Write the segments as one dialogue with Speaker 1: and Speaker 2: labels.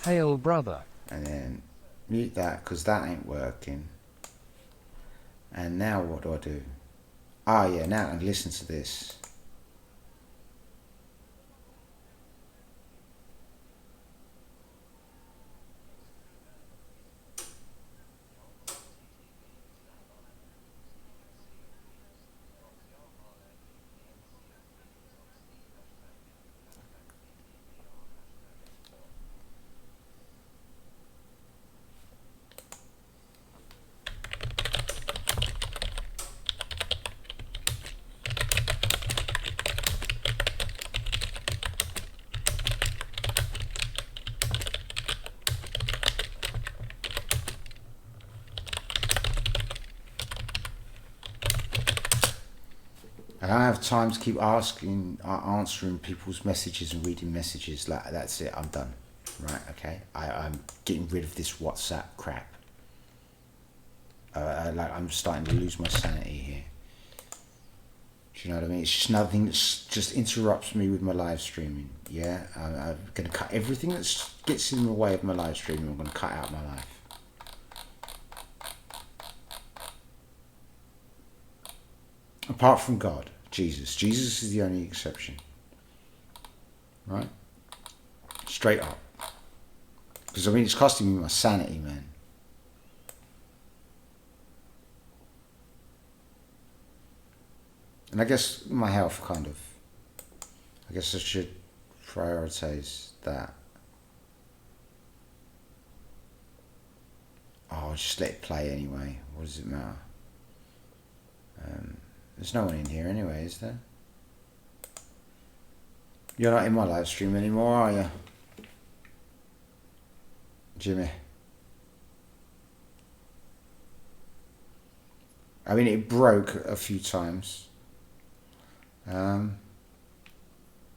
Speaker 1: Hail, brother.
Speaker 2: And then mute that because that ain't working. And now what do I do? Ah, yeah, now I can listen to this. I don't have time to keep answering people's messages and reading messages. Like, that's it, I'm done. Right, okay? I'm getting rid of this WhatsApp crap. Like, I'm starting to lose my sanity here. Do you know what I mean? It's just another thing that just interrupts me with my live streaming. Yeah, I'm going to cut everything that gets in the way of my live streaming. I'm going to cut out my life. Apart from God, Jesus. Jesus is the only exception. Right? Straight up. Because, I mean, it's costing me my sanity, man. And I guess my health, kind of. I guess I should prioritize that. Oh, I'll just let it play anyway. What does it matter? There's no one in here anyway, is there? You're not in my live stream anymore, are you? Jimmy. I mean, it broke a few times. We're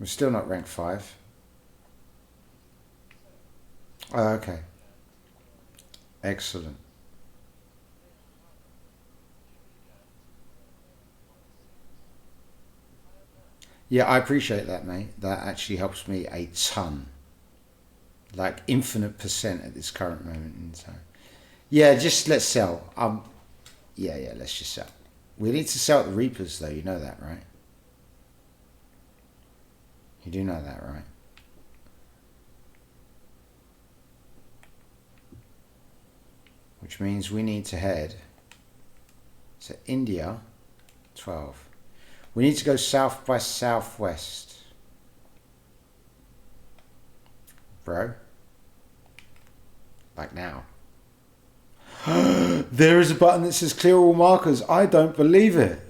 Speaker 2: still not ranked 5. Oh, okay. Excellent. Yeah, I appreciate that, mate. That actually helps me a ton. Like infinite percent at this current moment in time. Yeah, just let's sell. Yeah, let's just sell. We need to sell at the Reapers, though. You know that, right? You do know that, right? Which means we need to head to India, 12. We need to go south by southwest. Bro. Like now. There is a button that says clear all markers. I don't believe it.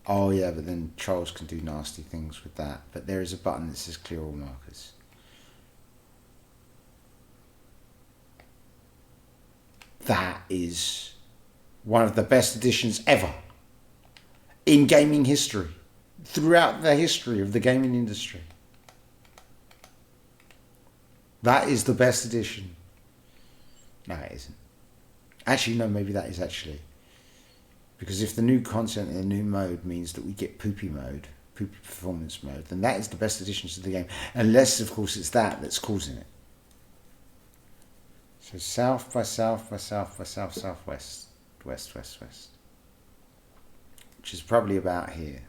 Speaker 2: Oh yeah, but then trolls can do nasty things with that. But there is a button that says clear all markers. That is one of the best additions ever in gaming history, throughout the history of the gaming industry. That is the best addition. No, it isn't. Actually, no, maybe that is actually. Because if the new content and the new mode means that we get poopy performance mode, then that is the best addition to the game. Unless, of course, it's that that's causing it. So south by south by south by south, southwest, west, west, west. Which is probably about here.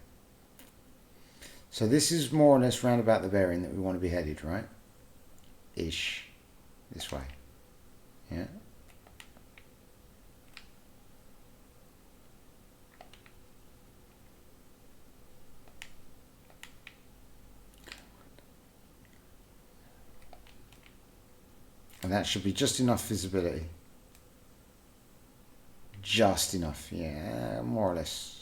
Speaker 2: So this is more or less round about the bearing that we want to be headed, right? Ish. This way. Yeah. And that should be just enough visibility. Just enough, yeah, more or less.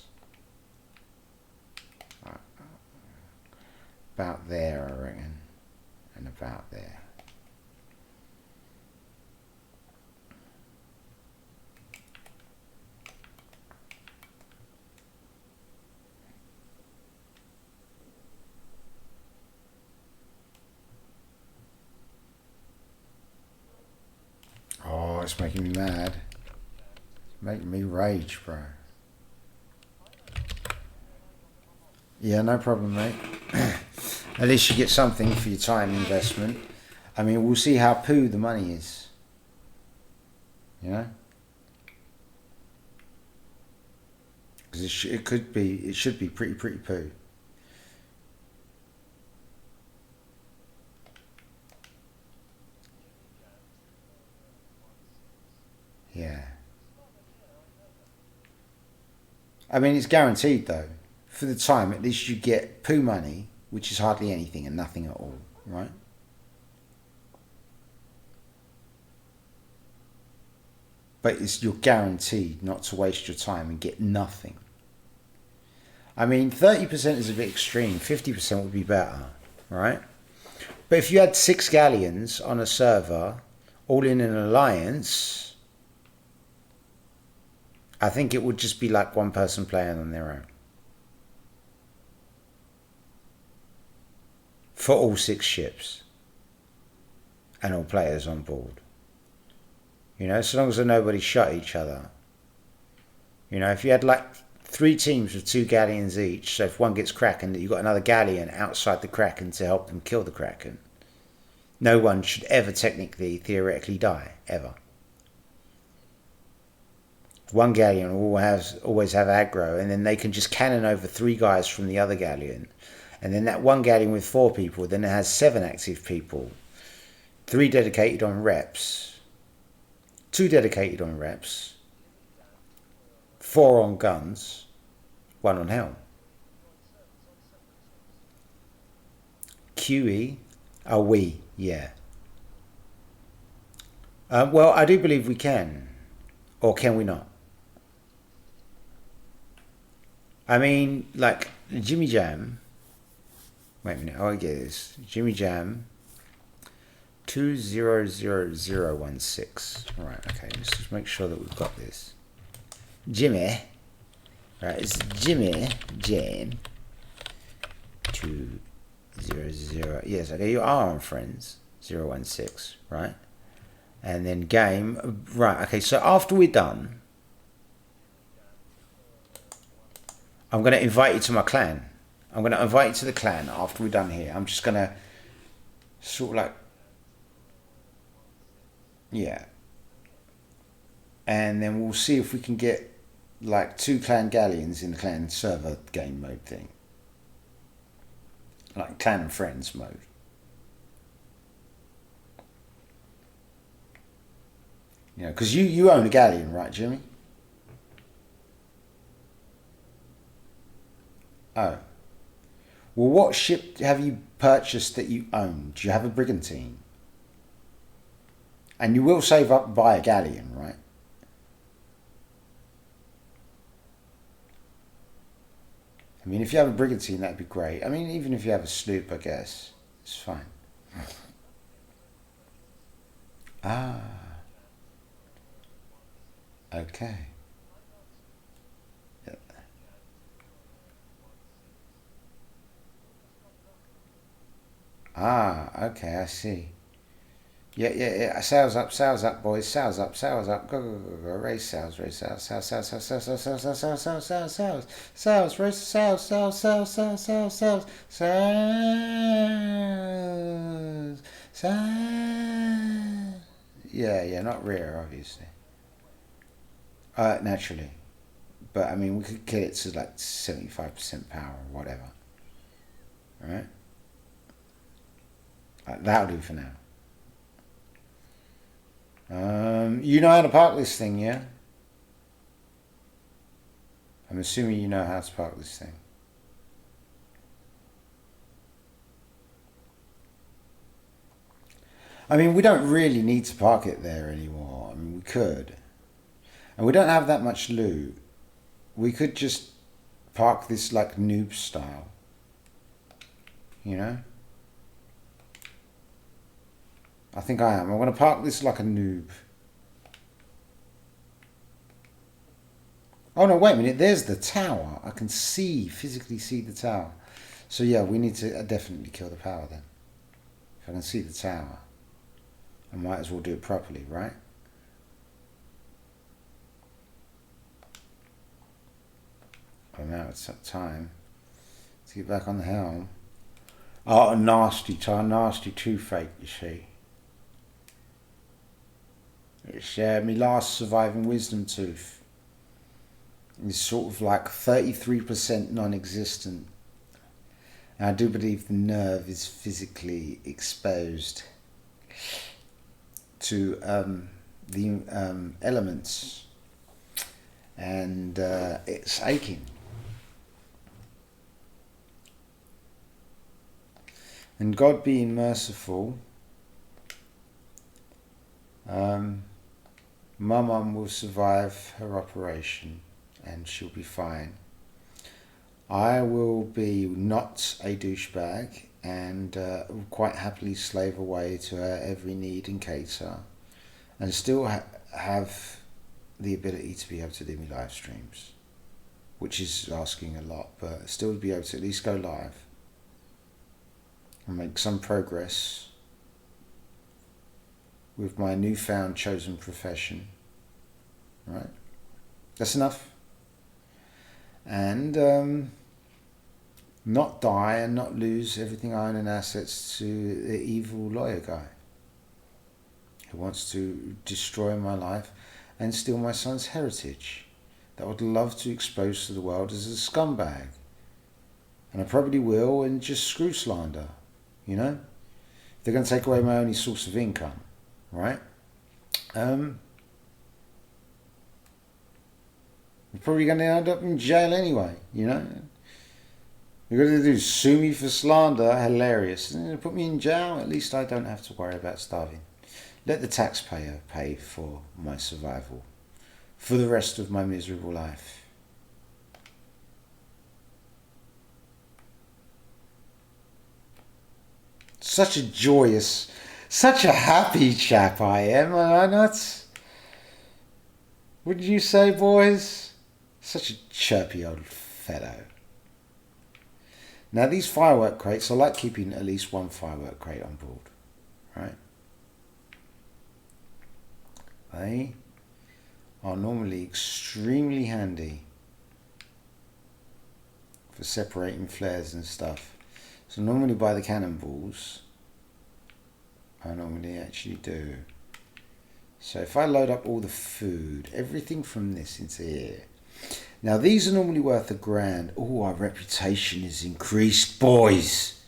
Speaker 2: About there, I reckon. And about there. Oh, it's making me mad. It's making me rage, bro. Yeah, no problem, mate. At least you get something for your time investment. I mean, we'll see how poo the money is. You know? Because it should be pretty poo. Yeah. I mean, it's guaranteed though. For the time, at least you get poo money, which is hardly anything and nothing at all, right? But you're guaranteed not to waste your time and get nothing. I mean, 30% is a bit extreme. 50% would be better, right? But if you had 6 galleons on a server, all in an alliance, I think it would just be like one person playing on their own. For all 6 ships. And all players on board. You know, so long as nobody shot each other. You know, if you had like 3 teams with 2 galleons each, so if one gets Kraken, you've got another galleon outside the Kraken to help them kill the Kraken. No one should ever technically, theoretically die, ever. One galleon will always have aggro, and then they can just cannon over 3 guys from the other galleon. And then that one galleon with 4 people, then it has 7 active people. 3 dedicated on reps. 2 dedicated on reps. 4 on guns. 1 on helm. QE? Oh, we, yeah. Well, I do believe we can. Or can we not? I mean, like, Jimmy Jam. Wait a minute, oh, I get this. Jimmy Jam 200016. Right, okay, let's just make sure that we've got this. Jimmy. Right, it's Jimmy Jam 200. Yes, okay, you are on friends. 016, right? And then game. Right, okay, so after we're done, I'm going to invite you to my clan. I'm going to invite you to the clan after we're done here. I'm just going to sort of like... Yeah. And then we'll see if we can get like 2 clan galleons in the clan server game mode thing. Like clan and friends mode. You know, because you own a galleon, right, Jimmy? Oh. Well, what ship have you purchased that you own? Do you have a brigantine? And you will save up by a galleon, right? I mean, if you have a brigantine, that'd be great. I mean, even if you have a sloop, I guess, it's fine. Ah. Okay. Ah, okay, I see. Yeah. Sails up, boys. Sails up. Go. Raise sails. Sails, raise sails. Yeah, not rear, obviously. Naturally. But, I mean, we could get it to, like, 75% power or whatever. Alright? That'll do for now. You know how to park this thing, yeah? I'm assuming you know how to park this thing. I mean, we don't really need to park it there anymore. I mean, we could. And we don't have that much loot. We could just park this like noob style. You know? I think I am. I'm going to park this like a noob. Oh no, wait a minute. There's the tower. I can physically see the tower. So yeah, we need to definitely kill the power then. If I can see the tower, I might as well do it properly, right? Oh, now it's time to get back on the helm. Oh, nasty two fate, you see. It's my last surviving wisdom tooth. It's sort of like 33% non-existent. And I do believe the nerve is physically exposed to the elements, and it's aching. And God being merciful, my mum will survive her operation and she'll be fine. I will be not a douchebag and will quite happily slave away to her every need and cater, and still have the ability to be able to do my live streams, which is asking a lot, but still be able to at least go live and make some progress with my newfound chosen profession. Right? That's enough. And not die and not lose everything I own and assets to the evil lawyer guy who wants to destroy my life and steal my son's heritage that I would love to expose to the world as a scumbag. And I probably will, and just screw slander, you know? They're going to take away my only source of income, right? I'm probably going to end up in jail anyway, you know? You're going to do sue me for slander, hilarious. And then put me in jail, at least I don't have to worry about starving. Let the taxpayer pay for my survival for the rest of my miserable life. Such a joyous, such a happy chap I am, am I not? Wouldn't you say, boys? Such a chirpy old fellow. Now these firework crates, I like keeping at least one firework crate on board, right? They are normally extremely handy for separating flares and stuff. So normally buy the cannonballs, I normally actually do. So if I load up all the food, everything from this into here. Now these are normally worth £1,000. Oh, our reputation is increased, boys.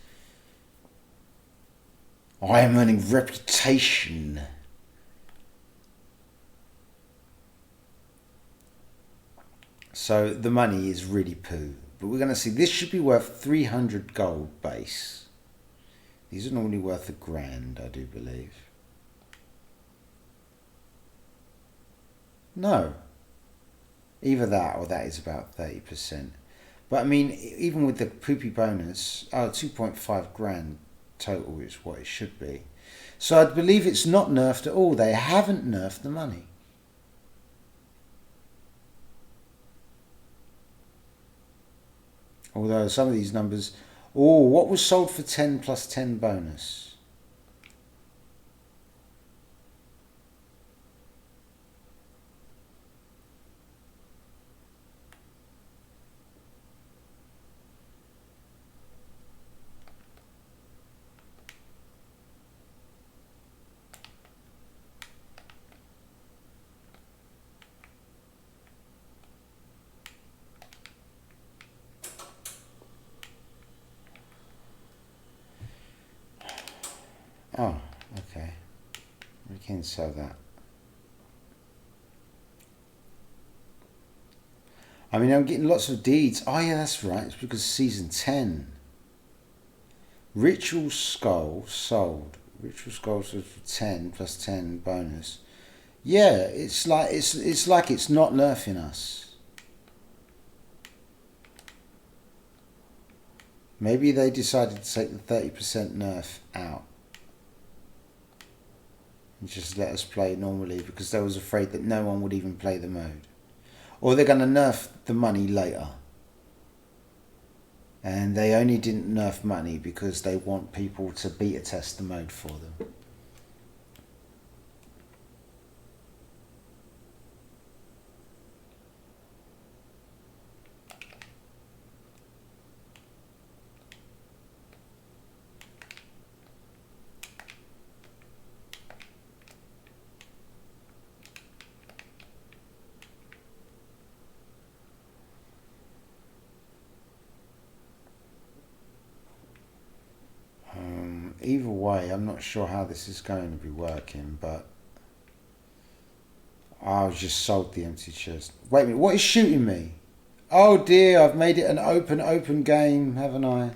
Speaker 2: I am earning reputation. So the money is really poo. But we're going to see, this should be worth 300 gold base. These are normally worth £1,000, I do believe. No. Either that or that is about 30%. But I mean, even with the poopy bonus, 2.5 grand total is what it should be. So I believe it's not nerfed at all. They haven't nerfed the money. Although some of these numbers... Oh, what was sold for 10 plus 10 bonus? Oh, okay. We can sell that. I mean, I'm getting lots of deeds. Oh, yeah, that's right. It's because season 10. Ritual Skull sold. Ritual Skulls was for 10 plus 10 bonus. Yeah, it's like it's not nerfing us. Maybe they decided to take the 30% nerf out. And just let us play normally because they was afraid that no one would even play the mode. Or they're going to nerf the money later. And they only didn't nerf money because they want people to beta test the mode for them. either way, I'm not sure how this is going to be working, but I was just sold the empty chest. Wait a minute, what is shooting me? Oh dear, I've made it an open game, haven't I?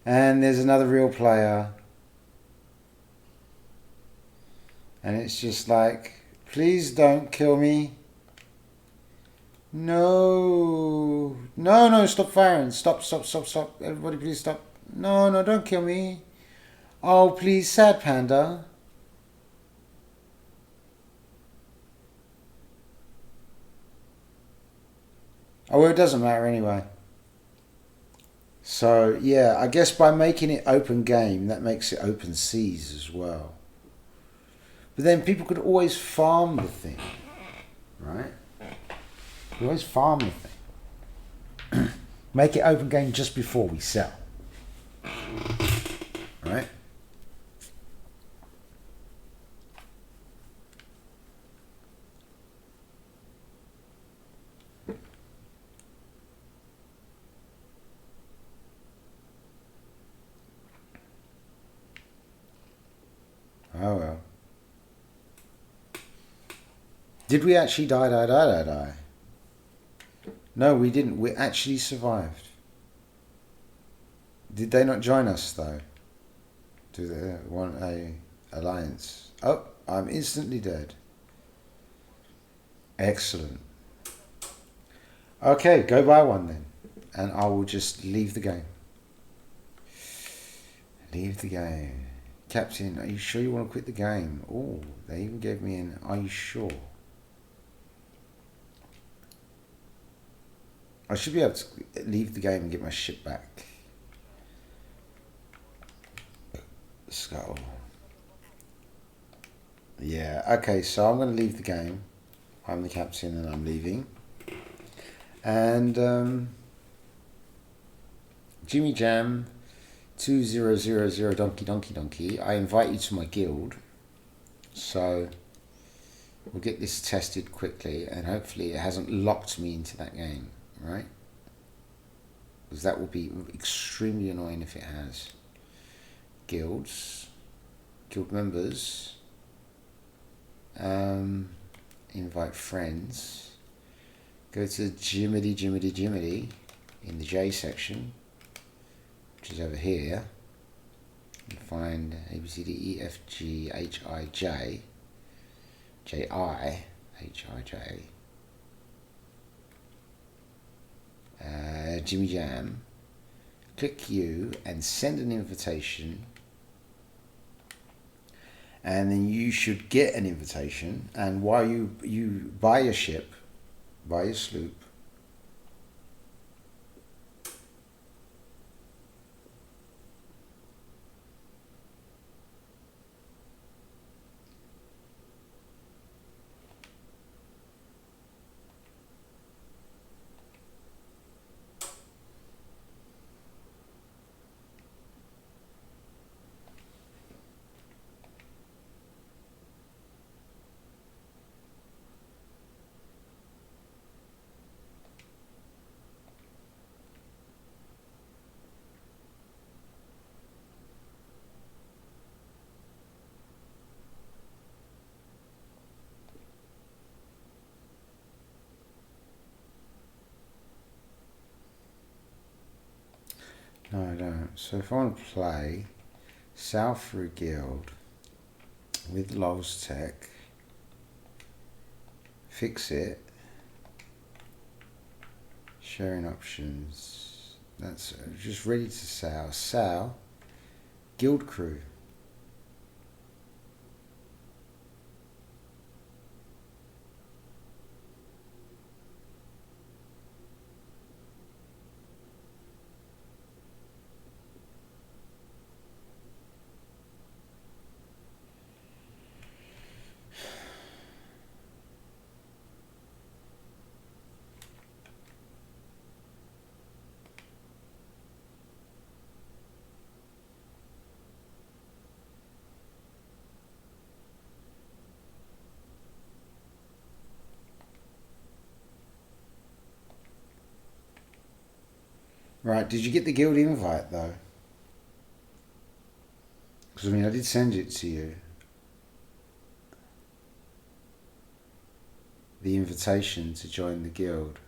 Speaker 2: And there's another real player. And it's just like, please don't kill me. No. No, no, stop firing. Stop. Everybody please stop. No, no, don't kill me. Oh, please, sad panda. Oh, well, it doesn't matter anyway. So, yeah, I guess by making it open game, that makes it open seas as well. But then people could always farm the thing, right? You always farm the thing. Make it open game just before we sell. Right? Oh well. Did we actually die? No, we didn't. We actually survived. Did they not join us though? Do they want a alliance? Oh, I'm instantly dead. Excellent. Okay, go buy one then. And I will just leave the game. Leave the game. Captain, are you sure you want to quit the game? Oh, they even gave me an, are you sure? I should be able to leave the game and get my shit back. Skull. Yeah, okay, so I'm going to leave the game. I'm the captain and I'm leaving. And Jimmy Jam 2000 donkey. I invite you to my guild. So we'll get this tested quickly and hopefully it hasn't locked me into that game, right? Because that will be extremely annoying if it has. Guilds, guild members, invite friends, go to Jimity in the J section, which is over here, and find A, B, C, D, E, F, G, H, I, J, J, I, H, I, J, Jimmy Jam, click you and send an invitation, and then you should get an invitation, and while you buy your ship, buy your sloop, no I don't. So if I want to play South through Guild with Lols Tech, fix it, sharing options, that's just ready to sell, guild crew. Right, did you get the guild invite though? Because I mean, I did send it to you. The invitation to join the guild.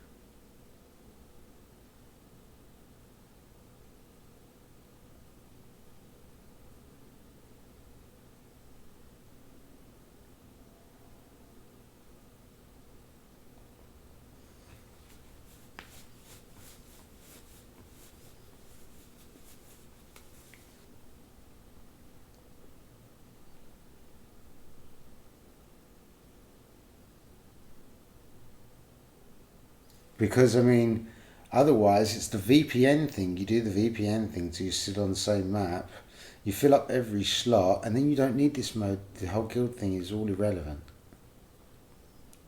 Speaker 2: Because I mean, otherwise it's the VPN thing. You do the VPN thing so you sit on the same map. You fill up every slot, and then you don't need this mode. The whole guild thing is all irrelevant.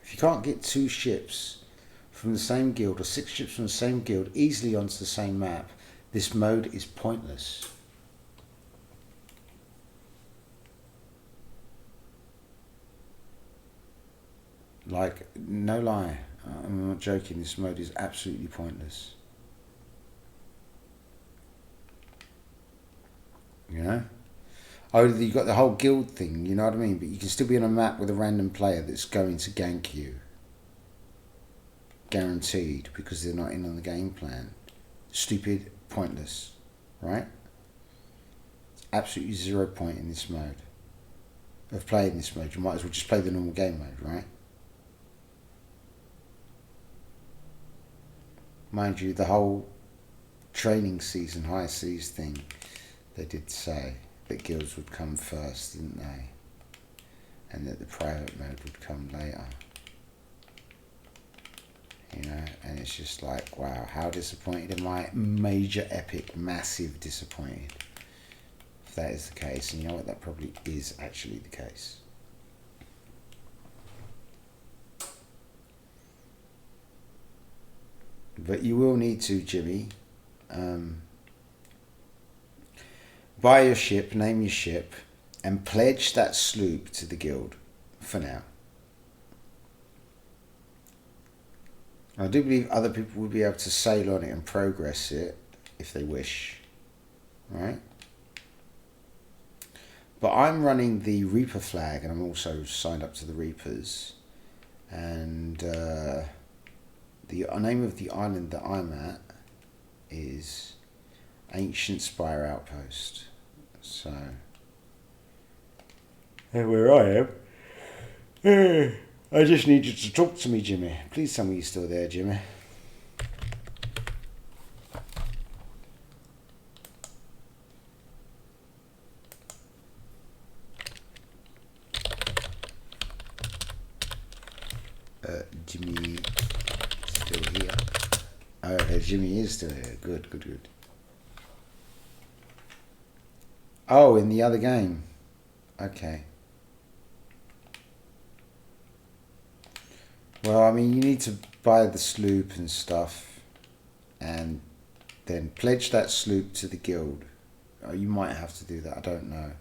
Speaker 2: If you can't get 2 ships from the same guild or 6 ships from the same guild easily onto the same map, this mode is pointless. Like, no lie, I'm not joking, this mode is absolutely pointless. You know? Oh, you've got the whole guild thing, you know what I mean? But you can still be on a map with a random player that's going to gank you. Guaranteed, because they're not in on the game plan. Stupid, pointless, right? Absolutely 0 point in this mode. Of playing this mode. You might as well just play the normal game mode, right? Mind you, the whole training season, high seas thing, they did say that guilds would come first, didn't they? And that the private mode would come later. You know, and it's just like, wow, how disappointed am I? Major, epic, massive disappointed. If that is the case, and you know what, that probably is actually the case. But you will need to, Jimmy, buy your ship, name your ship, and pledge that sloop to the guild for now. I do believe other people will be able to sail on it and progress it if they wish, right? But I'm running the Reaper flag, and I'm also signed up to the Reapers. And the name of the island that I'm at is Ancient Spire Outpost. So, and where I am, I just need you to talk to me, Jimmy. Please tell me you're still there, Jimmy. Jimmy still here. Oh, okay, Jimmy is still here. Good, good, good. Oh, in the other game. Okay. Well, I mean, you need to buy the sloop and stuff, and then pledge that sloop to the guild. Oh, you might have to do that, I don't know.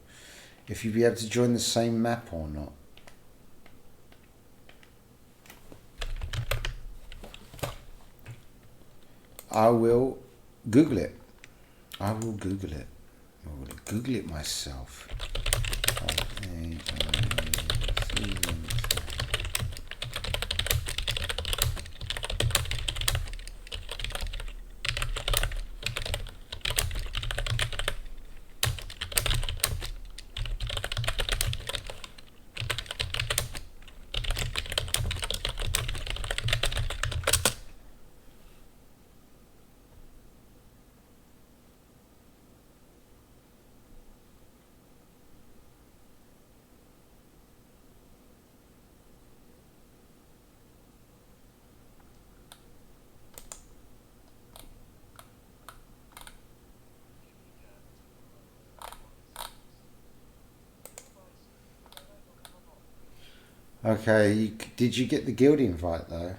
Speaker 2: If you'd be able to join the same map or not. I will Google it. I will Google it. I will Google it myself. Okay, did you get the guild invite though?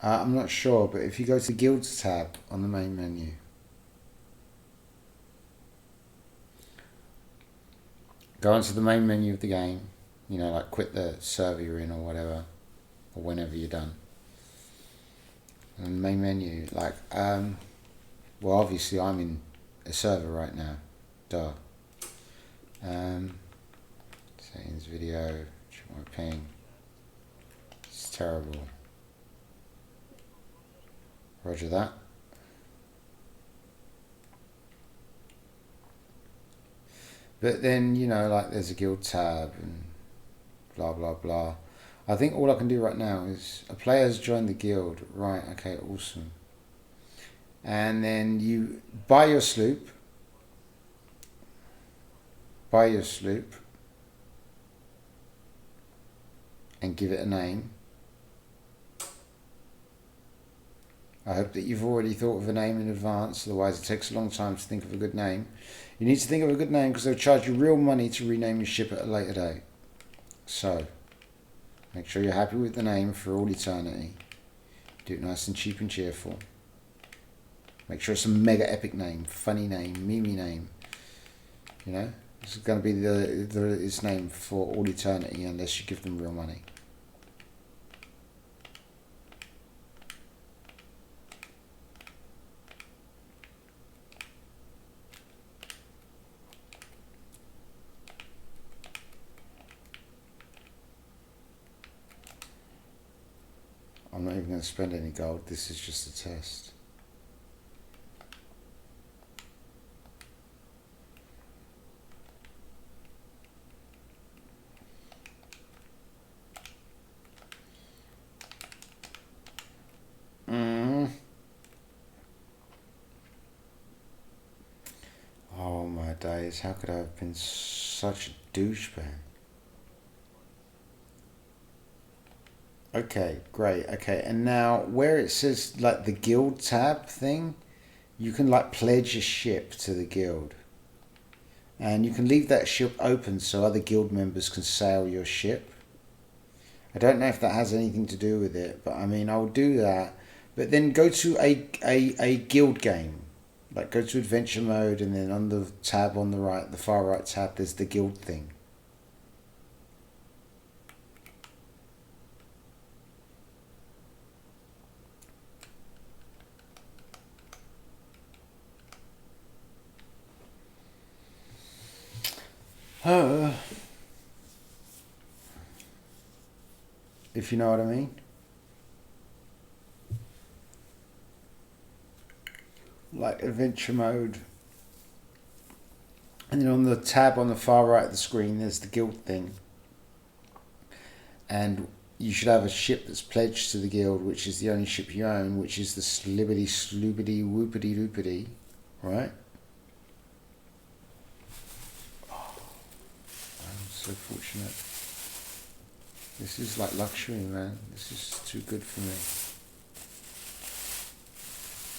Speaker 2: I'm not sure, but if you go to the Guilds tab on the main menu, go onto the main menu of the game, you know, like quit the server you're in or whatever, or whenever you're done. And the main menu, like, well, obviously I'm in a server right now, duh. Settings, video, check my ping. It's terrible. Roger that. But then, you know, like there's a guild tab and blah, blah, blah. I think all I can do right now is a player has joined the guild. Right, okay, awesome. And then you buy your sloop. Buy your sloop. And give it a name. I hope that you've already thought of a name in advance, otherwise it takes a long time to think of a good name. You need to think of a good name because they'll charge you real money to rename your ship at a later date. So, make sure you're happy with the name for all eternity. Do it nice and cheap and cheerful. Make sure it's a mega epic name, funny name, meme name. You know, this is going to be its name for all eternity unless you give them real money. I'm not even going to spend any gold. This is just a test. Oh my days, how could I have been such a douchebag? Okay, great. Okay, and now where it says like the guild tab thing, you can like pledge a ship to the guild. And you can leave that ship open so other guild members can sail your ship. I don't know if that has anything to do with it, but I mean, I'll do that. But then go to a guild game. Like go to adventure mode and then on the tab on the right, the far right tab, there's the guild thing. If you know what I mean. Like adventure mode. And then on the tab on the far right of the screen, there's the guild thing. And you should have a ship that's pledged to the guild, which is the only ship you own, which is the Slibbity Sloopity Whoopity Doopity, right? Oh, I'm so fortunate. This is like luxury, man. This is too good for me.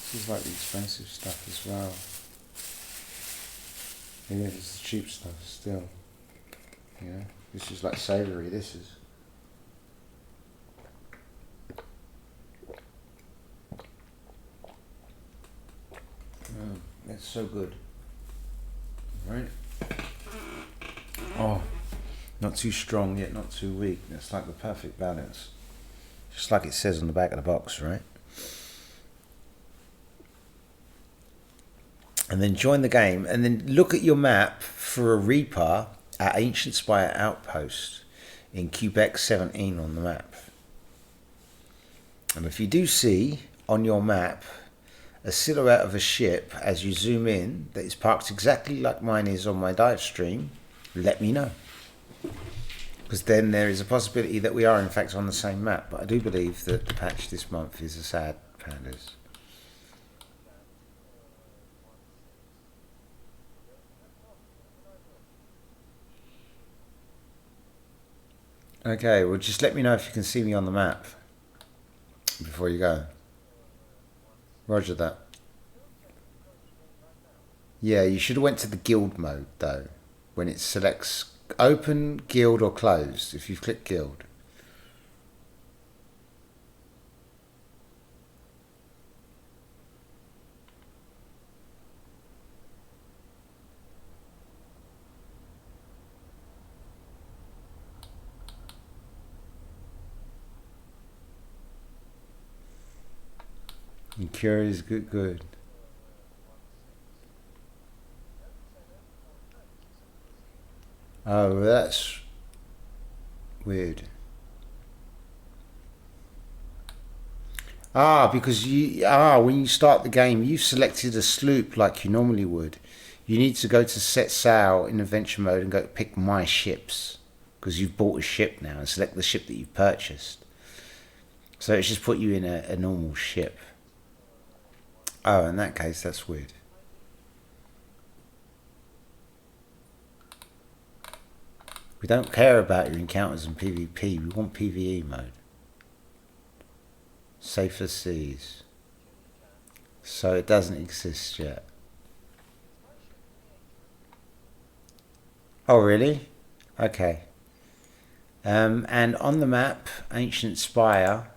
Speaker 2: This is like the expensive stuff as well. Even if it's the cheap stuff still. Yeah, this is like savoury, this is. Oh, that's so good. Right? Oh, not too strong yet not too weak. That's like the perfect balance. Just like it says on the back of the box, right? And then join the game and then look at your map for a Reaper at Ancient Spire Outpost in Quebec 17 on the map. And if you do see on your map a silhouette of a ship as you zoom in that is parked exactly like mine is on my dive stream, let me know. Because then there is a possibility that we are in fact on the same map. But I do believe that the patch this month is a sad pandas. Okay, well just let me know if you can see me on the map before you go. Roger that. Yeah, you should have went to the guild mode though, when it selects open, guild or closed, if you've clicked guild. And cure is good, good. Oh, that's weird. Because when you start the game, you've selected a sloop like you normally would. You need to go to set sail in adventure mode and go pick my ships because you've bought a ship now and select the ship that you've purchased. So it's just put you in a normal ship. Oh, in that case, that's weird. We don't care about your encounters in PvP. We want PvE mode. Safer seas. So it doesn't exist yet. Oh, really? Okay. And on the map, Ancient Spire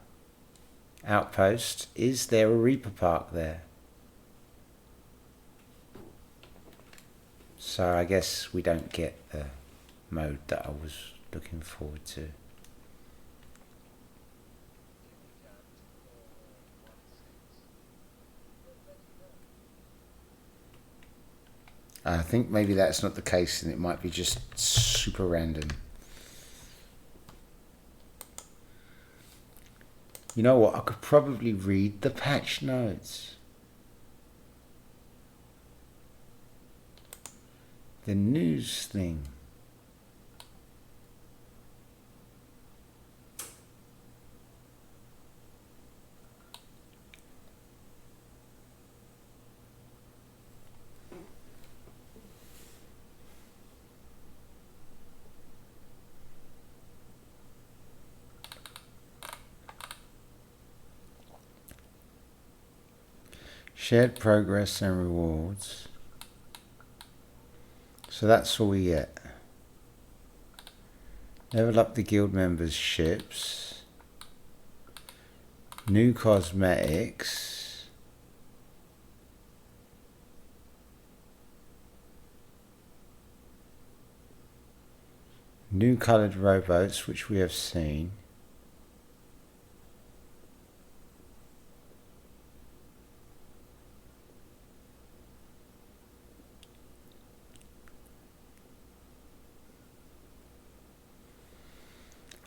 Speaker 2: Outpost, is there a Reaper Park there? So I guess we don't get the mode that I was looking forward to. I think maybe that's not the case and it might be just super random. You know what? I could probably read the patch notes. The news thing. Shared progress and rewards. So that's all we get. Level up the guild members' ships. New cosmetics. New coloured rowboats, which we have seen.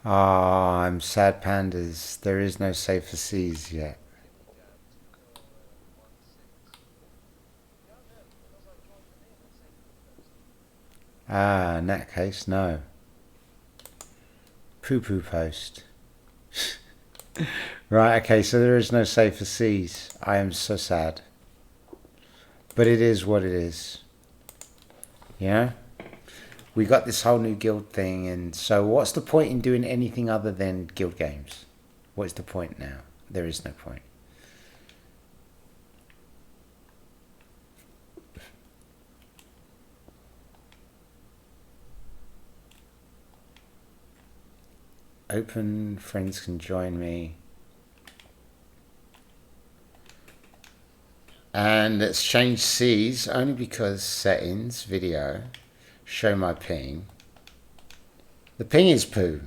Speaker 2: I'm sad pandas. There is no safer seas yet. In that case, no. Poo-poo post. Right, okay, so there is no safer seas. I am so sad. But it is what it is. You know? We got this whole new guild thing, and so what's the point in doing anything other than guild games? What's the point now? There is no point. Open, friends can join me. And let's change seas only because settings, video, show my ping. The ping is poo.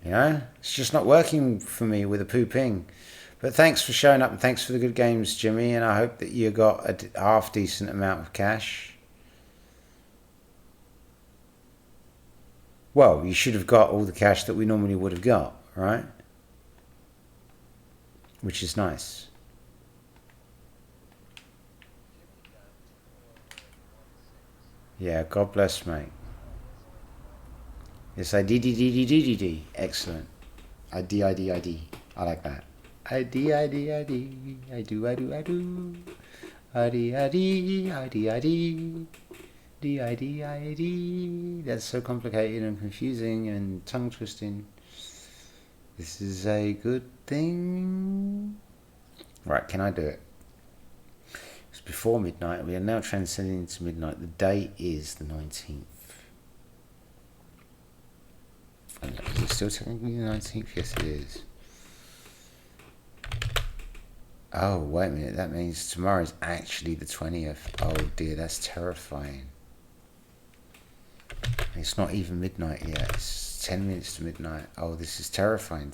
Speaker 2: You know, it's just not working for me with a poo ping. But thanks for showing up and thanks for the good games, Jimmy. And I hope that you got a half decent amount of cash. Well, you should have got all the cash that we normally would have got, right? Which is nice. Yeah, God bless, mate. Yes, I D. Excellent. I D. I like that. I do. I do. D. That's so complicated and confusing and tongue twisting. This is a good thing. Right, can I do it? It's before midnight. We are now transcending into midnight. The day is the 19th. Is it still technically the 19th? Yes, it is. Oh, wait a minute. That means tomorrow is actually the 20th. Oh dear, that's terrifying. It's not even midnight yet. It's It's 10 minutes to midnight. Oh, this is terrifying.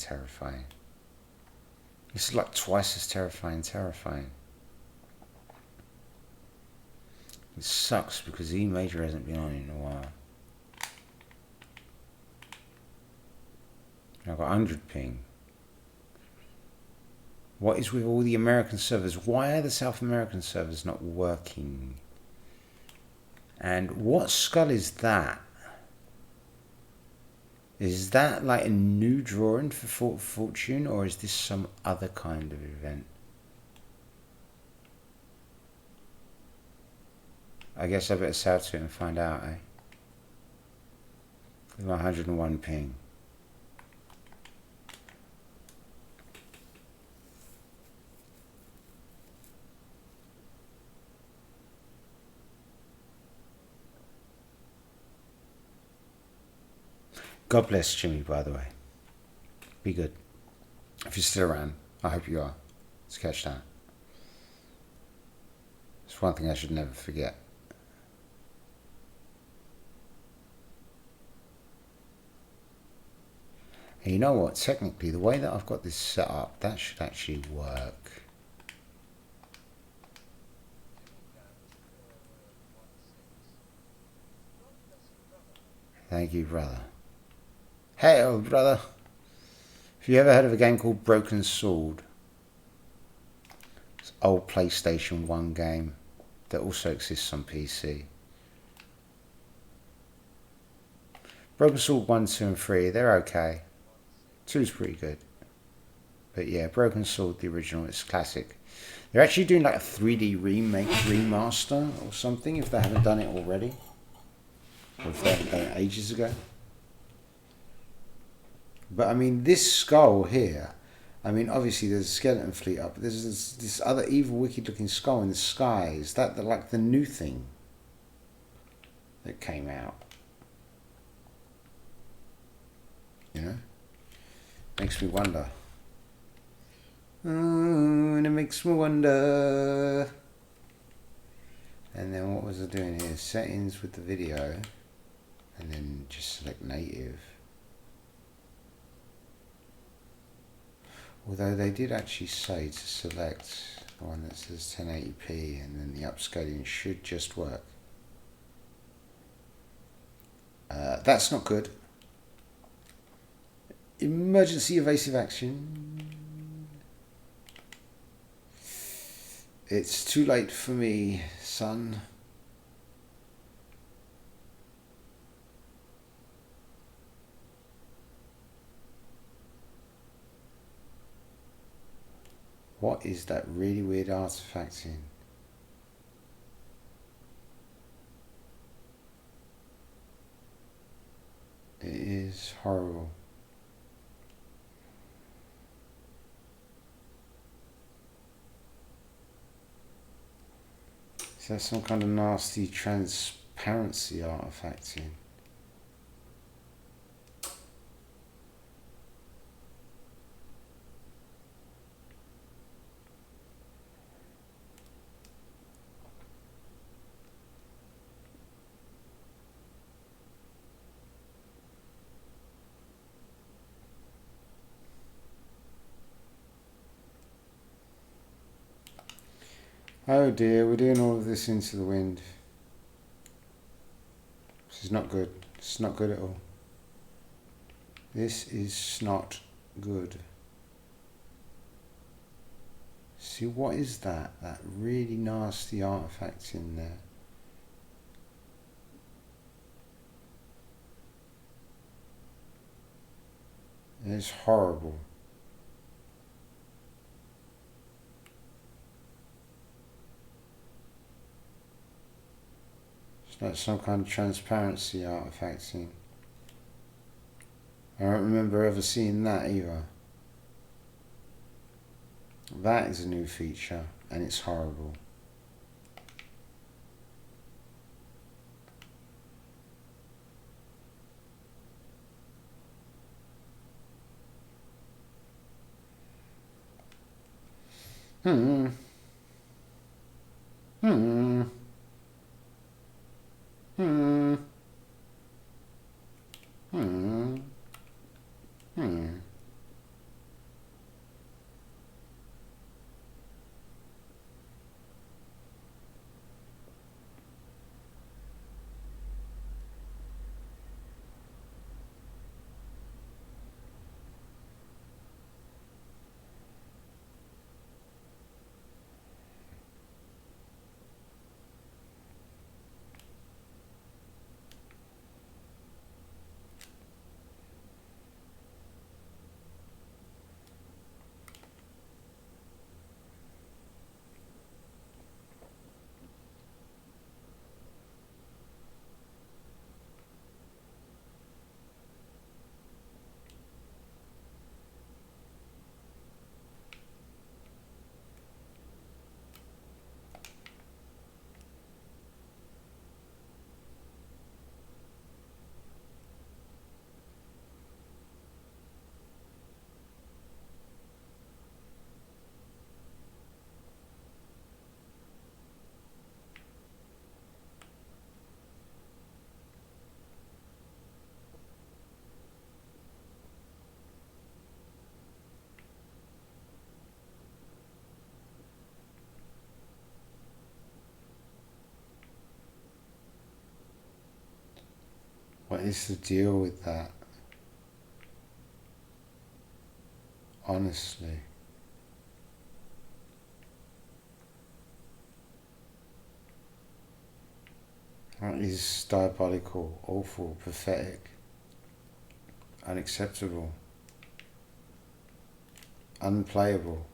Speaker 2: This is like twice as terrifying. It sucks because E major hasn't been on in a while. I've got 100 ping. What is with all the American servers? Why are the South American servers not working? And what skull is that? Is that like a new drawing for Fort of Fortune, or is this some other kind of event? I guess I better south to it and find out, eh? With my 101 ping. God bless Jimmy, by the way. Be good. If you're still around, I hope you are. Let's catch that. It's one thing I should never forget. And you know what? Technically, the way that I've got this set up, that should actually work. Thank you, brother. Hey, old brother. Have you ever heard of a game called Broken Sword? It's an old PlayStation 1 game that also exists on PC. Broken Sword 1, 2 and 3, they're okay. 2's pretty good. But yeah, Broken Sword, the original, it's classic. They're actually doing like a 3D remake, remaster or something, if they haven't done it already. Or if they haven't done it ages ago. But I mean, this skull here, I mean, obviously there's a skeleton fleet up, but there's this other evil, wicked looking skull in the sky. Is that like the new thing that came out? You know? Makes me wonder. Oh, and it makes me wonder. And then what was I doing here? Settings with the video. And then just select native. Although they did actually say to select the one that says 1080p and then the upscaling should just work. That's not good. Emergency evasive action. It's too late for me, son. What is that really weird artifact in? It is horrible. Is that some kind of nasty transparency artifact in? Oh dear, we're doing all of this into the wind. This is not good. It's not good at all. This is not good. See, what is that? That really nasty artifact in there. It's horrible. It's like some kind of transparency artifact thing. I don't remember ever seeing that either. That is a new feature and it's horrible. Hmm. Hmm. Hmm. Hmm. What is the deal with that? Honestly. That is diabolical, awful, pathetic, unacceptable, unplayable.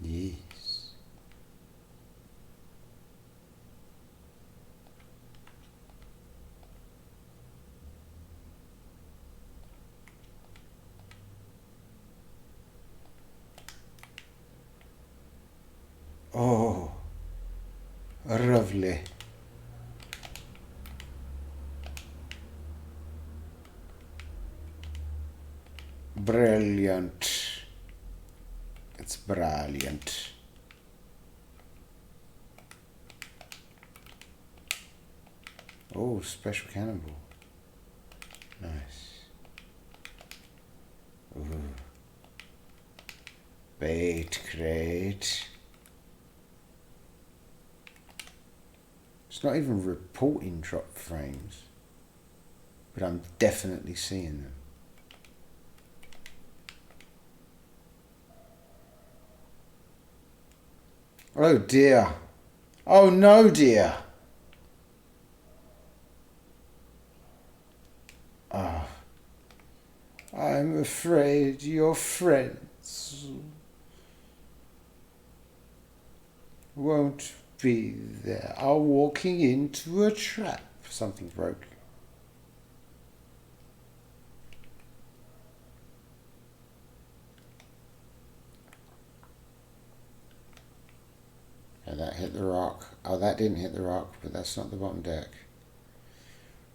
Speaker 2: Yes. Oh, lovely. Brilliant. It's brilliant. Oh, special cannonball. Nice. Ooh. Bait crate. It's not even reporting drop frames, but I'm definitely seeing them. Oh dear. Oh no, dear. Ah, I'm afraid your friends won't be there. Are walking into a trap. Something broke. And that hit the rock. Oh, that didn't hit the rock, but that's not the bottom deck.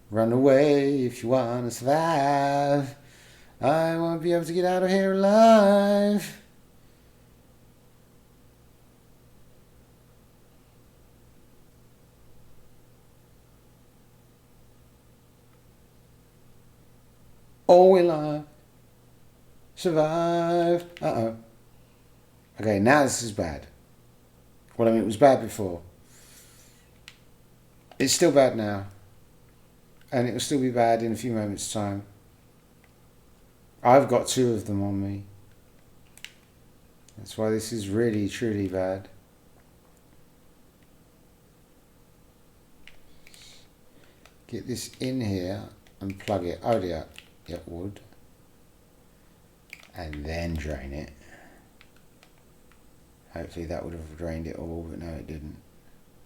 Speaker 2: Run away if you want to survive. I won't be able to get out of here alive. Or will I survive? Uh-oh. Okay, now this is bad. Well, I mean, it was bad before. It's still bad now. And it will still be bad in a few moments' time. I've got 2 of them on me. That's why this is really, truly bad. Get this in here and plug it. Oh dear. It would. And then drain it. Hopefully that would have drained it all, but no, it didn't.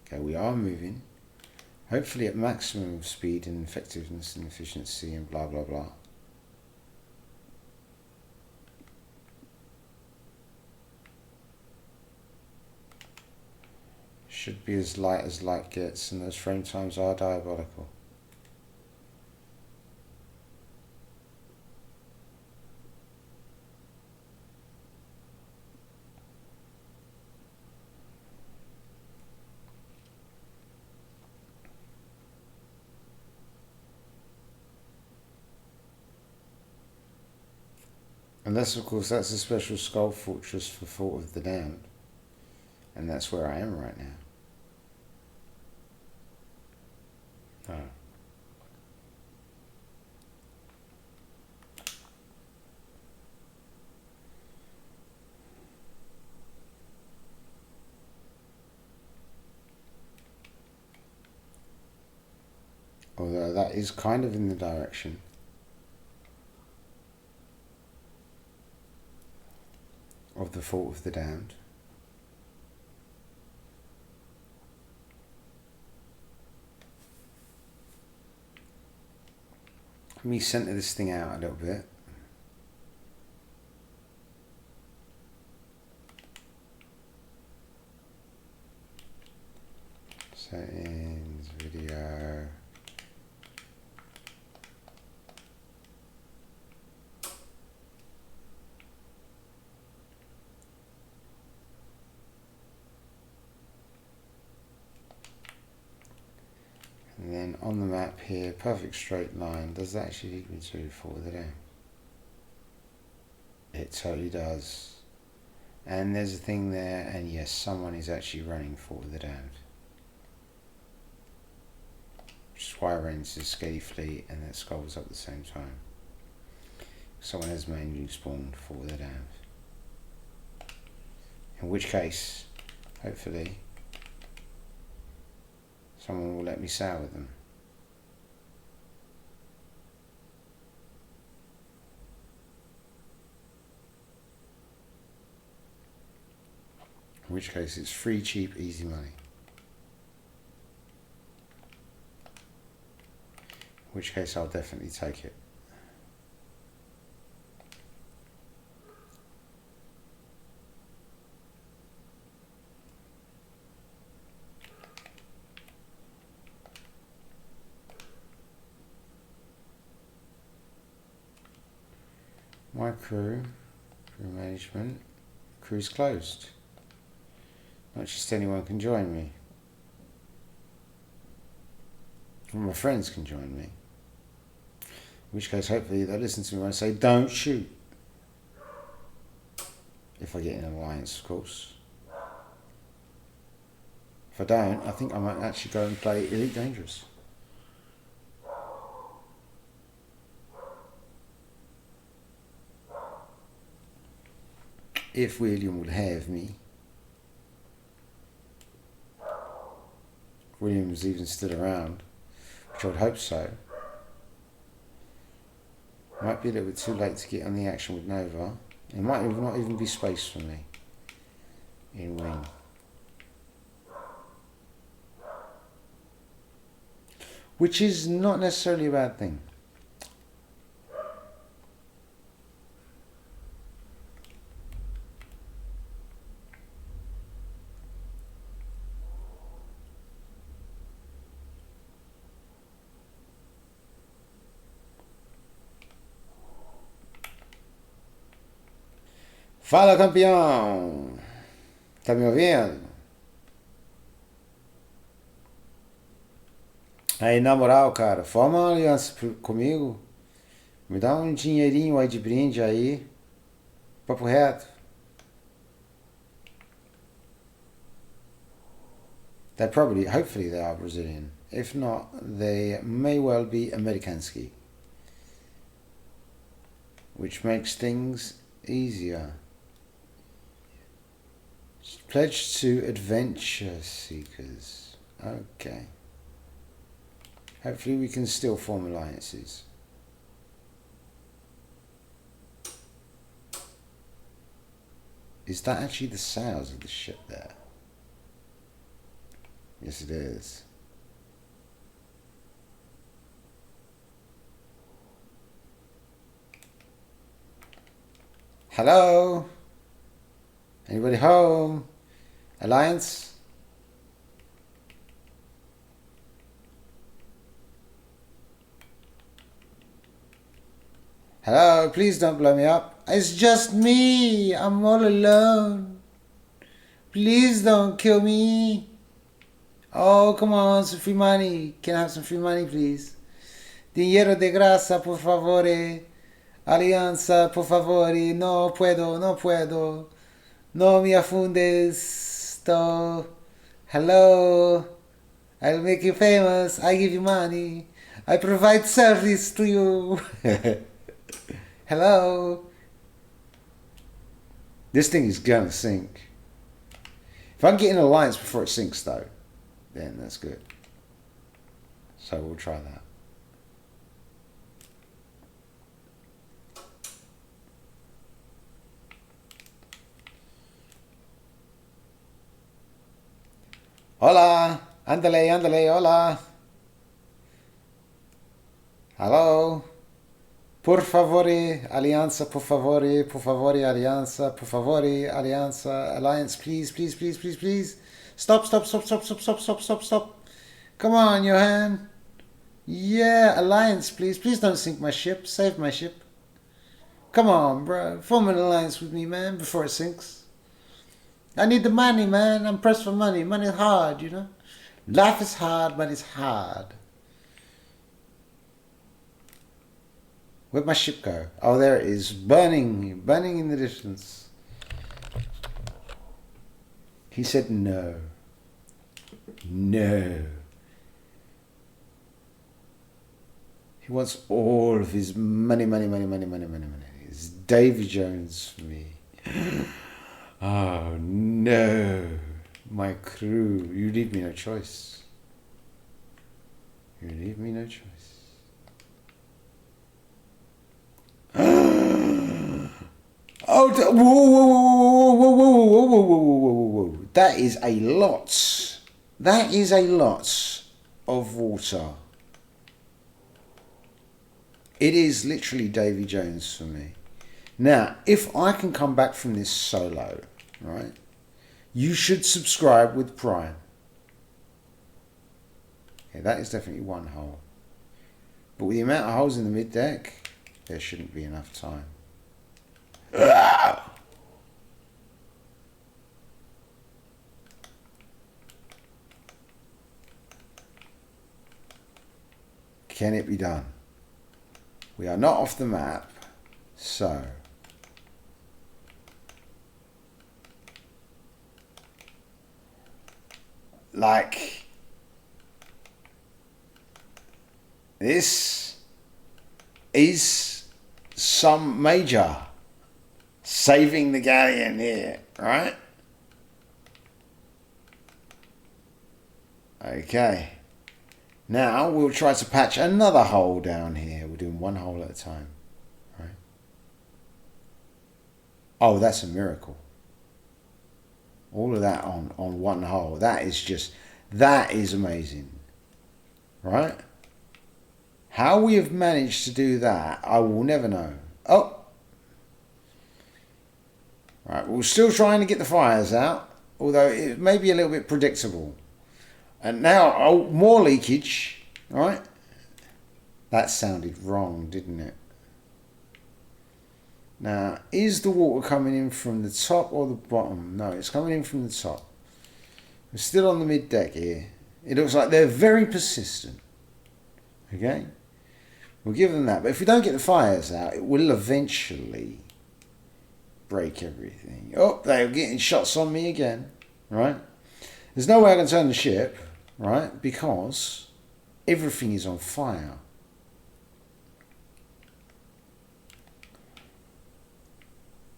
Speaker 2: Okay, we are moving. Hopefully at maximum speed and effectiveness and efficiency and blah, blah, blah. Should be as light gets, and those frame times are diabolical. Unless, of course, that's a special skull fortress for Fort of the Damned. And that's where I am right now. Oh. Although that is kind of in the direction. Of the Fort of the Damned. Let me centre this thing out a little bit. Settings, video, on the map here, perfect straight line. Does that actually lead me to forward down? It totally does. And there's a thing there, and yes, someone is actually running forward down. Which is why I ran into Scaly Fleet and that skull was up at the same time. Someone has manually spawned forward down. In which case, hopefully, someone will let me sail with them. In which case it's free, cheap, easy money. In which case I'll definitely take it. My crew management, crew's closed. Not just anyone can join me. Well, my friends can join me. In which case, hopefully, they'll listen to me when I say, don't shoot. If I get in an alliance, of course. If I don't, I think I might actually go and play Elite Dangerous. If William would have me. William's even still around, which I would hope so. Might be a little bit too late to get on the action with Nova. It might not even be space for me in Wing. Which is not necessarily a bad thing. Fala, campeão! Tá me ouvindo? Aí, na moral, cara, forma uma aliança comigo. Me dá um dinheirinho aí de brinde aí. Papo reto. They're probably, hopefully they are Brazilian. If not, they may well be Amerikanski. Which makes things easier. Pledge to Adventure Seekers. Okay. Hopefully we can still form alliances. Is that actually the sails of the ship there? Yes, it is. Hello? Anybody home? Alliance? Hello, please don't blow me up. It's just me. I'm all alone. Please don't kill me. Oh, come on, some free money. Can I have some free money, please? Dinero de graça, por favore. Alianza, por favore. No puedo, no puedo. No me afundes. Hello. I'll make you famous. I give you money. I provide service to you. Hello. This thing is gonna sink. If I can get an alliance before it sinks, though, then that's good. So we'll try that. Hola, ándale, ándale, hola. Hello. Por favore, alianza, por favore, alianza, por favore, alianza, alliance, please, please, please, please, please. Stop, stop, stop, stop, stop, stop, stop, stop, stop. Come on, Johan. Yeah, alliance, please. Please don't sink my ship. Save my ship. Come on, bro. Form an alliance with me, man, before it sinks. I need the money, man. I'm pressed for money. Money's hard, you know. Life is hard, but it's hard. Where'd my ship go? Oh, there it is. Burning. Burning in the distance. He said no. No. He wants all of his money. It's Davy Jones for me. Oh, no. My crew. You leave me no choice. You leave me no choice. Oh, whoa. That is a lot. That is a lot of water. It is literally Davy Jones for me. Now, if I can come back from this solo, right, you should subscribe with Prime. Okay, that is definitely one hole. But with the amount of holes in the mid-deck, there shouldn't be enough time. Can it be done? We are not off the map, so like this is some major saving the galleon here, right? Okay. Now we'll try to patch another hole down here. We're doing one hole at a time, right? Oh, that's a miracle. All of that on one hole. That is amazing, right? How we have managed to do that, I will never know. Oh. Right, we're still trying to get the fires out, although it may be a little bit predictable. And now, oh, more leakage, right? That sounded wrong, didn't it? Now, is the water coming in from the top or the bottom? No, it's coming in from the top. We're still on the mid-deck here. It looks like they're very persistent. Okay? We'll give them that. But if we don't get the fires out, it will eventually break everything. Oh, they're getting shots on me again, right? There's no way I can turn the ship, right? Because everything is on fire.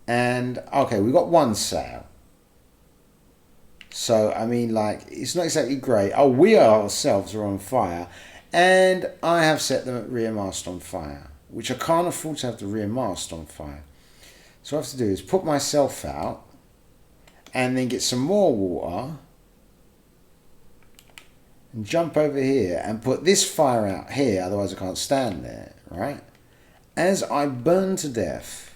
Speaker 2: And, okay, we've got one sail. So, I mean, like, it's not exactly great. Oh, we ourselves are on fire. And I have set the rear mast on fire, which I can't afford to have the rear mast on fire. So what I have to do is put myself out and then get some more water and jump over here and put this fire out here, otherwise I can't stand there, right? As I burn to death,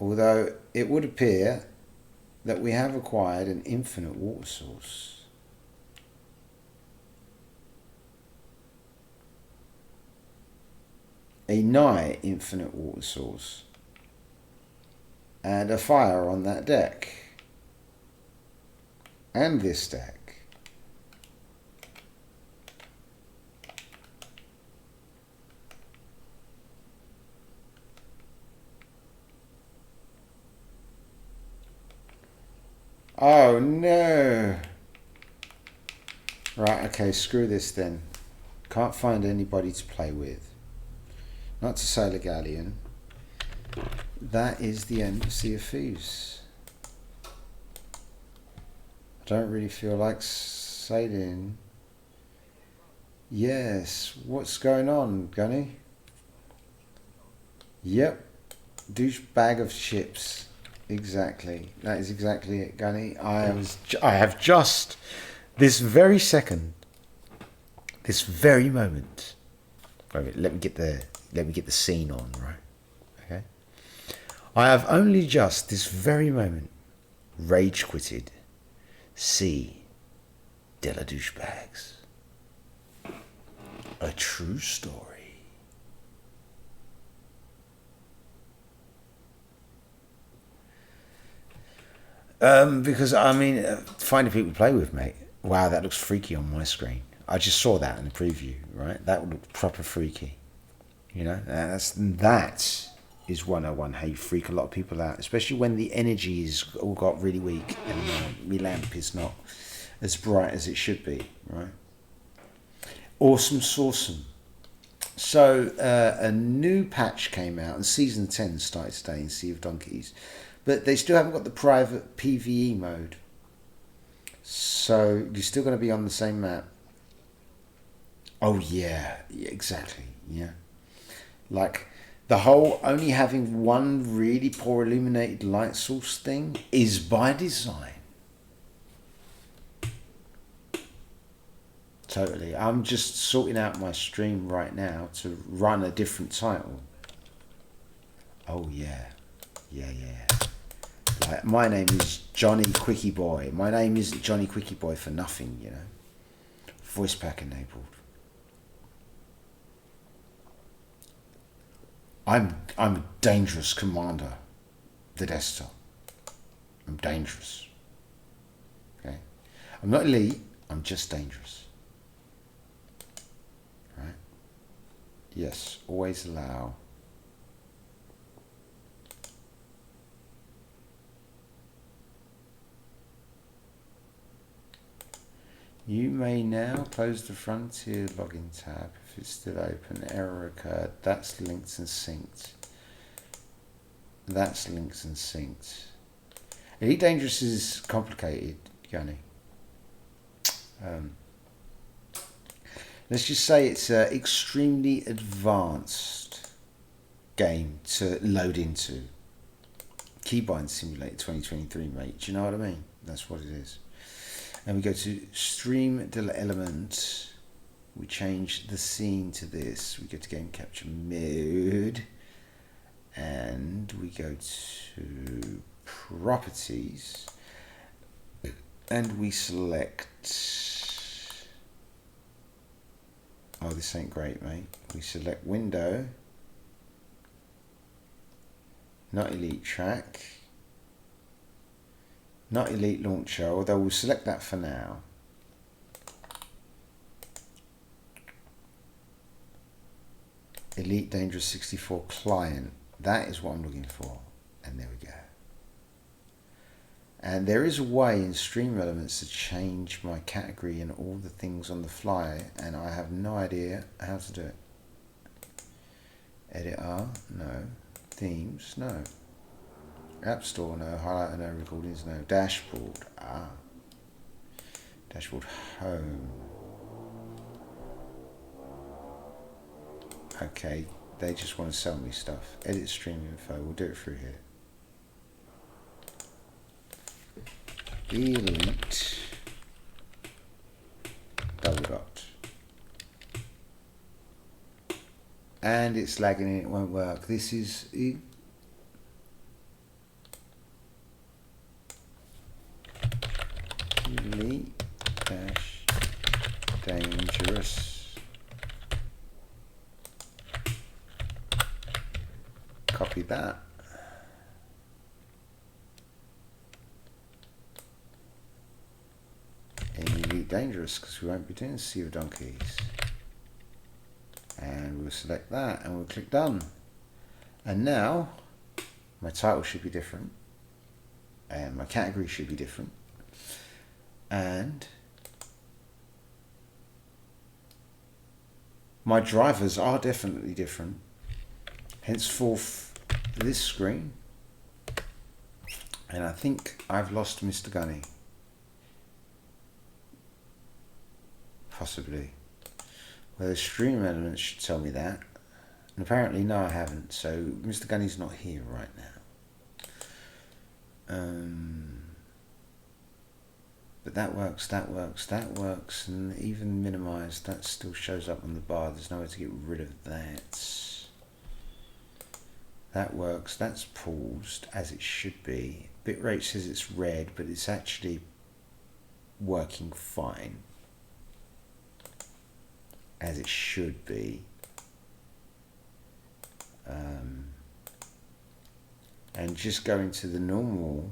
Speaker 2: although it would appear that we have acquired an infinite water source. A nigh infinite water source. And a fire on that deck. And this deck. Oh no! Right, okay, screw this then. Can't find anybody to play with. Not to sail a galleon. That is the end of Sea of Thieves. I don't really feel like sailing. Yes, what's going on, Gunny? Yep, douchebag of ships. Exactly. That is exactly it, Gunny. I have just this very second, this very moment. Wait, let me get the scene on, right? Okay. I have only just this very moment rage quitted. See, de la douchebags. A true story. Because, I mean, finding people to play with, mate. Wow, that looks freaky on my screen. I just saw that in the preview, right? That would look proper freaky. You know, that is 101 how you freak a lot of people out, especially when the energy is all got really weak and my lamp is not as bright as it should be, right? Awesome Sawsome. So a new patch came out and season 10 started today in Sea of Donkeys, but they still haven't got the private PvE mode. So you're still going to be on the same map. Oh yeah, exactly, yeah. Like the whole only having one really poor illuminated light source thing is by design. Totally. I'm just sorting out my stream right now to run a different title. Oh yeah. Yeah. Like, my name is Johnny Quickie Boy. My name isn't Johnny Quickie Boy for nothing, you know. Voice pack enabled. I'm a dangerous commander. The desktop. I'm dangerous. Okay? I'm not elite, I'm just dangerous. Right? Yes, always allow. You may now close the Frontier login tab if it's still open. Error occurred. That's linked and synced. That's linked and synced. Elite Dangerous is complicated, Yanni. Let's just say it's an extremely advanced game to load into. Keybind Simulator 2023, mate. Do you know what I mean? That's what it is. And we go to Stream Element. We change the scene to this. We go to Game Capture Mode. And we go to Properties. And we select... Oh, this ain't great, mate. We select Window. Not Elite Track. Not Elite Launcher, although we'll select that for now. Elite Dangerous 64 Client. That is what I'm looking for. And there we go. And there is a way in Stream Elements to change my category and all the things on the fly, and I have no idea how to do it. Editor, no. Themes, no. App Store, no. Highlighter, no. Recordings, no. Dashboard, Dashboard Home. Okay, they just want to sell me stuff. Edit stream info, we'll do it through here. Elite double dot. And it's lagging and it won't work. This is Elite dash dangerous. Copy that. Elite Dangerous, because we won't be doing Sea of Donkeys. And we'll select that and we'll click done. And now my title should be different and my category should be different, and my drivers are definitely different. Henceforth this screen, and I think I've lost Mr. Gunny. Possibly. Well, the stream elements should tell me that. And apparently, no, I haven't. So, Mr. Gunny's not here right now. But that works, and even minimized, that still shows up on the bar. There's no way to get rid of that. That works, that's paused, as it should be. Bitrate says it's red, but it's actually working fine. As it should be. And just going to the normal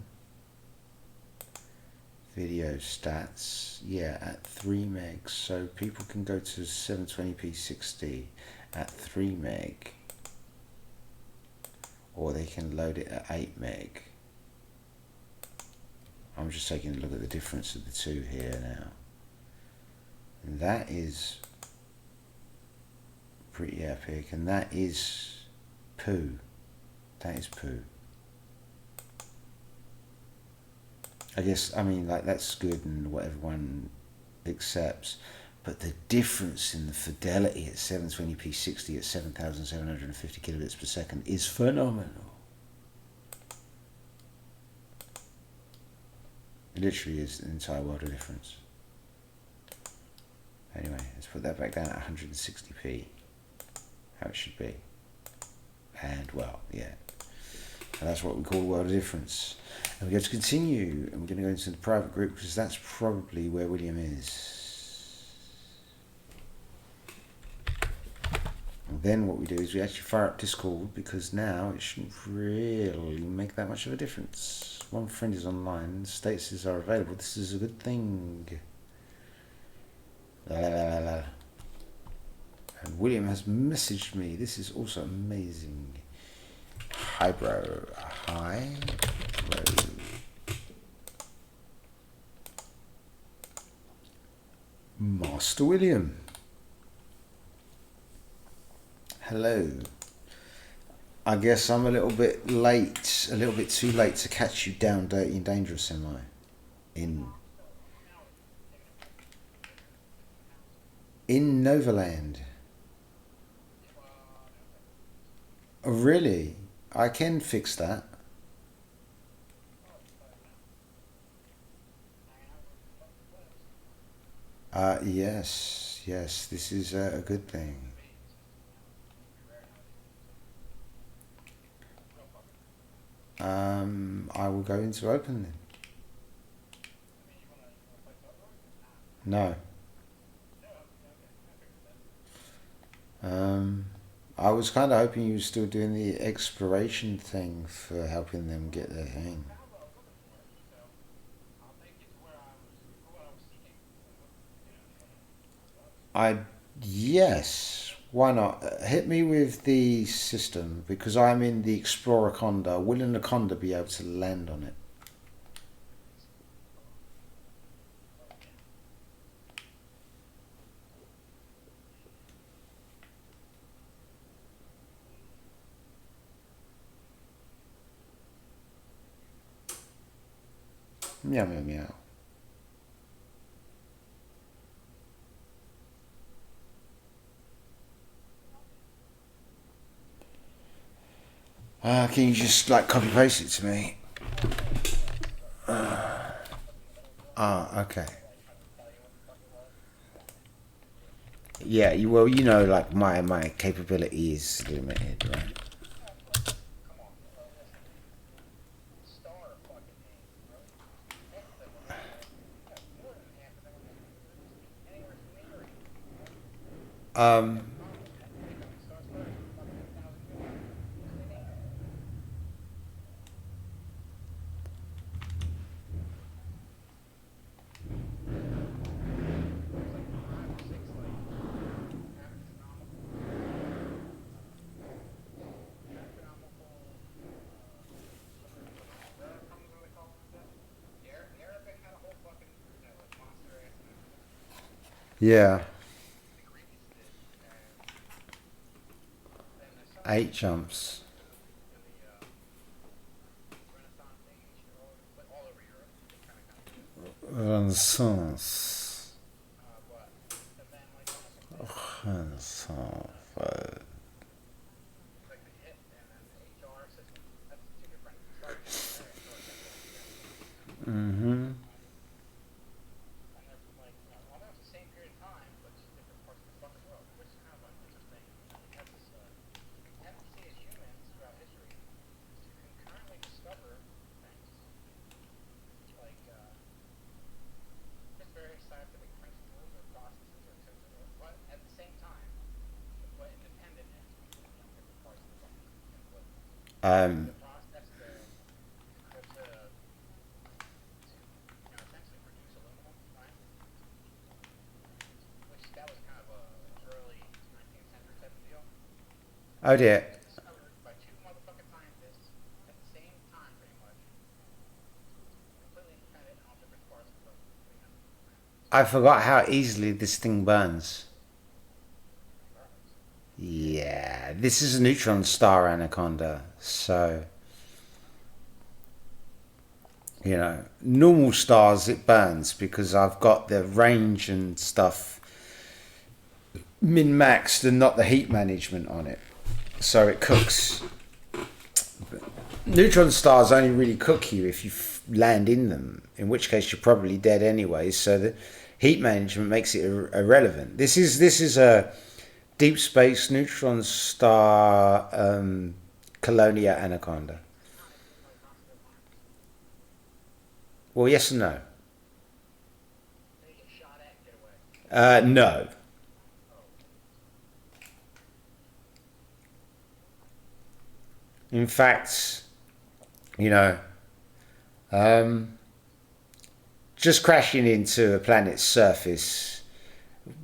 Speaker 2: video stats, yeah, at 3 megs, so people can go to 720p 60 at 3 meg, or they can load it at 8 meg. I'm just taking a look at the difference of the two here now. And that is pretty epic, and that is poo. That is poo. I guess, I mean, like, that's good and what everyone accepts, but the difference in the fidelity at 720p 60 at 7,750 kilobits per second is phenomenal. It literally is an entire world of difference. Anyway, let's put that back down at 160p, how it should be. And, well, yeah. And that's what we call a world of difference. And we're going to continue, and we're going to go into the private group, because that's probably where William is. And then what we do is we actually fire up Discord, because now it shouldn't really make that much of a difference. One friend is online, statuses are available. This is a good thing. La, la, la, la. And William has messaged me. This is also amazing. Hi, bro. Hi, bro. Master William. Hello. I guess I'm a little bit late, a little bit too late to catch you down dirty and dangerous, am I? In Novaland. Oh, really? I can fix that. Yes, yes, this is a good thing. I will go into open then. No. I was kind of hoping you were still doing the exploration thing for helping them get their thing. Yes, why not? Hit me with the system, because I'm in the Explorer Conda. Will Anaconda be able to land on it? Meow, meow, meow. Can you just like copy paste it to me? Okay. Yeah, well, you know, like my capability is limited, right? Um, yeah. 8 jumps. Renaissance. Renaissance. Mm-hmm. Um, Oh dear. I forgot how easily this thing burns. Yeah, this is a neutron star anaconda, so normal stars it burns because I've got the range and stuff min maxed and not the heat management on it, so it cooks. Neutron stars only really cook you if you land in them, in which case you're probably dead anyway. So the heat management makes it irrelevant. This is a deep space neutron star Colonia anaconda. Well, yes and no. No. In fact, you know, um, just crashing into a planet's surface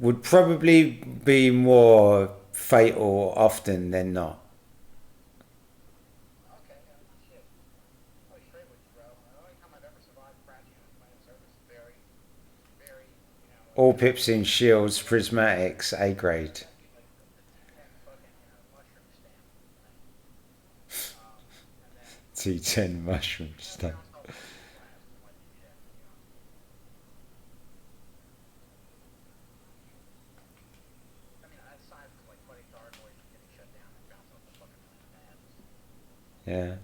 Speaker 2: would probably be more fatal often than not. All pips in shields, prismatics, A grade. T10 mushroom stuff. Yeah.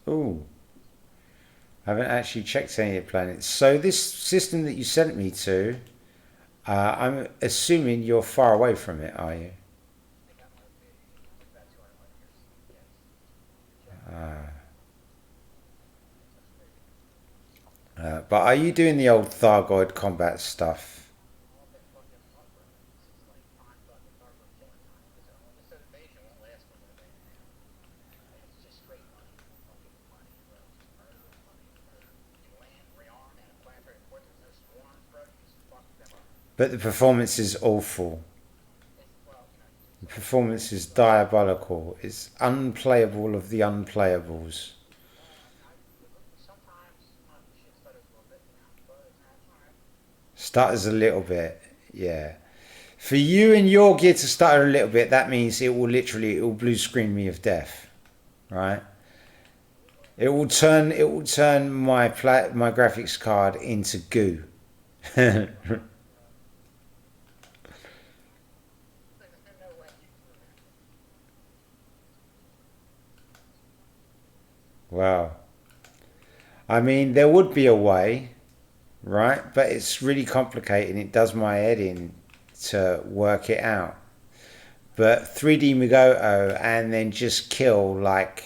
Speaker 2: Oh, I haven't actually checked any of the planets. So this system that you sent me to, I'm assuming you're far away from it, are you? But are you doing the old Thargoid combat stuff? But the performance is awful. The performance is diabolical. It's unplayable of the unplayables. Stutters a little bit, yeah. For you and your gear to stutter a little bit, that means it will blue screen me of death, right? It will turn my graphics card into goo. Wow. I mean, there would be a way, right? But it's really complicated. It does my head in to work it out. But 3D Migoto and then just kill like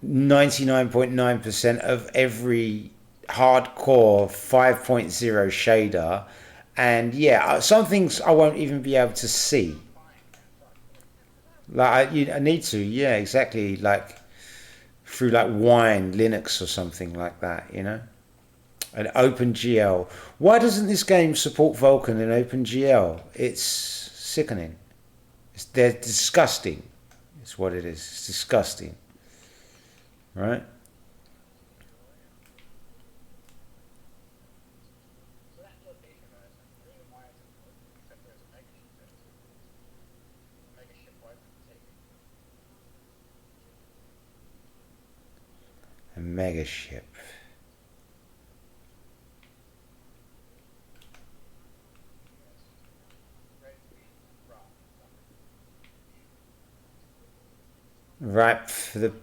Speaker 2: 99.9% of every hardcore 5.0 shader. And yeah, some things I won't even be able to see. Like I need to, yeah, exactly. Like through like Wine, Linux or something like that. An OpenGL. Why doesn't this game support Vulkan and OpenGL? It's sickening. They're disgusting. It's what it is. It's disgusting, right? A mega ship. Right for the.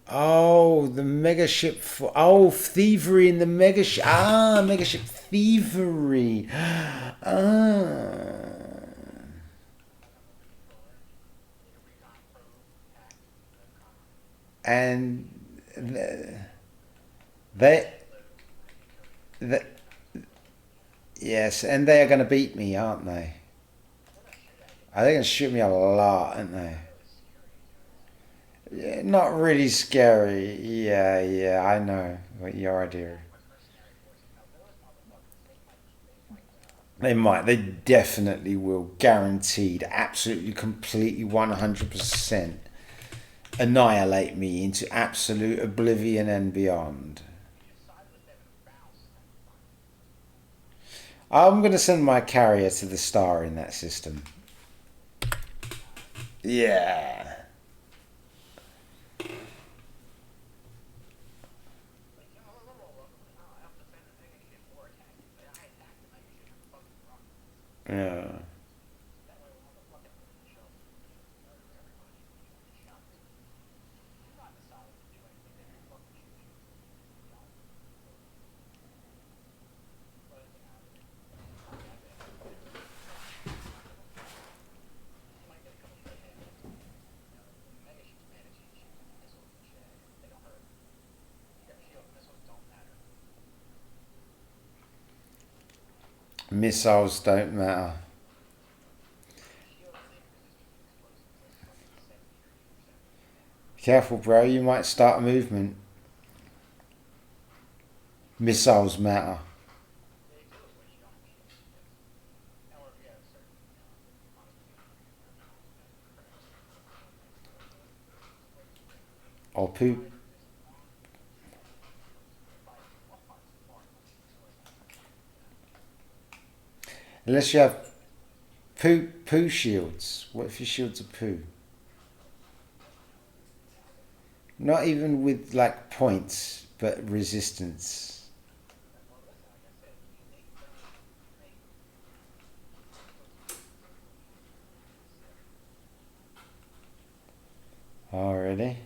Speaker 2: Oh, the mega ship for. Oh, thievery in the mega ship. Ah, mega ship thievery. Ah. And they, they, yes, and they are going to beat me, aren't they? Are they going to shoot me a lot, aren't they? Yeah, not really scary. Yeah, yeah, I know what your idea. They might. They definitely will. Guaranteed. Absolutely, completely, 100% annihilate me into absolute oblivion and beyond. I'm going to send my carrier to the star in that system. Yeah. Yeah. Missiles don't matter. Careful, bro. You might start a movement. Missiles matter. Or poop. Unless you have poo shields. What if your shields are poo? Not even with like points, but resistance. Already.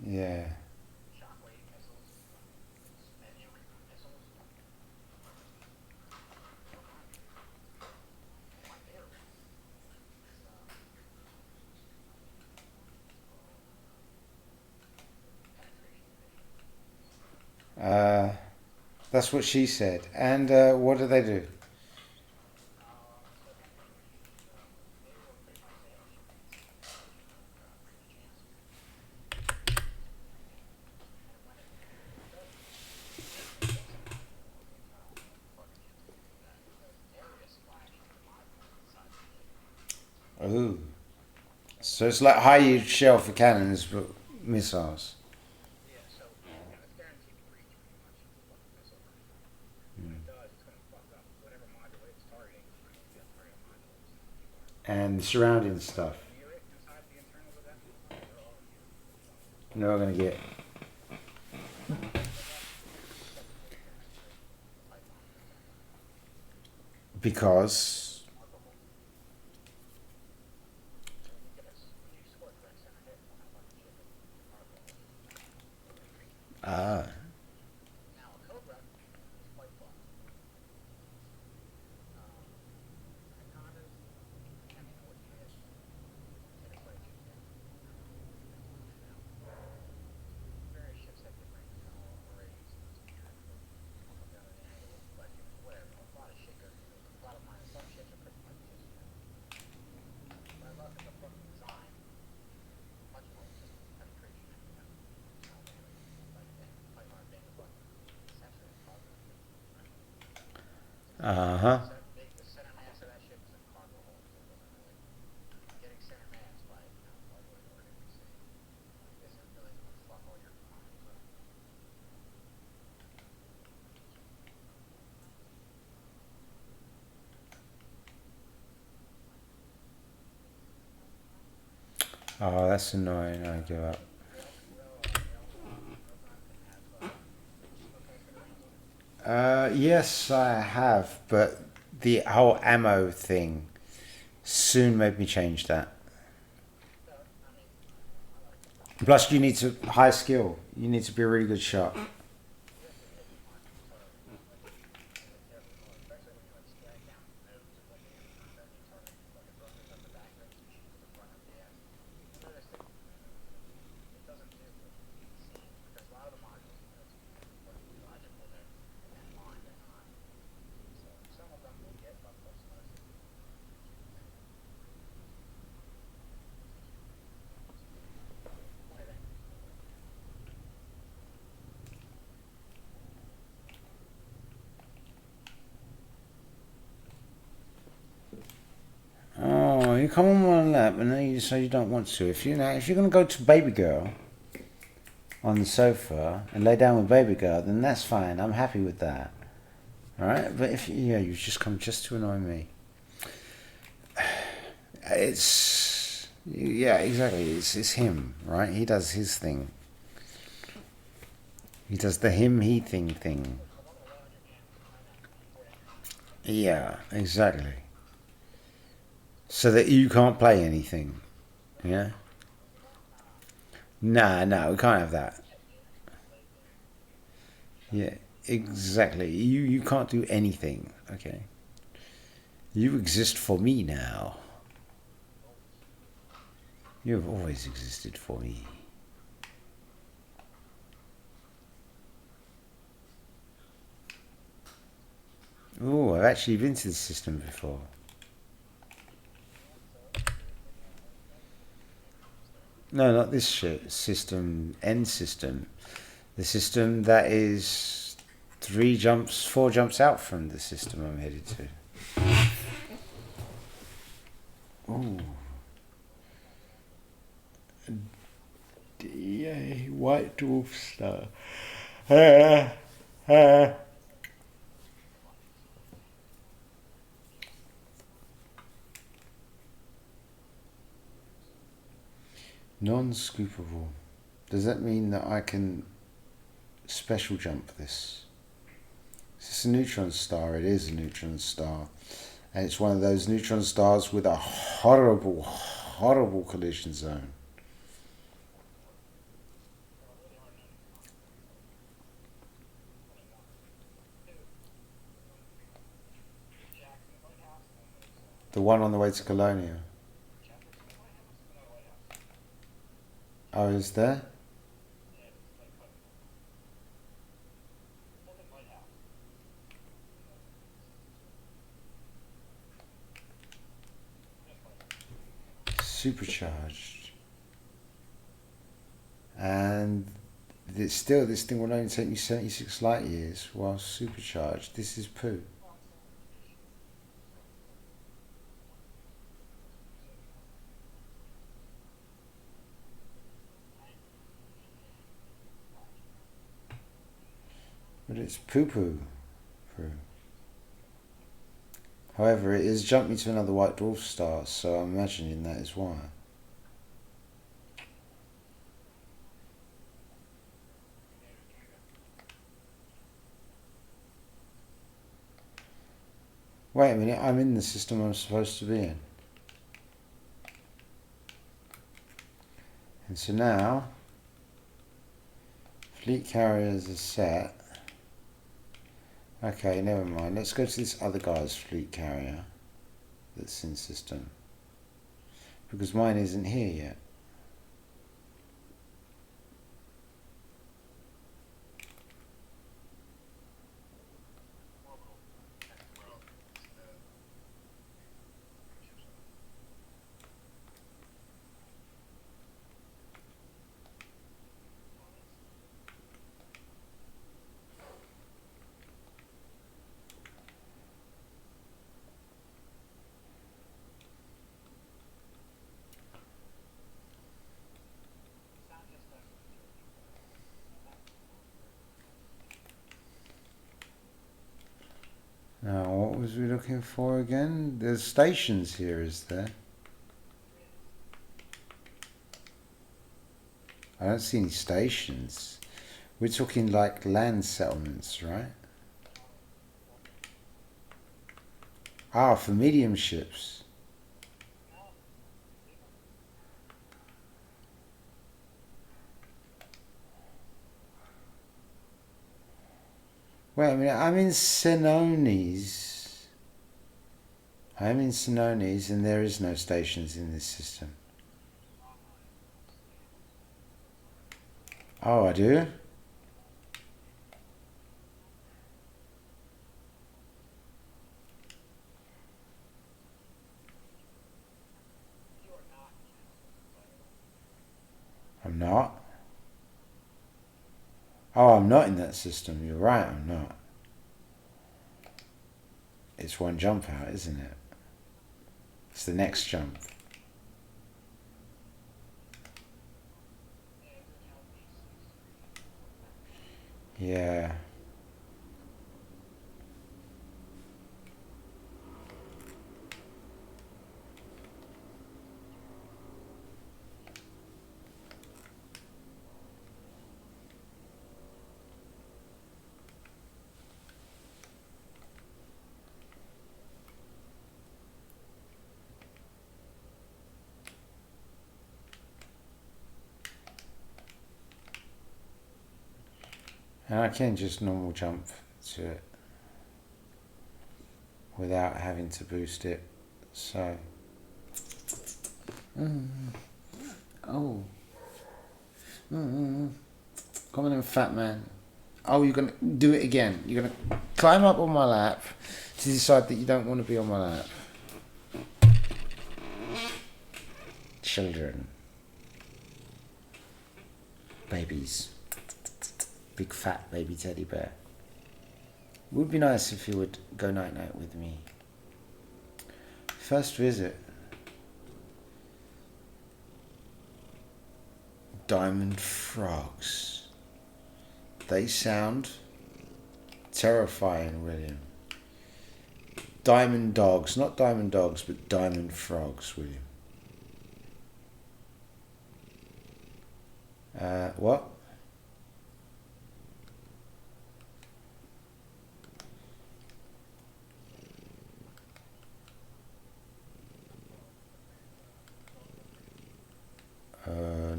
Speaker 2: Yeah. Uh, that's what she said. And what do they do? Ooh. So it's like high yield shell for cannons, but missiles. And the surrounding stuff. They're all going to get. Because. Ah. Uh-huh. Oh, that's annoying. I give up. Yes, I have, but the whole ammo thing soon made me change that. Plus, you need to high skill. You need to be a really good shot. Oh, you come on my lap, and then you say you don't want to. If you're gonna go to baby girl on the sofa and lay down with baby girl, then that's fine. I'm happy with that. All right, but if you just come just to annoy me. Exactly. It's him, right? He does his thing. He does the him he thing. Yeah, exactly. So that you can't play anything. Yeah. Nah, no, we can't have that. Yeah, exactly. You can't do anything. Okay. You exist for me now. You have always existed for me. Oh, I've actually been to this system before. No, not this shit. System, end system. The system that is 4 jumps out from the system I'm headed to. Ooh. DA White Dwarf Star. Ah, ah. Non-scoopable. Does that mean that I can special jump this? Is this a neutron star? It is a neutron star. And it's one of those neutron stars with a horrible, horrible collision zone. The one on the way to Colonia. Oh, is there? Supercharged. And this thing will only take me 76 light years while supercharged. This is poo. But it's poo poo. However, it has jumped me to another white dwarf star, so I'm imagining that is why. Wait a minute, I'm in the system I'm supposed to be in. And so now, fleet carriers are set. Okay, never mind. Let's go to this other guy's fleet carrier that's in system. Because mine isn't here yet. Now, what was we looking for again? There's stations here, is there? I don't see any stations. We're talking like land settlements, right? Ah, for medium ships. Wait a minute, I'm in Senones. I'm in Senones and there is no stations in this system. Oh, I do? I'm not? Oh, I'm not in that system. You're right, I'm not. It's one jump out, isn't it? It's the next jump. Yeah. And I can just normal jump to it without having to boost it. So. Oh. Come on in, fat man. Oh, you're going to do it again. You're going to climb up on my lap to decide that you don't want to be on my lap. Children. Babies. Big fat baby teddy bear. It would be nice if you would go night-night with me. First visit. Diamond frogs. They sound terrifying, William. Diamond dogs. Not diamond dogs, but diamond frogs, William. What?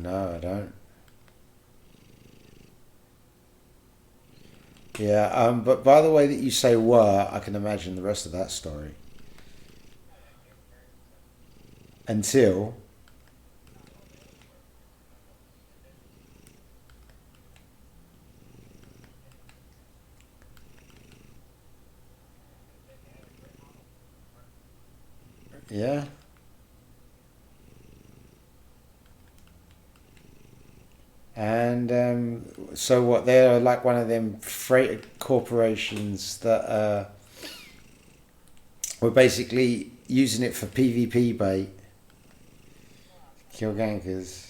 Speaker 2: No, I don't. Yeah, but by the way that you say were, I can imagine the rest of that story. Until... Yeah. And so what? They're like one of them freighter corporations that were basically using it for PvP bait. Kill gankers.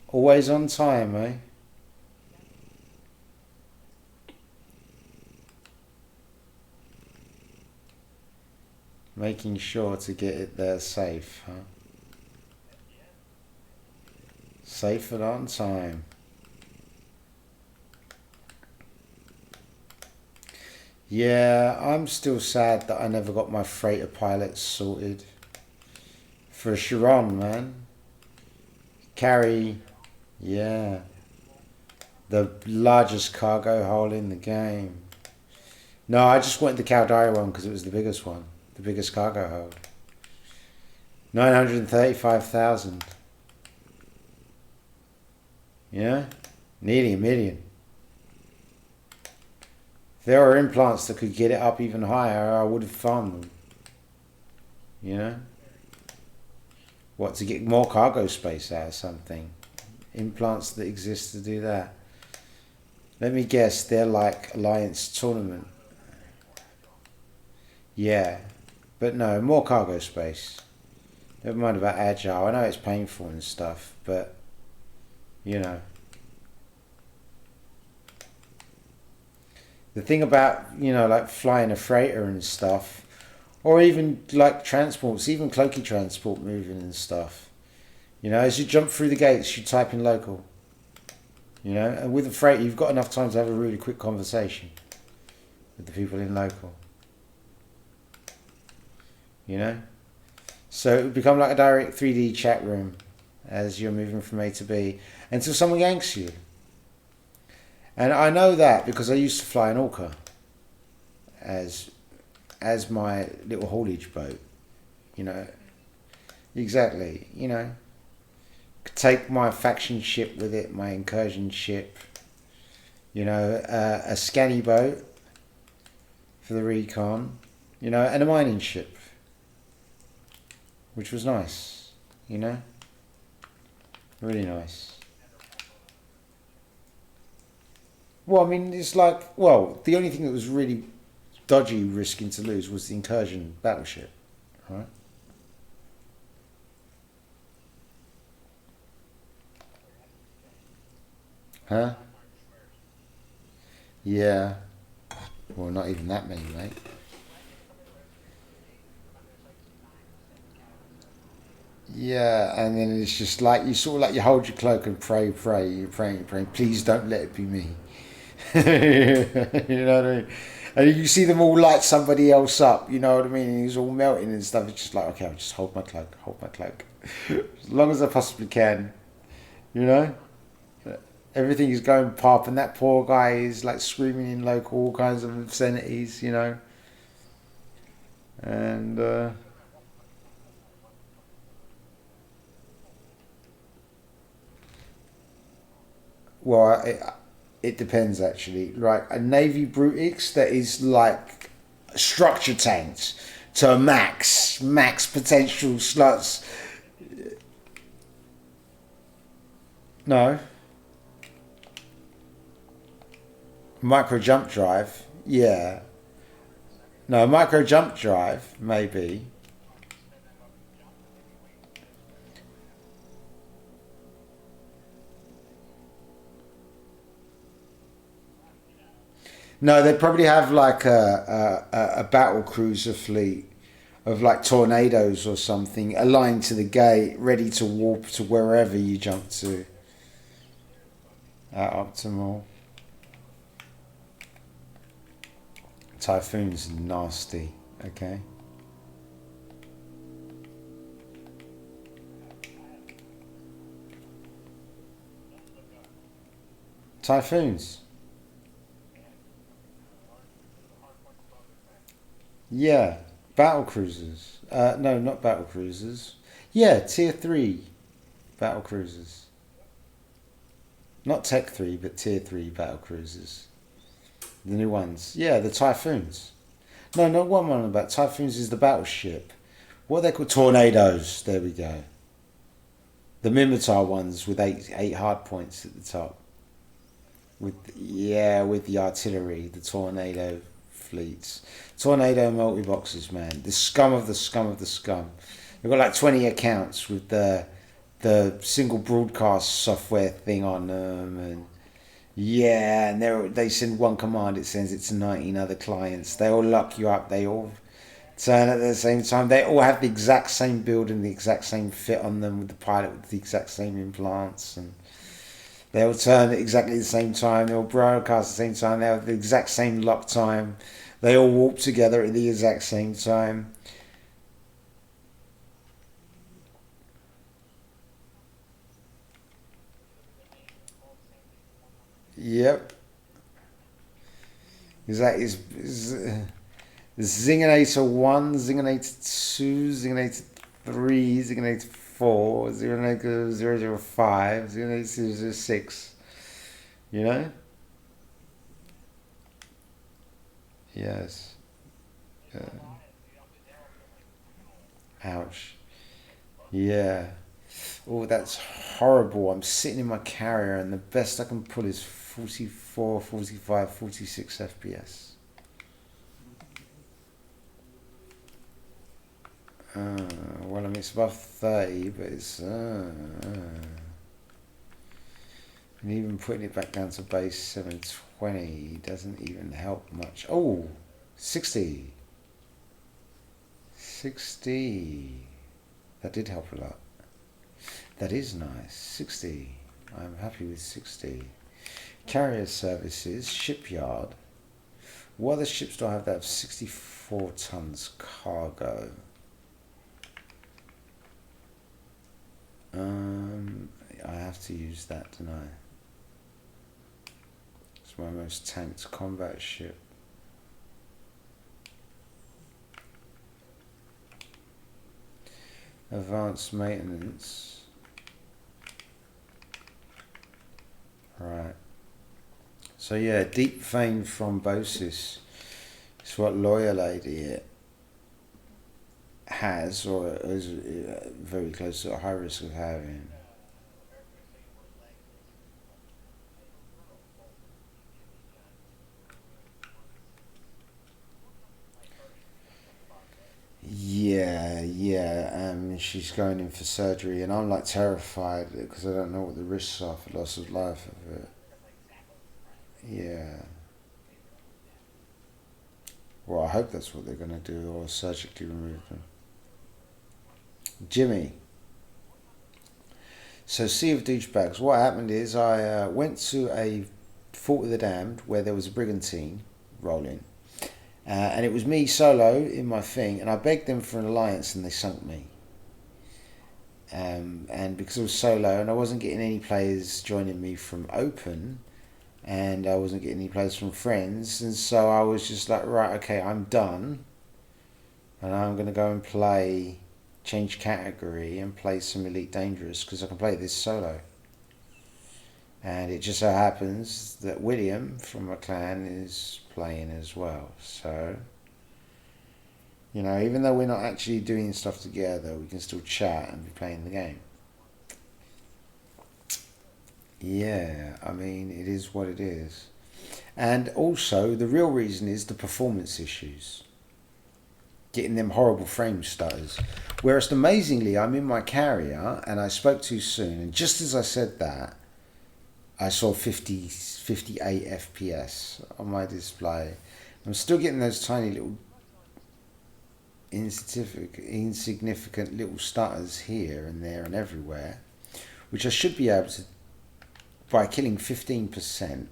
Speaker 2: Always on time, eh? Making sure to get it there safe, huh? Safe and on time. Yeah, I'm still sad that I never got my freighter pilots sorted. For Chiron, man. Carry, yeah, the largest cargo hold in the game. No, I just wanted the Caldari one because it was the biggest one. The biggest cargo hold. 935,000. Yeah? Nearly a million. If there were implants that could get it up even higher, I would have farmed them. You know? What, to get more cargo space out of something? Implants that exist to do that. Let me guess, they're like Alliance Tournament. Yeah. But no, more cargo space. Never mind about agile. I know it's painful and stuff, but You know. The thing about, you know, like flying a freighter and stuff, or even like transports, even cloaky transport moving and stuff. You know, as you jump through the gates, you type in local. You know, and with a freighter, you've got enough time to have a really quick conversation with the people in local. You know? So it would become like a direct 3D chat room as you're moving from A to B until someone yanks you. And I know that because I used to fly an Orca as my little haulage boat. You know, exactly. You know, could take my faction ship with it, my incursion ship. You know, a scanny boat for the recon. You know, and a mining ship, which was nice. You know, really nice. Well, I mean, it's like, well, the only thing that was really dodgy risking to lose was the incursion battleship, right? Huh? Yeah. Well, not even that many, mate. Yeah, and then it's just like you sort of like you hold your cloak and pray, pray, you're praying. Please don't let it be me. You know what I mean? And you see them all light somebody else up. You know what I mean? And he's all melting and stuff. It's just like, okay, I'll just hold my cloak, as long as I possibly can. You know, everything is going pop, and that poor guy is like screaming in local all kinds of obscenities. You know, and well, it depends actually. Like a Navy Brutix that is like structure tanked to a max potential slots. No, micro jump drive. Yeah, no, micro jump drive maybe. No, they probably have like a battle cruiser fleet of like tornadoes or something aligned to the gate, ready to warp to wherever you jump to at optimal. Typhoon's nasty. Okay. Typhoons. Yeah. Battle cruisers. No, not battle cruisers. Yeah, tier 3 battle cruisers. Not Tech 3, but tier 3 battle cruisers. The new ones. Yeah, the Typhoons. No, not one one about. Typhoons is the battleship. What are they called? Tornadoes. There we go. The Mimitar ones with eight hard points at the top. With the artillery, the tornado fleets, tornado multi boxes, man, the scum of the scum of the scum. They've got like 20 accounts with the single broadcast software thing on them, and yeah, and they send one command, it sends it to 19 other clients. They all lock you up. They all turn at the same time. They all have the exact same build and the exact same fit on them with the pilot with the exact same implants and they all turn at exactly the same time. They all broadcast at the same time. They have the exact same lock time. They all warp together at the exact same time. Yep. Is Zinginator 1, Zinginator 2, Zinginator 3, Zinginator 4, Zinginator 005, Zinginator 006. You know? Yes. Uh, ouch. Yeah. Oh, that's horrible. I'm sitting in my carrier and the best I can pull is 44, 45, 46 FPS. Well, I mean, it's above 30, but it's... And even putting it back down to base 720 doesn't even help much. Oh, 60. 60. That did help a lot. That is nice. 60. I'm happy with 60. Carrier services, shipyard. What other ships do I have that have 64 tons cargo? I have to use that, don't I? It's my most tanked combat ship. Advanced maintenance. Right. So yeah, deep vein thrombosis is what Lawyer Lady has, or is very close to a high risk of having. Yeah. She's going in for surgery, and I'm like terrified because I don't know what the risks are for loss of life of it. Yeah. Well, I hope that's what they're going to do, or surgically remove them. Jimmy. So, Sea of Douchebags. What happened is I went to a Fort of the Damned where there was a brigantine rolling. And it was me solo in my thing, and I begged them for an alliance, and they sunk me. And because I was solo, and I wasn't getting any players joining me from open, and I wasn't getting any players from friends, and so I was just like, right, okay, I'm done, and I'm going to go and play, change category, and play some Elite Dangerous, because I can play this solo. And it just so happens that William from my clan is playing as well. So, you know, even though we're not actually doing stuff together, we can still chat and be playing the game. Yeah, I mean, it is what it is. And also, the real reason is the performance issues. Getting them horrible frame stutters. Whereas, amazingly, I'm in my carrier and I spoke too soon. And just as I said that, I saw 58 FPS on my display. I'm still getting those tiny little insignificant little stutters here and there and everywhere, which I should be able to, by killing 15%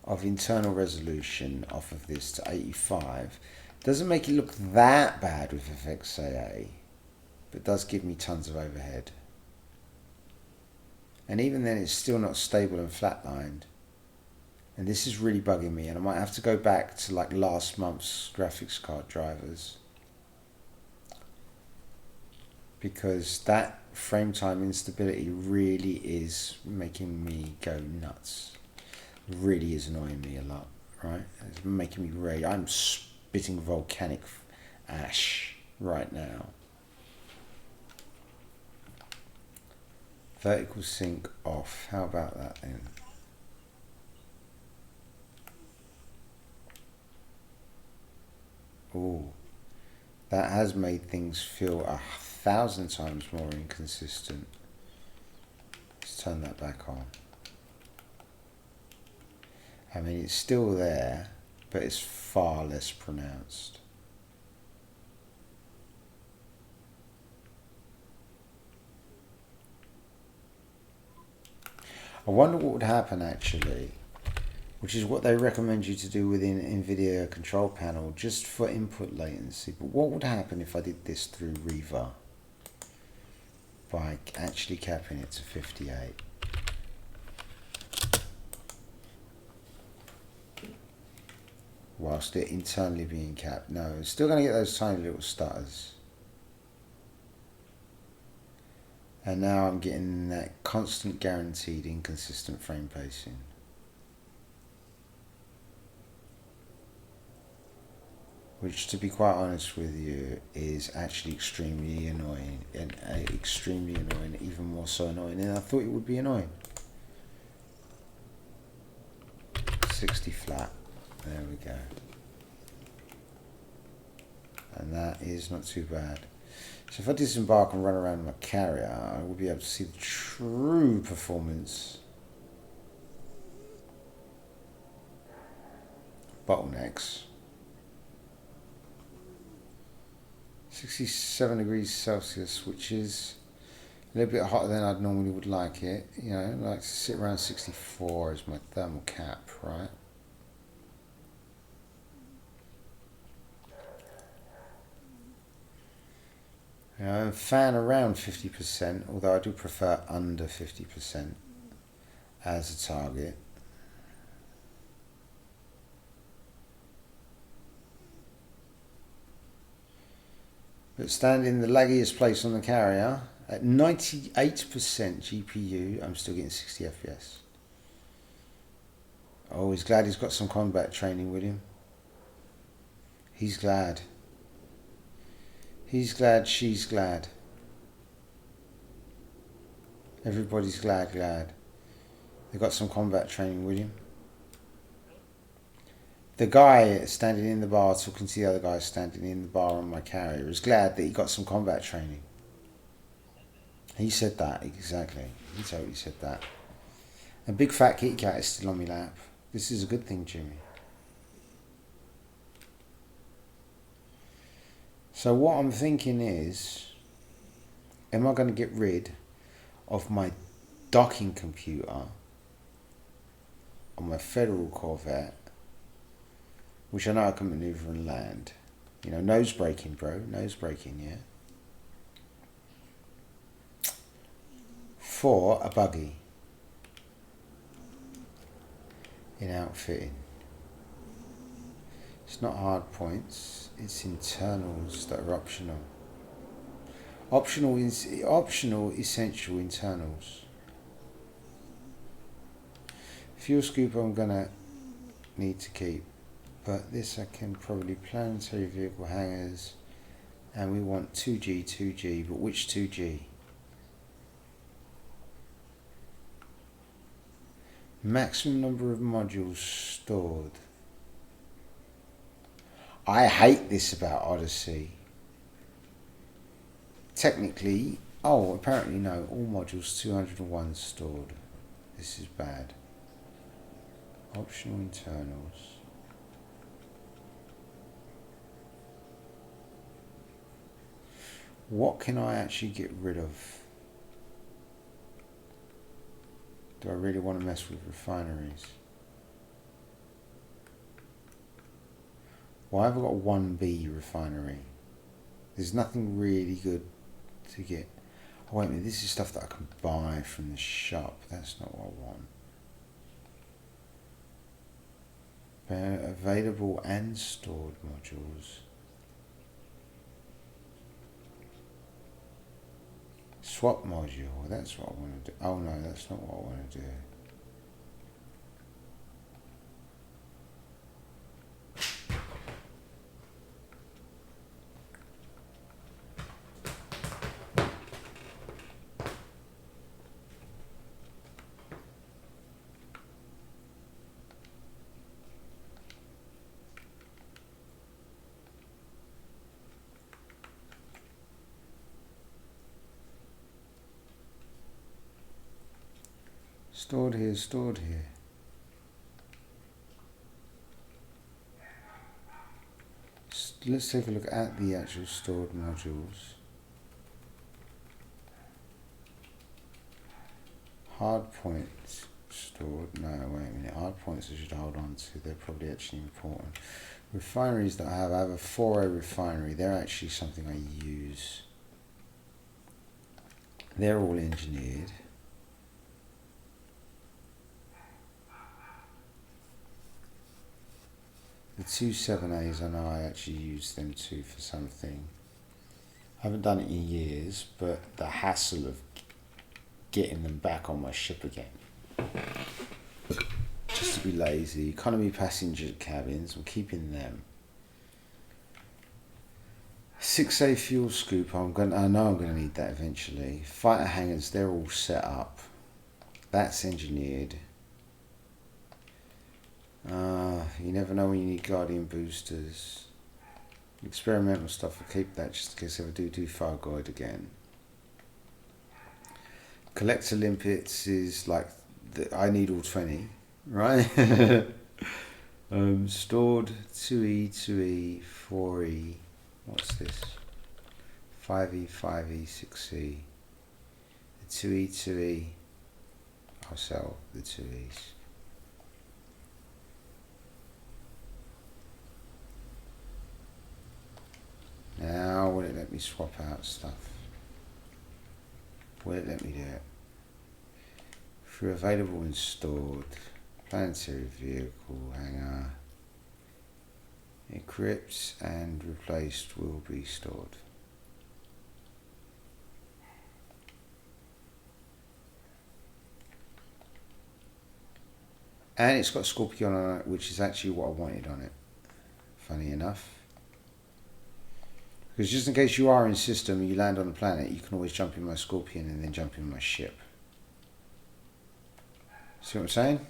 Speaker 2: of internal resolution off of this to 85, doesn't make it look that bad with FXAA, but does give me tons of overhead. And even then, it's still not stable and flatlined. And this is really bugging me, and I might have to go back to like last month's graphics card drivers, because that frame time instability really is making me go nuts. It really is annoying me a lot, right? It's making me rage. I'm spitting volcanic ash right now. Vertical sync off. How about that then? Ooh, that has made things feel 1,000 times more inconsistent. Let's turn that back on. I mean, it's still there, but it's far less pronounced. I wonder what would happen actually, which is what they recommend you to do within NVIDIA control panel just for input latency. But what would happen if I did this through Reaver by actually capping it to 58? Whilst it internally being capped. No, it's still going to get those tiny little stutters. And now I'm getting that constant guaranteed inconsistent frame pacing. Which, to be quite honest with you, is actually extremely annoying. And extremely annoying, even more so annoying than I thought it would be annoying. 60 flat. There we go. And that is not too bad. So if I disembark and run around my carrier, I will be able to see the true performance bottlenecks. 67 degrees Celsius, which is a little bit hotter than I'd normally would like it. You know, I like to sit around 64 as my thermal cap, right? You know, fan around 50%, although I do prefer under 50% as a target. But stand in the laggiest place on the carrier at 98% GPU, I'm still getting 60 FPS. Oh, he's glad he's got some combat training with him. He's glad. He's glad, she's glad. Everybody's glad. They got some combat training with him. The guy standing in the bar talking to the other guy standing in the bar on my carrier is glad that he got some combat training. He said that, exactly. He totally said that. A big fat kitty cat is still on my lap. This is a good thing, Jimmy. So what I'm thinking is, am I going to get rid of my docking computer on my Federal Corvette, which I know I can maneuver and land? You know, nose braking, bro. Nose braking, yeah? For a buggy in outfitting. It's not hard points, it's internals that are optional. Optional, essential internals. Fuel scoop I'm gonna need to keep, but this I can probably planetary vehicle hangars, and we want 2G, but which 2G? Maximum number of modules stored. I hate this about Odyssey. Technically, apparently no, all modules 201 stored. This is bad. Optional internals. What can I actually get rid of? Do I really want to mess with refineries? Why have I got a 1B refinery? There's nothing really good to get. Oh, wait a minute, this is stuff that I can buy from the shop. That's not what I want. Available and stored modules. Swap module, that's what I want to do. Oh no, that's not what I want to do. Stored here, stored here. Let's take a look at the actual stored modules. Hard points stored. No, wait a minute. Hard points I should hold on to. They're probably actually important. Refineries that I have a 4A refinery. They're actually something I use. They're all engineered. The 2 7As, I know I actually use them too for something. I haven't done it in years, but the hassle of getting them back on my ship again. Just to be lazy. Economy passenger cabins, I'm keeping them. 6A fuel scoop, I know I'm gonna need that eventually. Fighter hangars, they're all set up. That's engineered. You never know when you need Guardian boosters. Experimental stuff, I'll keep that just in case I ever do Fargoid again. Collector limpets is like, I need all 20, right? Stored 2E, 2E, 4E. What's this? 5E, 5E, 6E. The 2E, 2E. I'll sell the 2Es. Now, will it let me swap out stuff? Will it let me do it? For available and stored. Planetary vehicle hangar. Encrypts and replaced will be stored. And it's got Scorpion on it, which is actually what I wanted on it. Funny enough. Because just in case you are in system and you land on the planet, you can always jump in my Scorpion and then jump in my ship. See what I'm saying?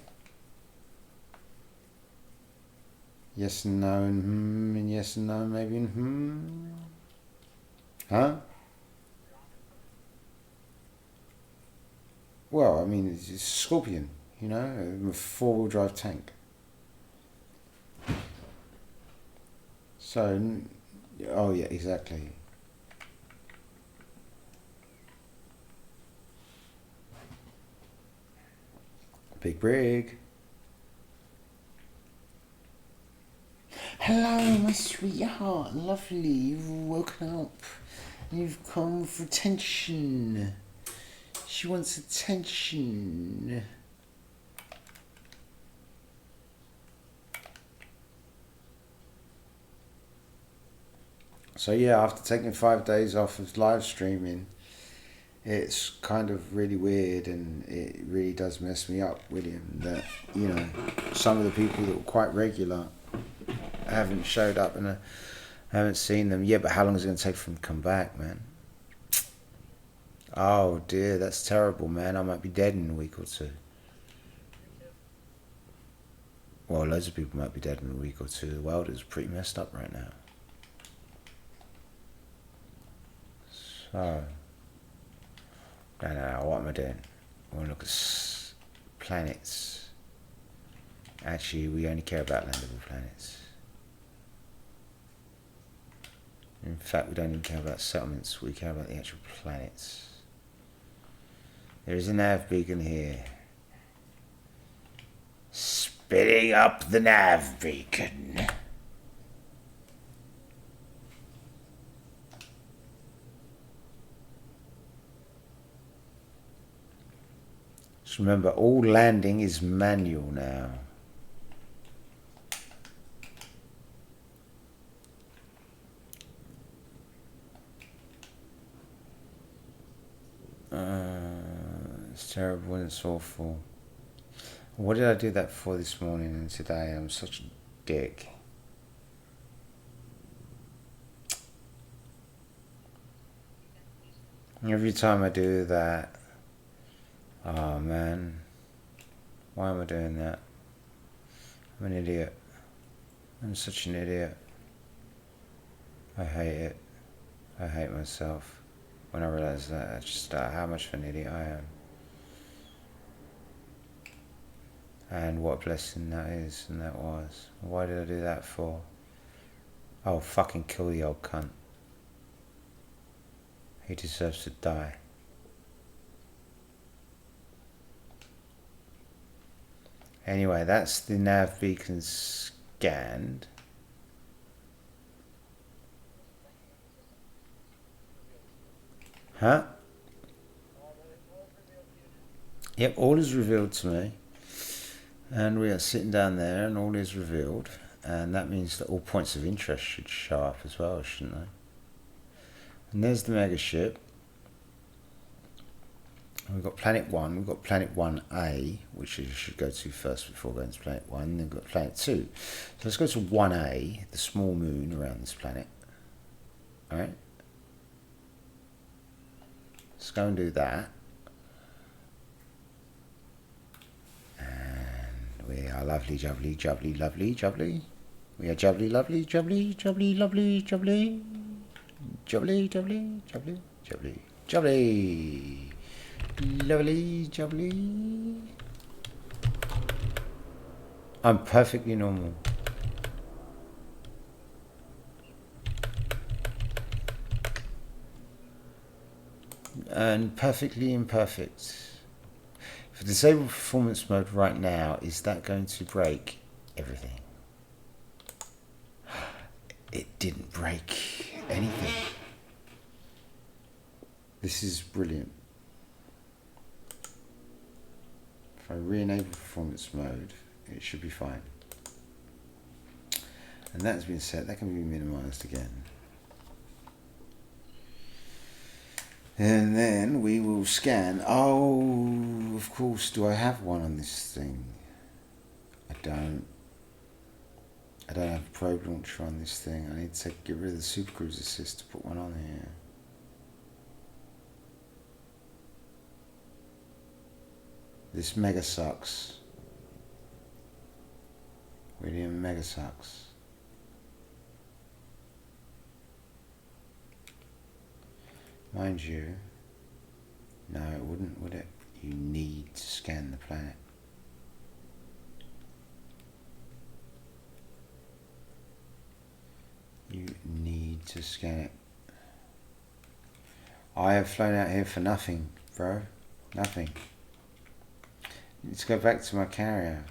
Speaker 2: Yes and no and yes and no, maybe and Huh? Well, I mean, it's Scorpion, you know, a 4-wheel drive tank. So, oh yeah, exactly. Big Brig. Hello, my sweetheart. Lovely. You've woken up. You've come for attention. She wants attention. So yeah, after taking 5 days off of live streaming, it's kind of really weird, and it really does mess me up, William, that, you know, some of the people that were quite regular haven't showed up, and I haven't seen them. Yeah, but how long is it going to take for them to come back, man? Oh dear, that's terrible, man. I might be dead in a week or two. Well, loads of people might be dead in a week or two. The world is pretty messed up right now. So, no, what am I doing? I want to look at planets. Actually, we only care about landable planets. In fact, we don't even care about settlements. We care about the actual planets. There is a nav beacon here. Spitting up the nav beacon. Just remember, all landing is manual now. It's terrible and it's awful. What did I do that for this morning and today? I'm such a dick. Every time I do that, oh man, why am I doing that? I'm an idiot. I'm such an idiot. I hate it. I hate myself. When I realise that, I just how much of an idiot I am. And what a blessing that is, and that was. Why did I do that for? Oh, fucking kill the old cunt. He deserves to die. Anyway, that's the nav beacon scanned. Huh? Yep, all is revealed to me. And we are sitting down there and all is revealed. And that means that all points of interest should show up as well, shouldn't they? And there's the mega ship. We've got Planet 1, we've got Planet 1A, which you should go to first before going to Planet 1, then we've got Planet 2. So let's go to 1A, the small moon around this planet. Alright? Let's go and do that. And we are lovely, jubbly, jubbly, lovely, jubbly. We are jubbly, lovely, jubbly, jubbly, lovely, jubbly. Jubbly, jubbly, jubbly, jubbly, jubbly. Lovely, jubbly. I'm perfectly normal. And perfectly imperfect. For disable performance mode right now, is that going to break everything? It didn't break anything. This is brilliant. If I re-enable performance mode, it should be fine. And that's been set. That can be minimized again. And then we will scan. Oh, of course. Do I have one on this thing? I don't. I don't have a probe launcher on this thing. I need to get rid of the Super Cruise Assist to put one on here. This mega sucks. Really mega sucks. Mind you, no, it wouldn't, would it? You need to scan the planet. You need to scan it. I have flown out here for nothing, bro. Nothing. Let's go back to my carrier.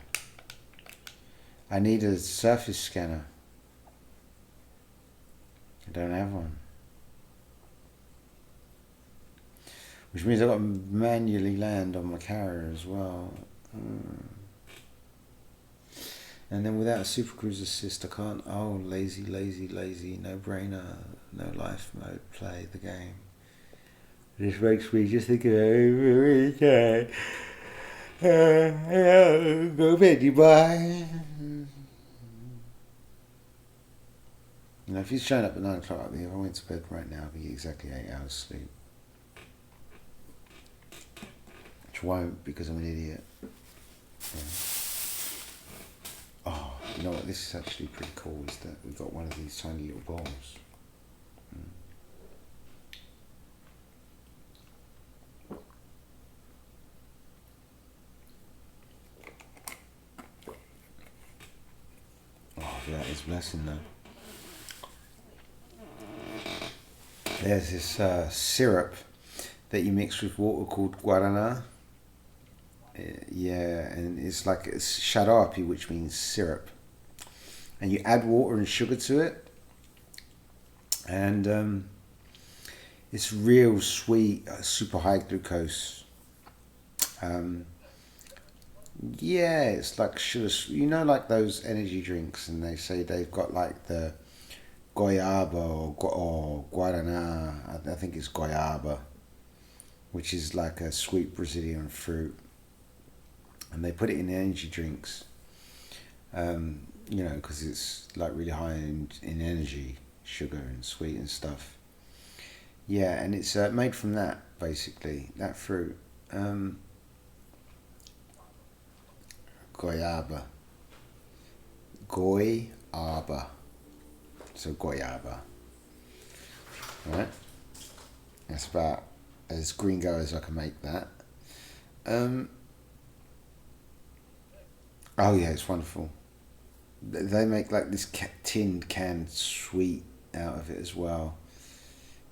Speaker 2: I need a surface scanner. I don't have one. Which means I've got to manually land on my carrier as well. And then without a Super Cruise Assist, I can't. Oh, lazy, lazy, lazy. No brainer. No life mode. Play the game. This makes me just think of every day. Go bed, bye. You know, if he's showing up at 9 o'clock, if I went to bed right now, I'd be exactly 8 hours sleep. Which won't, because I'm an idiot. Yeah. Oh, you know what? This is actually pretty cool. Is that we've got one of these tiny little balls. Oh, that is blessing though. There's this syrup that you mix with water called guarana. Yeah, and it's like it's xarope, which means syrup. And you add water and sugar to it. And it's real sweet, super high glucose. Yeah, it's like sugar. You know, like those energy drinks, and they say they've got like the goiaba or guarana. I think it's goiaba, which is like a sweet Brazilian fruit. And they put it in energy drinks, you know, because it's like really high in energy, sugar and sweet and stuff. Yeah, and it's made from that, basically, that fruit. Goiaba. Goiaba. So goiaba. Right? That's about as gringo as I can make that. Oh yeah, it's wonderful. They make like this tinned canned sweet out of it as well.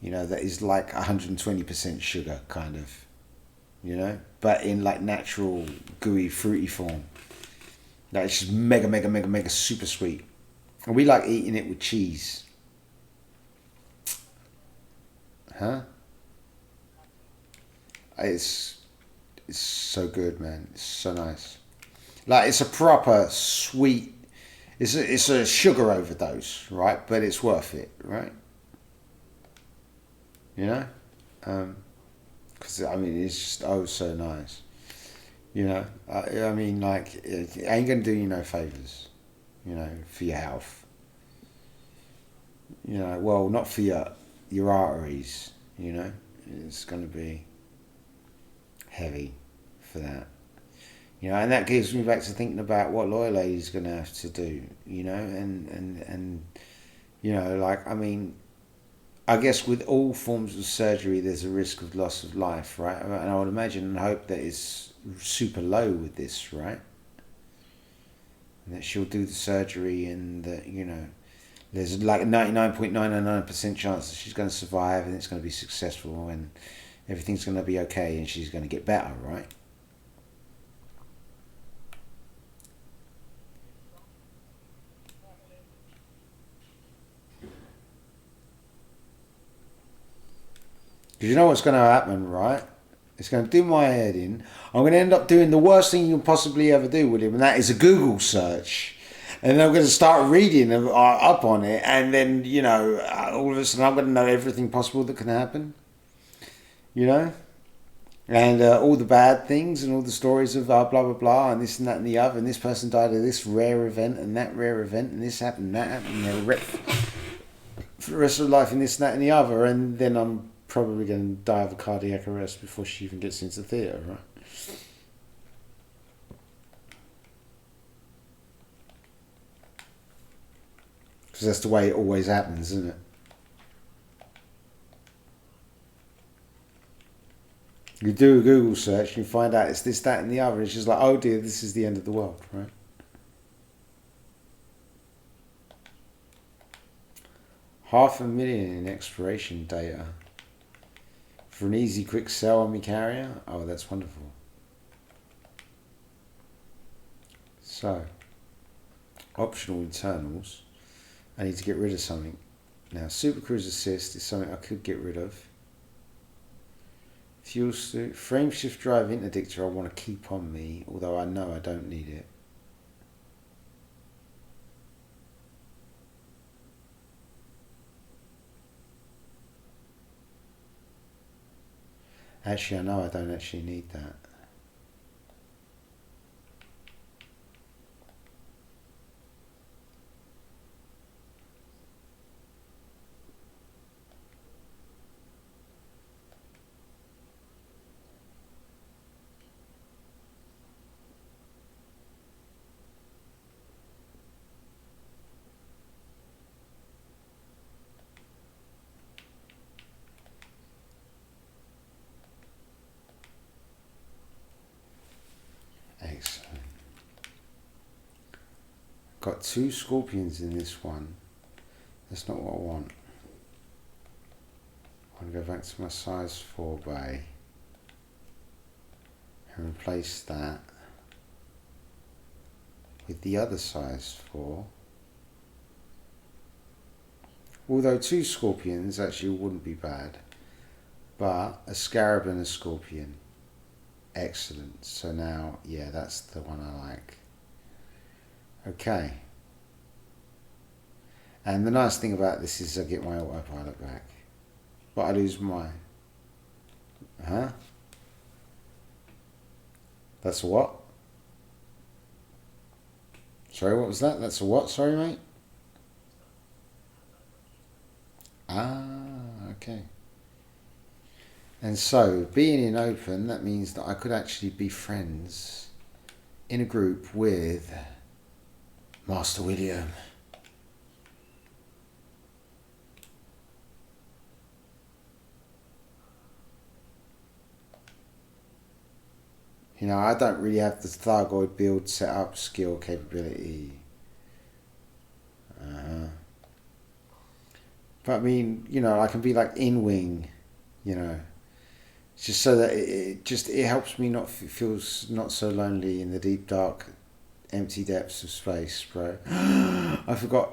Speaker 2: You know, that is like 120% sugar, kind of. You know, but in like natural gooey fruity form. Like it's just mega, mega, mega, mega super sweet. And we like eating it with cheese. Huh? It's so good, man. It's so nice. Like it's a proper sweet. It's a sugar overdose, right? But it's worth it, right? You know, because I mean it's just so nice. You know, I mean like it ain't gonna do you no favors. You know, for your health. You know, well not for your arteries. You know, it's gonna be heavy for that. You know, and that gives me back to thinking about what Lawyer Lady's going to have to do, you know, and you know, like, I mean, I guess with all forms of surgery, there's a risk of loss of life, right? And I would imagine and hope that it's super low with this, right? and that she'll do the surgery, and that, you know, there's like a 99.999% chance that she's going to survive and it's going to be successful and everything's going to be okay and she's going to get better, right? Because you know what's going to happen, right? It's going to do my head in. I'm going to end up doing the worst thing you can possibly ever do, William, and that is a Google search. And then I'm going to start reading up on it, and then, you know, all of a sudden I'm going to know everything possible that can happen, you know? And all the bad things and all the stories of blah, blah, blah, and this and that and the other, and this person died of this rare event and that rare event, and this happened and that happened, and they're wrecked for the rest of their life in this and that and the other, and then I'm probably going to die of a cardiac arrest before she even gets into the theatre, right? Because that's the way it always happens, isn't it? You do a Google search, you find out it's this, that, and the other. It's just like, oh dear, this is the end of the world, right? $500,000 in exploration data for an easy, quick sell on my carrier. Oh, that's wonderful. So, optional internals. I need to get rid of something. Now, Super Cruise Assist is something I could get rid of. Fuel suit, frame shift drive interdictor I want to keep on me, although I know I don't need it. Actually, I know I don't actually need that. Excellent. Got 2 scorpions in this one. That's not what I want. I want to go back to my size 4 bay and replace that with the other size 4. Although 2 scorpions actually wouldn't be bad, but a scarab and a scorpion. Excellent. So now, yeah, that's the one I like. Okay. And the nice thing about this is I get my autopilot back. But I lose my... Huh? That's a what? Sorry, what was that? That's a what? Sorry, mate? Ah, okay. And so, being in open, that means that I could actually be friends in a group with Master William. You know, I don't really have the Thargoid build set up skill capability. But I mean, you know, I can be like in wing, you know, just so that it helps me not feel not so lonely in the deep dark empty depths of space, bro. I forgot.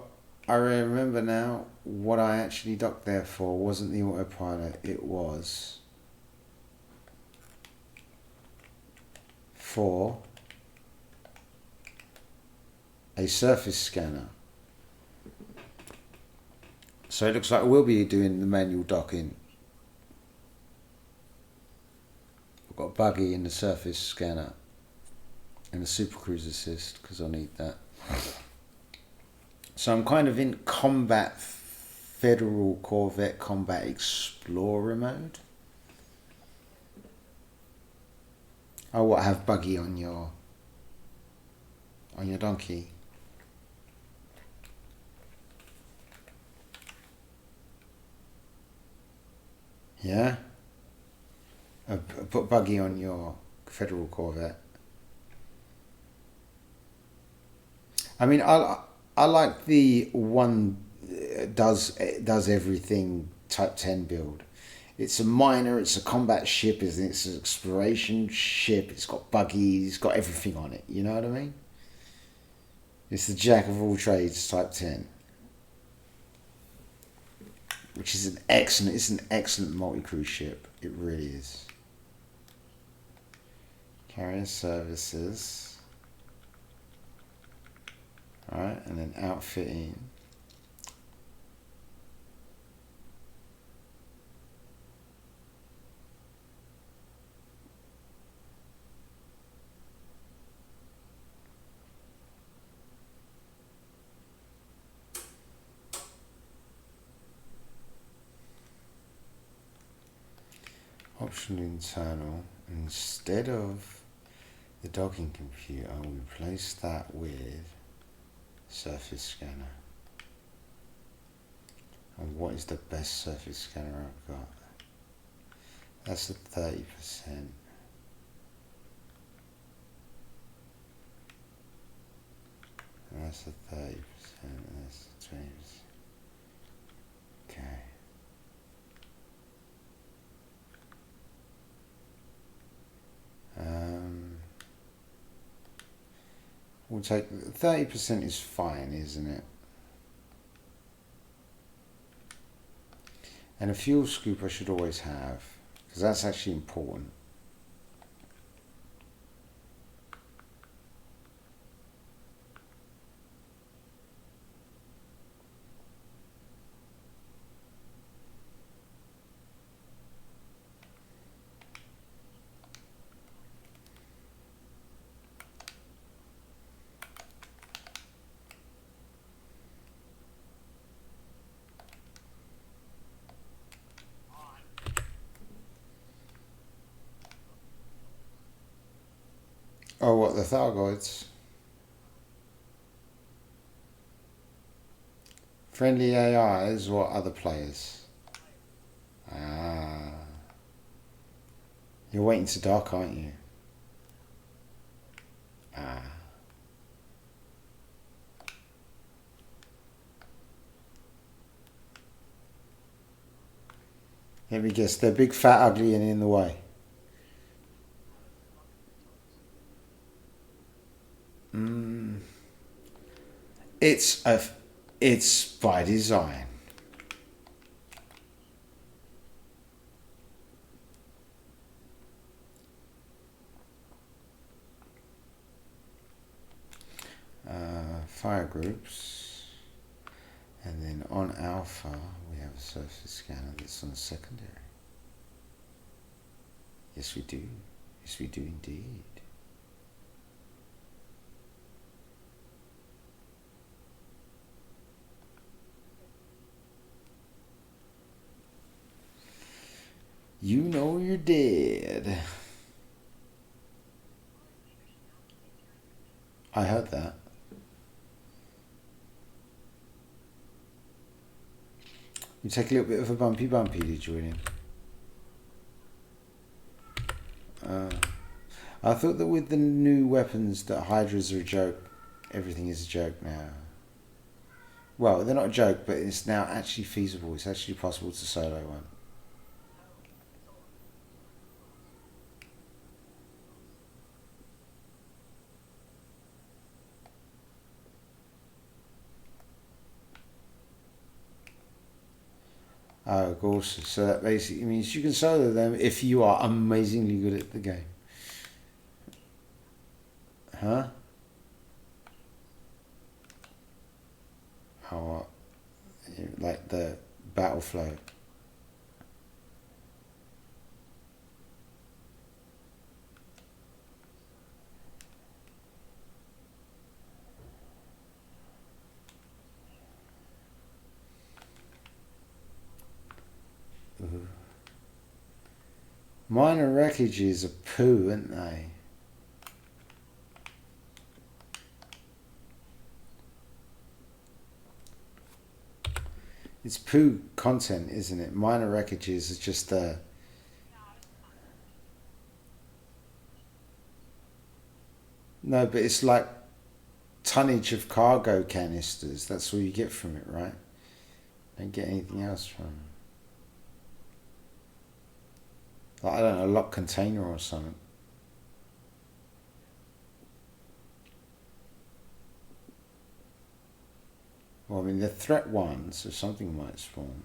Speaker 2: I remember now what I actually docked there for wasn't the autopilot. It was for a surface scanner. So it looks like we'll be doing the manual docking. I've got a buggy in the surface scanner and a Super Cruise Assist because I need that. So I'm kind of in combat Federal Corvette Combat Explorer mode. Oh, what, have buggy on your donkey? Yeah? Put buggy on your Federal Corvette. I mean, I like the one does everything Type 10 build. It's a miner, it's a combat ship, it's an exploration ship, it's got buggies, it's got everything on it. You know what I mean? It's the jack of all trades Type 10, which is an excellent multi-crew ship. It really is. Carrier services. Alright, and then outfitting. Optional internal. Instead of the docking computer, we replace that with surface scanner. And what is the best surface scanner I've got? That's a 30%. And that's a 30%. That's a 20%. Okay. We'll take 30% is fine, isn't it? And a fuel scoop I should always have, because that's actually important. Oh, what, the Thargoids? Friendly AIs or other players? Ah. You're waiting to dock, aren't you? Ah. Let me guess, they're big, fat, ugly and in the way. It's by design. Fire groups, and then on alpha we have a surface scanner that's on secondary. Yes we do. Yes we do indeed. You know you're dead. I heard that. You take a little bit of a bumpy, did you, William? I thought that with the new weapons that Hydras are a joke. Everything is a joke now. Well, they're not a joke, but it's now actually feasible. It's actually possible to solo one. Oh, of course. So that basically means you can solo them if you are amazingly good at the game. Huh? Oh, like the battle flow. Minor wreckages are poo, aren't they? It's poo content, isn't it? Minor wreckages is just the... No, but it's like tonnage of cargo canisters. That's all you get from it, right? Don't get anything else from it. Like, I don't know, a locked container or something. Well, I mean, they're threat ones, so something might spawn.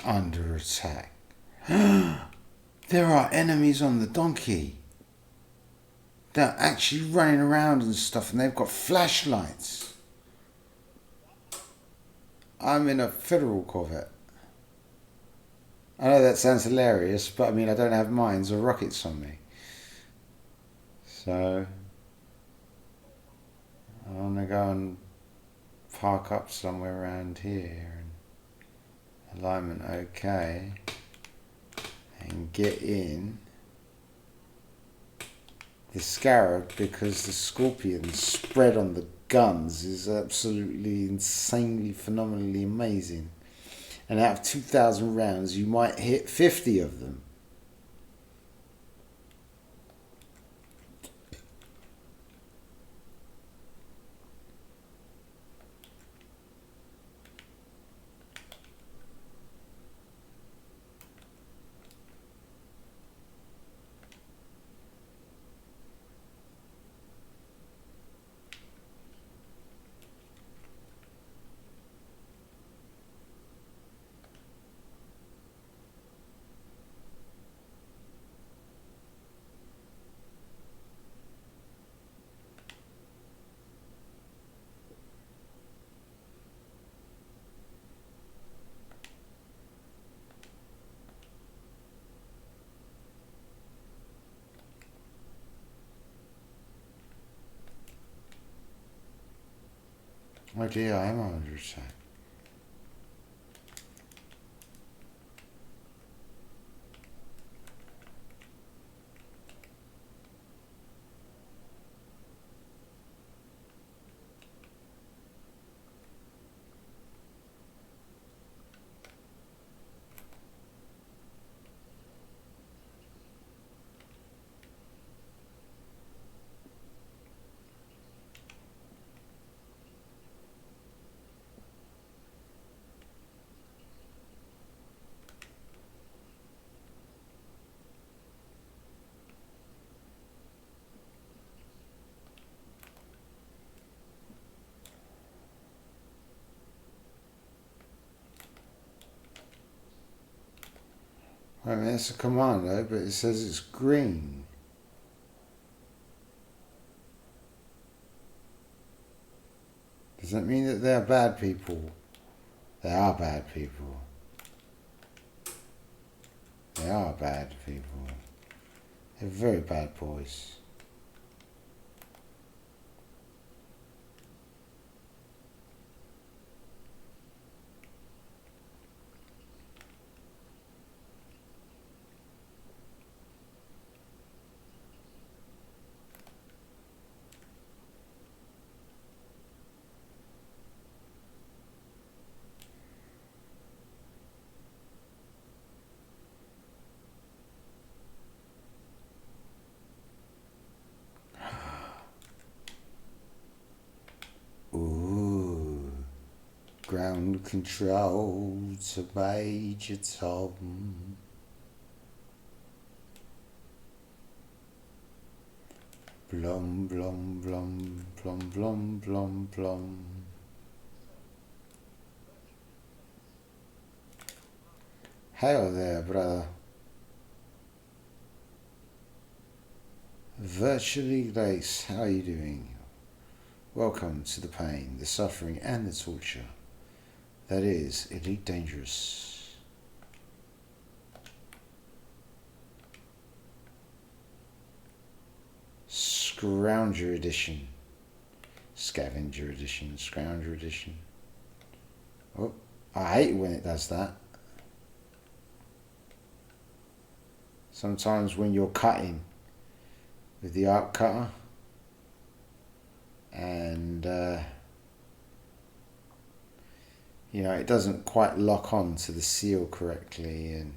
Speaker 2: Under attack. There are enemies on the donkey. They're actually running around and stuff, and they've got flashlights. I'm in a Federal Corvette. I know that sounds hilarious, but I mean, I don't have mines or rockets on me. So, I want to go and park up somewhere around here. And alignment okay. And get in the Scarab, because the Scorpion spread on the guns is absolutely insanely, phenomenally amazing. And out of 2,000 rounds, you might hit 50 of them. Oh dear, I am under attack. I mean, that's a commando, but it says it's green. Does that mean that they're bad people? They are bad people. They are bad people. They're very bad boys. Ooh. Ground control to Major Tom. Blum, blum, blum, blum, blum, blum, blum. Hello there, brother. Virtually Grace, how are you doing? Welcome to the pain, the suffering and the torture that is Elite Dangerous. Scrounger Edition. Scavenger Edition. Scrounger Edition. Oh, I hate it when it does that. Sometimes when you're cutting with the arc cutter and you know, it doesn't quite lock on to the seal correctly, and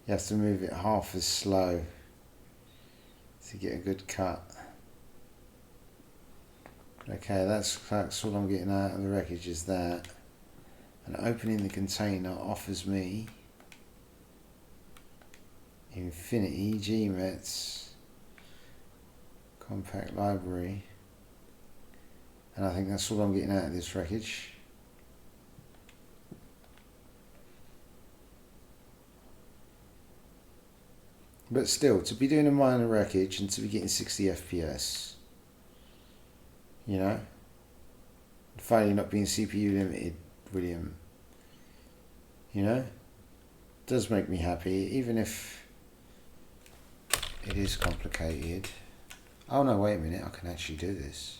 Speaker 2: you have to move it half as slow to get a good cut. Okay, that's what I'm getting out of the wreckage is that. And opening the container offers me Infinity GMETs compact library, and I think that's all I'm getting out of this wreckage. But still, to be doing a minor wreckage and to be getting 60 FPS, you know, finally not being CPU limited, William, you know, does make me happy, even if it is complicated. Oh no, wait a minute, I can actually do this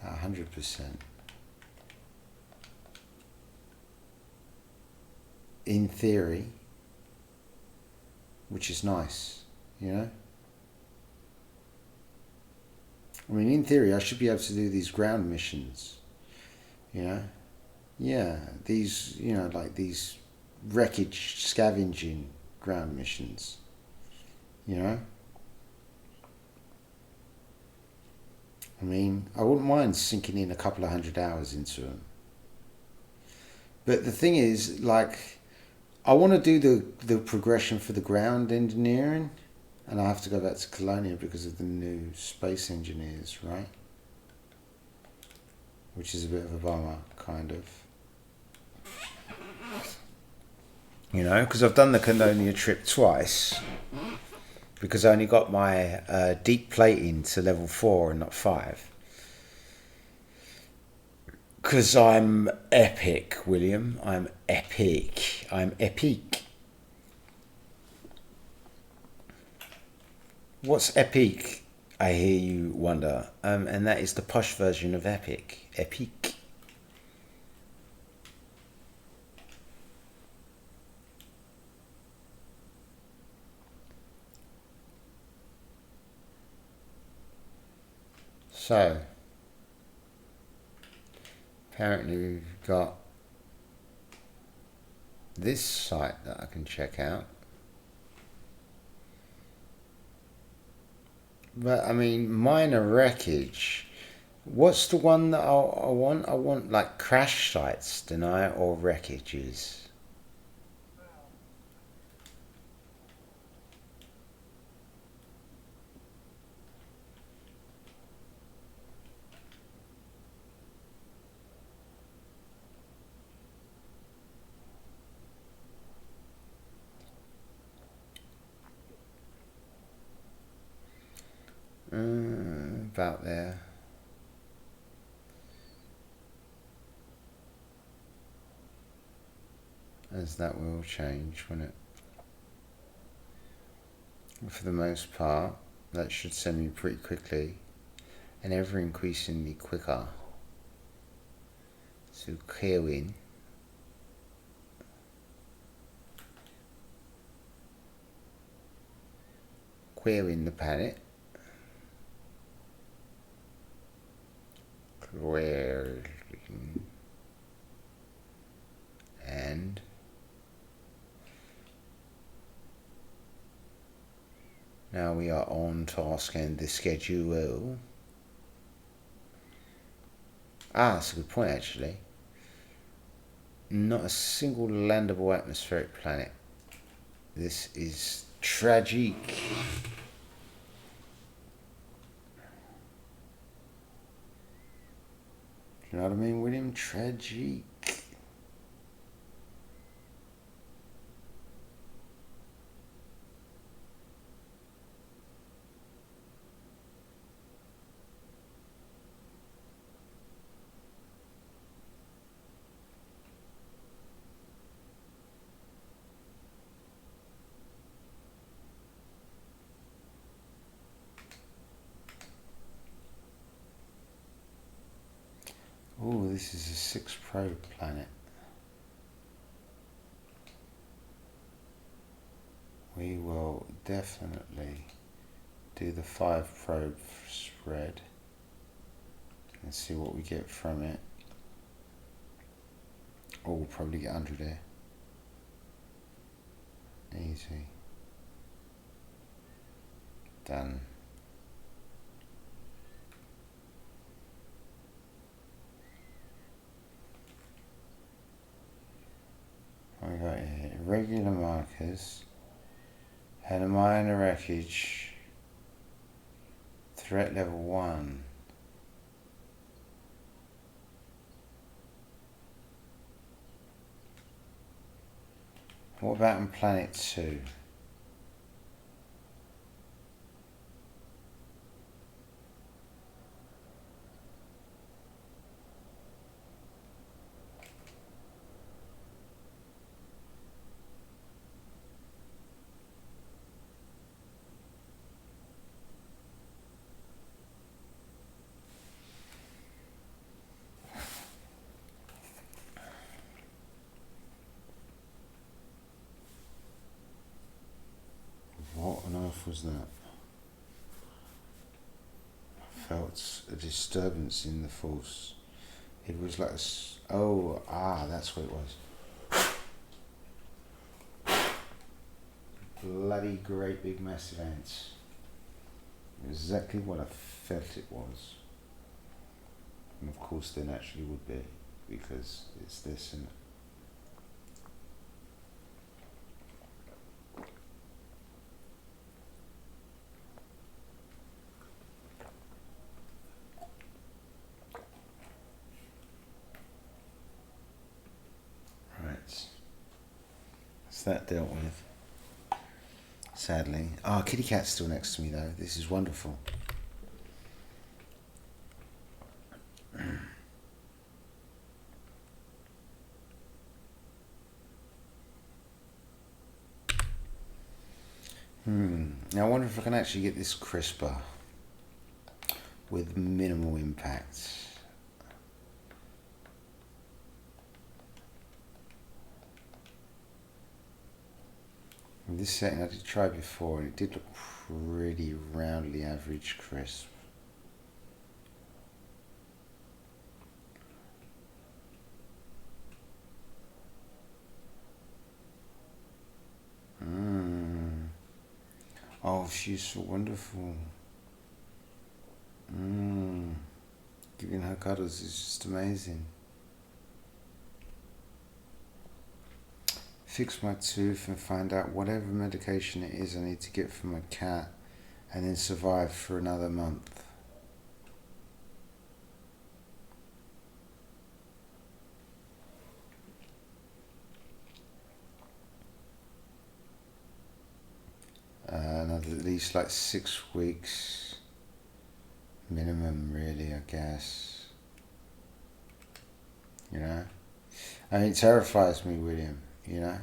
Speaker 2: at 100%. In theory, which is nice, you know. I mean, in theory, I should be able to do these ground missions, you know. Yeah, these, you know, like these wreckage scavenging ground missions, you know. I mean, I wouldn't mind sinking in a couple of 100 hours into them. But the thing is, like, I want to do the progression for the ground engineering, and I have to go back to Colonia because of the new space engineers, right? Which is a bit of a bummer, kind of. You know, because I've done the Colonia trip twice, because I only got my deep plating to level 4 and not 5. Because I'm epic, William. I'm epic. I'm epic. What's Epic? I hear you wonder. And that is the posh version of Epic. Epic. So, apparently we've got this site that I can check out. But I mean, minor wreckage. What's the one that I want? I want like crash sites, deny or wreckages. About there. As that will change, won't it? For the most part, that should send me pretty quickly and ever increasingly quicker. So clearing. Clearing the planet. Clearing. And now we are on task and the schedule. That's a good point actually. Not a single landable atmospheric planet. This is tragic. You know what I mean, William? Tragic. Oh, this is a 6 probe planet. We will definitely do the 5 probe spread and see what we get from it. Oh, we'll probably get 100 there. Easy. Done. What we got here? Irregular markers. Had a minor wreckage. Threat level 1. What about on planet 2? What on earth was that? I felt a disturbance in the force. It was like that's what it was. Bloody great big massive ants. Exactly what I felt it was. And of course there naturally would be, because it's this and right. That's that dealt with. Sadly. Oh, kitty cat's still next to me though. This is wonderful. Now I wonder if I can actually get this crisper with minimal impact. And this setting I did try before and it did look pretty roundly average crisp. Oh, she's so wonderful. Giving her cuddles is just amazing. Fix my tooth and find out whatever medication it is I need to get for my cat and then survive for another month. Another at least like 6 weeks minimum, really, I guess. You know? I mean, it terrifies me, William, you know?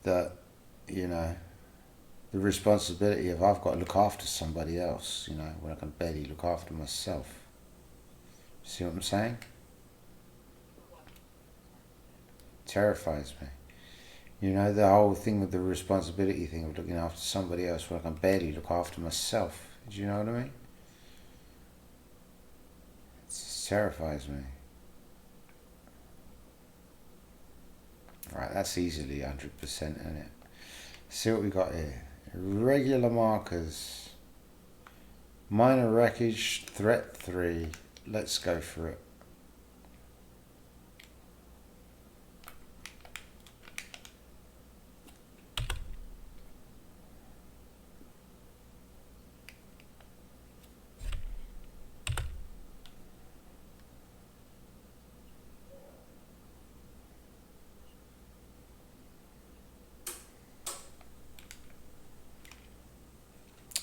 Speaker 2: That, you know, the responsibility of I've got to look after somebody else, you know, when I can barely look after myself. See what I'm saying? Terrifies me. You know, the whole thing with the responsibility thing of looking after somebody else when I can barely look after myself. Do you know what I mean? It just terrifies me. Right, that's easily 100%, isn't it? See what we got here. Regular markers. Minor wreckage, threat 3. Let's go for it.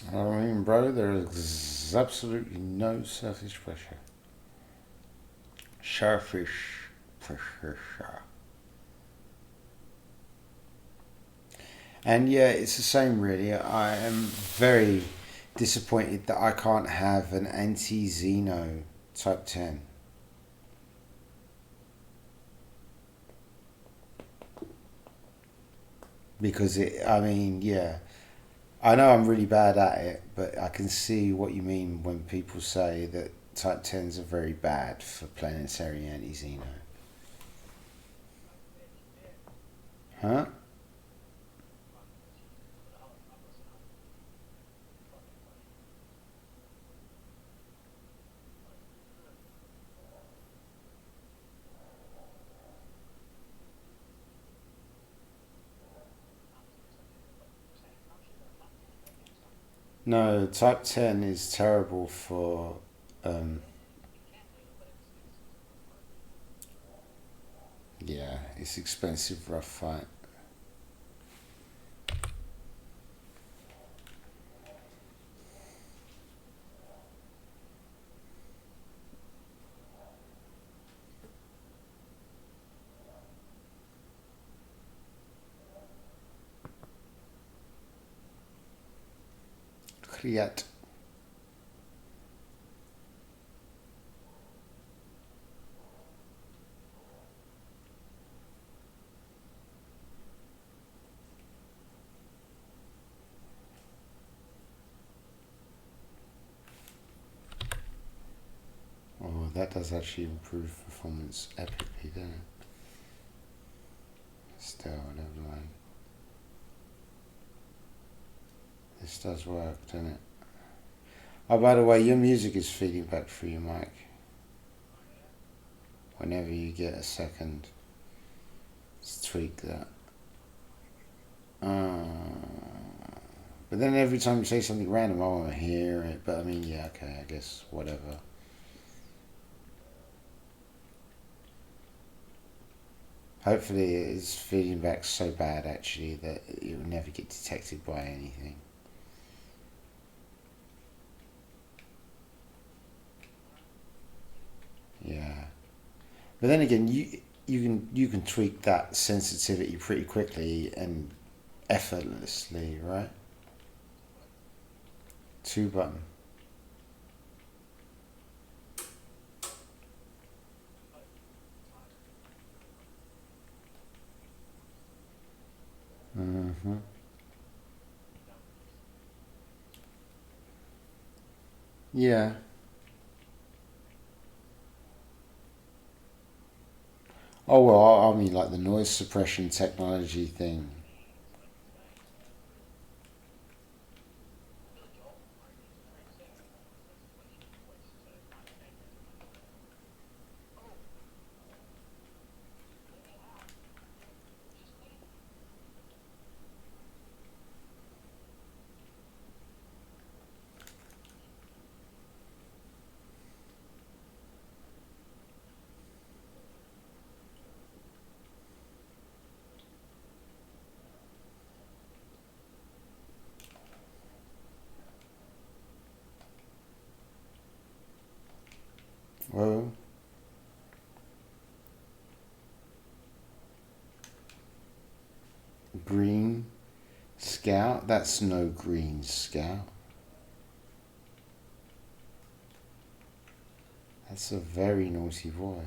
Speaker 2: I mean, bro, there is absolutely no surface pressure. Surface pressure. And yeah, it's the same really. I am very disappointed that I can't have an anti-Xeno Type 10. Because I mean, yeah. I know I'm really bad at it, but I can see what you mean when people say that Type 10s are very bad for planetary anti-Xeno. Huh? No, Type 10 is terrible for... Um, yeah, it's expensive, rough fight. Kriat. Oh, that does actually improve performance epically, doesn't it? Still, never mind. This does work, doesn't it? Oh, by the way, your music is feeding back through your mic. Whenever you get a second, just tweak that. But then every time you say something random, I want to hear it. But I mean, yeah, okay, I guess, whatever. Hopefully it is feeding back so bad, actually, that it will never get detected by anything. Yeah. But then again, you can tweak that sensitivity pretty quickly, and effortlessly, right? 2 button. Mm-hmm. Yeah. Oh well, I mean like the noise suppression technology thing. Well, green scout. That's no green scout. That's a very naughty boy.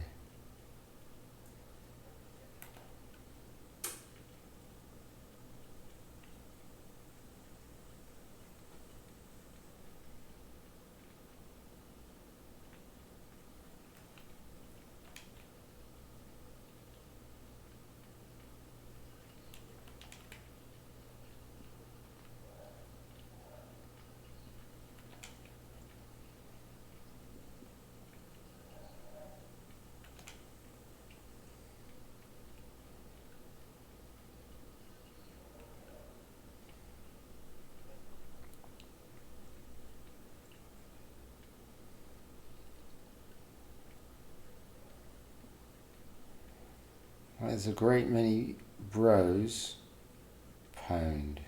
Speaker 2: There's a great many bros pwned.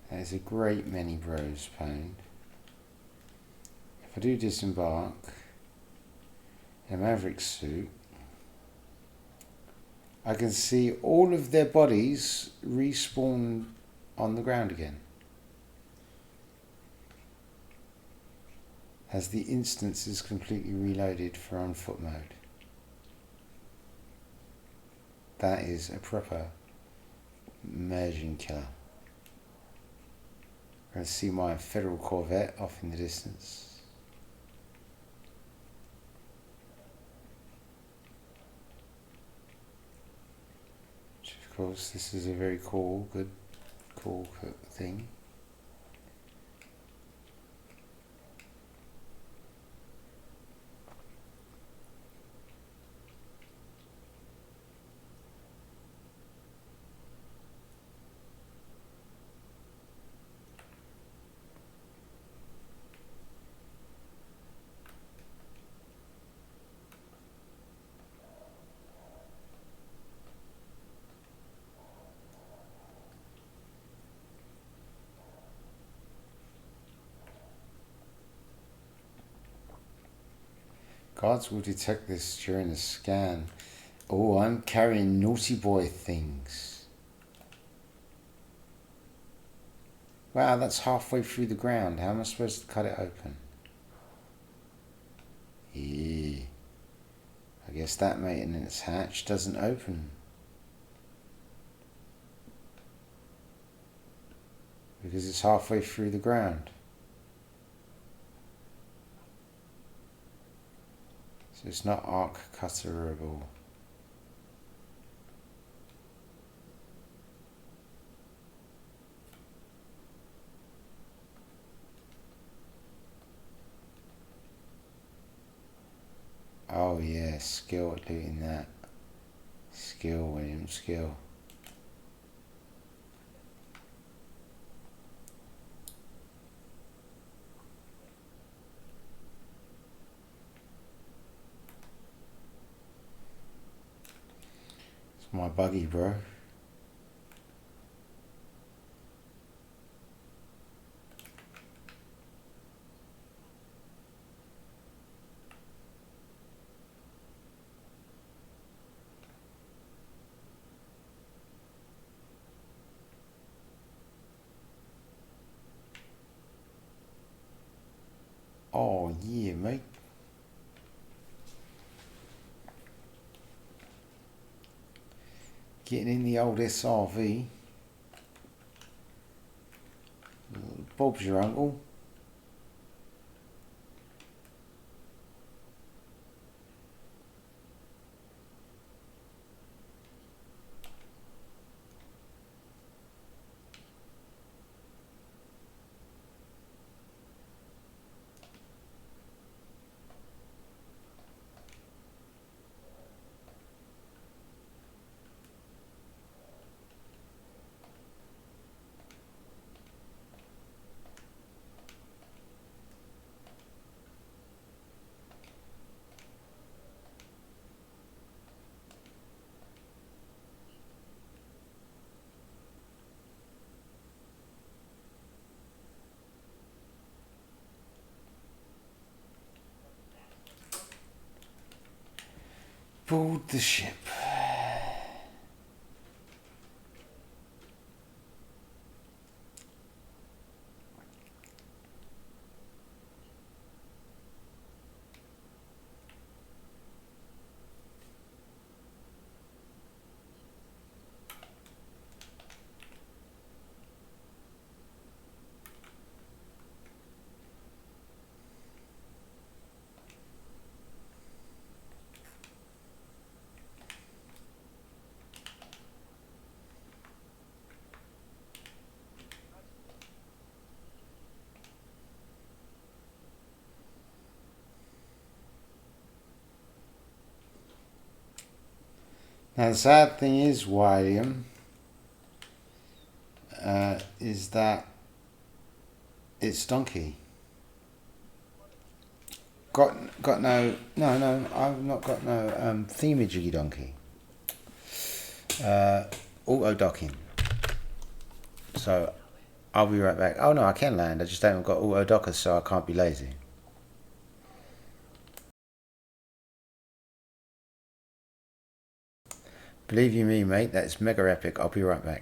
Speaker 2: There's a great many bros pwned. If I do disembark in a Maverick suit, I can see all of their bodies respawn on the ground again. As the instance is completely reloaded for on foot mode. That is a proper merging killer. I can see my Federal Corvette off in the distance. Which of course this is a very cool thing. Guards will detect this during a scan. Oh, I'm carrying naughty boy things. Wow, that's halfway through the ground. How am I supposed to cut it open? Yeah. I guess that maintenance hatch doesn't open. Because it's halfway through the ground. So it's not arc cutterable. Oh yeah, skill at looting that. Skill, William, skill. It's my buggy, bro. Oh yeah, mate. Getting in the old SRV. Bob's your uncle. Board the ship. Now the sad thing is, William, is that it's donkey. Got no, I've not got no themejiggy donkey. Auto docking. So I'll be right back. Oh no, I can land. I just haven't got auto dockers, so I can't be lazy. Believe you me, mate, that's mega epic. I'll be right back.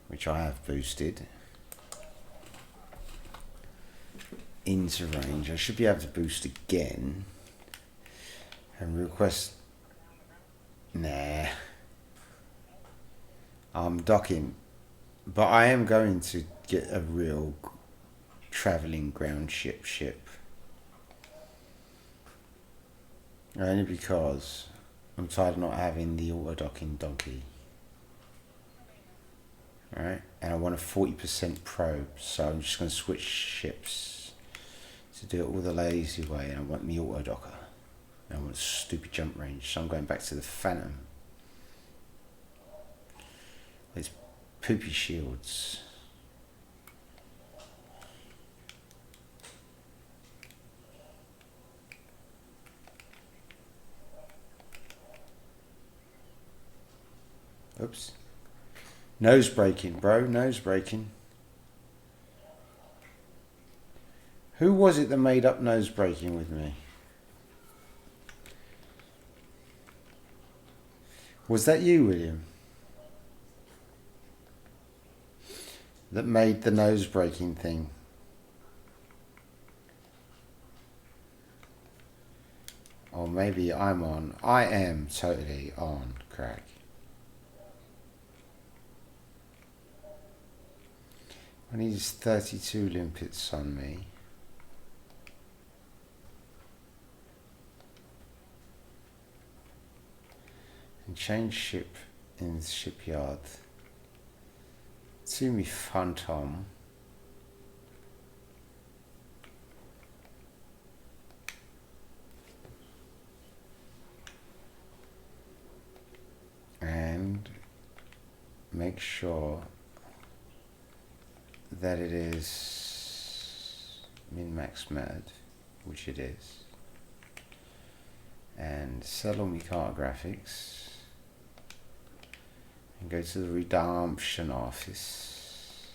Speaker 2: which I have boosted into range. I should be able to boost again and request. Nah, I'm docking, but I am going to get a real travelling ground ship. Only because I'm tired of not having the auto docking donkey. Alright, and I want a 40% probe, so I'm just going to switch ships to do it all the lazy way, and I want the auto docker. And I want stupid jump range, so I'm going back to the Phantom. It's poopy shields. Oops. Nose breaking, bro. Nose breaking. Who was it that made up nose breaking with me? Was that you, William? That made the nose breaking thing? Or maybe I'm on. I am totally on crack. I need 32 limpets on me. And change ship in the shipyard to me Phantom. And make sure that it is min-max mode, which it is, and sell all my cartographics and go to the redemption office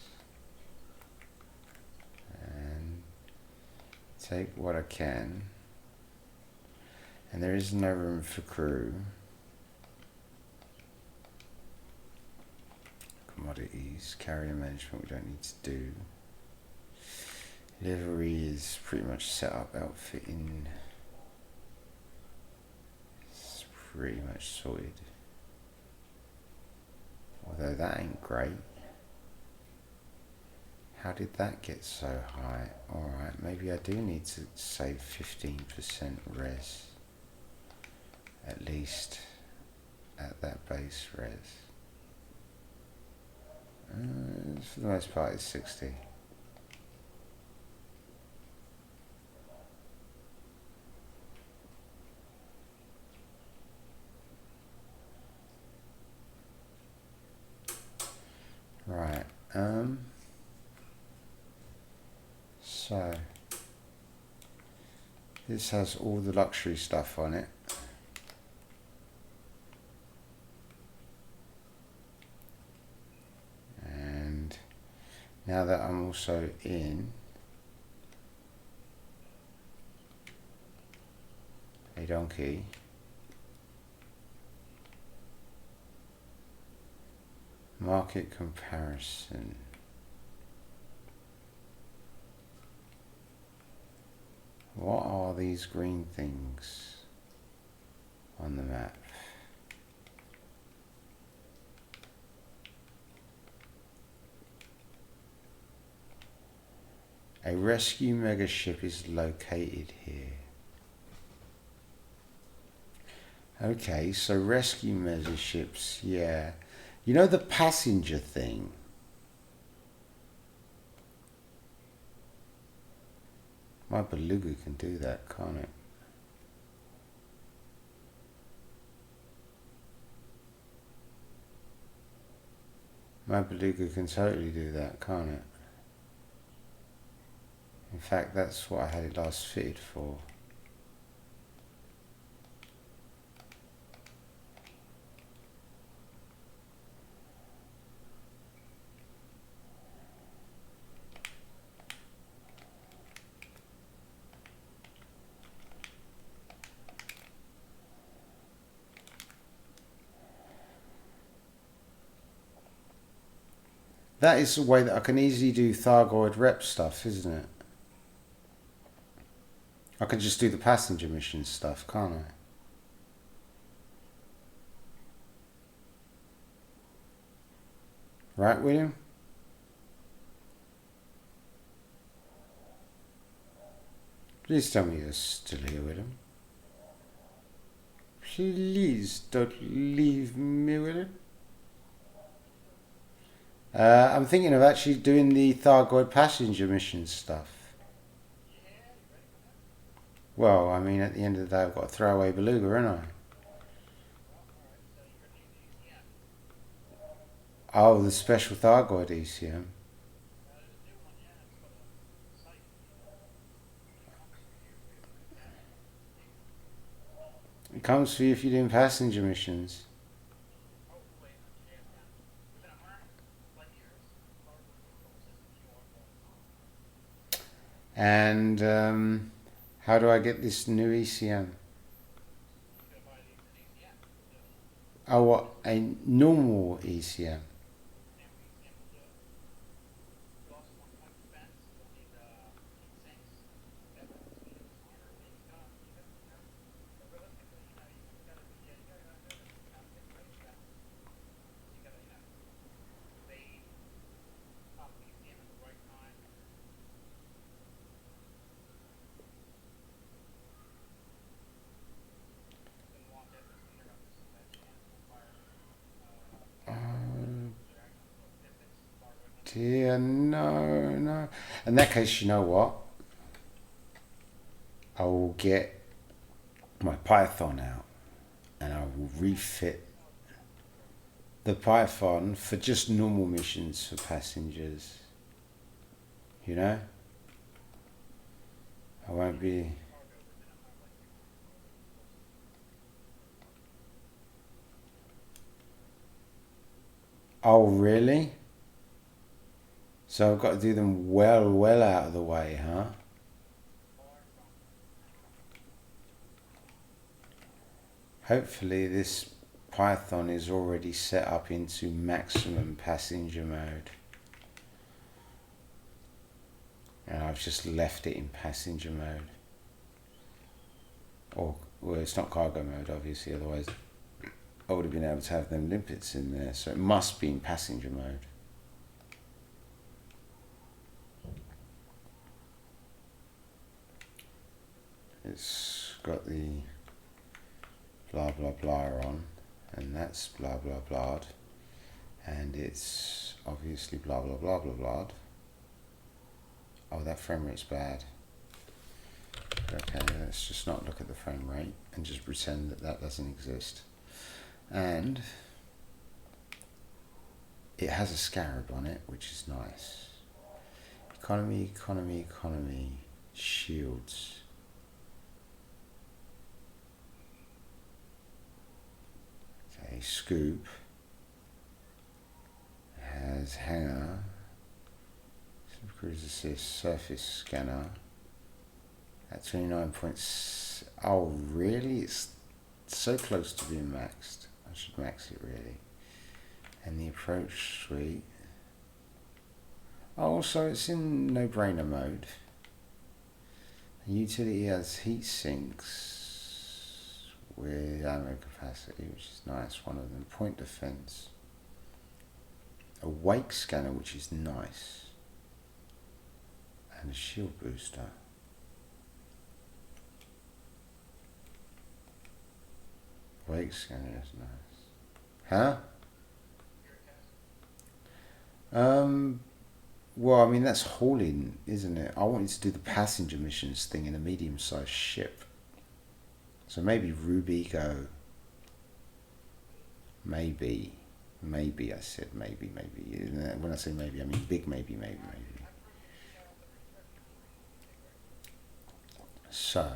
Speaker 2: and take what I can, and there is no room for crew. Commodities, carrier management we don't need to do. Livery is pretty much set up, outfitting it's pretty much sorted. Although that ain't great. How did that get so high? Alright, maybe I do need to save 15% res. At least at that base res. For the most part it's 60. Right, so this has all the luxury stuff on it. And now that I'm also in a donkey, market comparison. What are these green things on the map? A rescue megaship is located here. Okay, so rescue megaships, yeah. You know the passenger thing? My beluga can do that, can't it? My beluga can totally do that, can't it? In fact, that's what I had it last fitted for. That is a way that I can easily do Thargoid rep stuff, isn't it? I can just do the passenger mission stuff, can't I? Right, William? Please tell me you're still here, William. Please don't leave me, William. I'm thinking of actually doing the Thargoid passenger mission stuff. Well, I mean, at the end of the day, I've got a throwaway beluga, haven't I? Oh, the special Thargoid ECM. It comes for you if you're doing passenger missions. And how do I get this new ECM? Oh, what? A normal ECM? Dear, no. In that case, you know what? I will get my Python out and I will refit the Python for just normal missions for passengers. You know? I won't be... Oh, really? So I've got to do them well out of the way, huh? Hopefully this Python is already set up into maximum passenger mode. And I've just left it in passenger mode. Or, well, it's not cargo mode, obviously, otherwise I would have been able to have them limpets in there. So it must be in passenger mode. It's got the blah blah blah on, and that's blah blah blah, and it's obviously blah blah blah blah blah. Oh, that frame rate's bad. Okay, let's just not look at the frame rate and just pretend that that doesn't exist. And it has a scarab on it, which is nice. Economy, shields. Okay, scoop. It has hangar. Cruise assist, surface scanner. At 29 points. Oh, really? It's so close to being maxed. I should max it, really. And the approach suite. Oh, so it's in no-brainer mode. The utility has heat sinks with ammo capacity, which is nice. One of them. Point defense. A wake scanner, which is nice. And a shield booster. Wake scanner is nice. Huh? Well, I mean, that's hauling, isn't it? I wanted to do the passenger missions thing in a medium-sized ship. So maybe Rubigo. Maybe I said maybe. When I say maybe, I mean big maybe. So,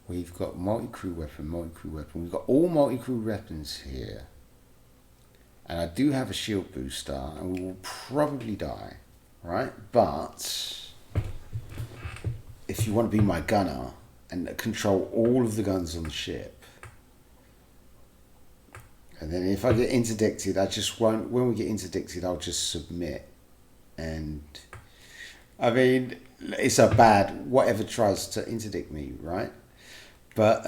Speaker 2: we've got multi-crew weapon. We've got all multi-crew weapons here. And I do have a shield booster, and we will probably die, right? But if you want to be my gunner and control all of the guns on the ship, And then if I get interdicted, I just won't. When we get interdicted, I'll just submit. And I mean, it's a bad whatever tries to interdict me, right? But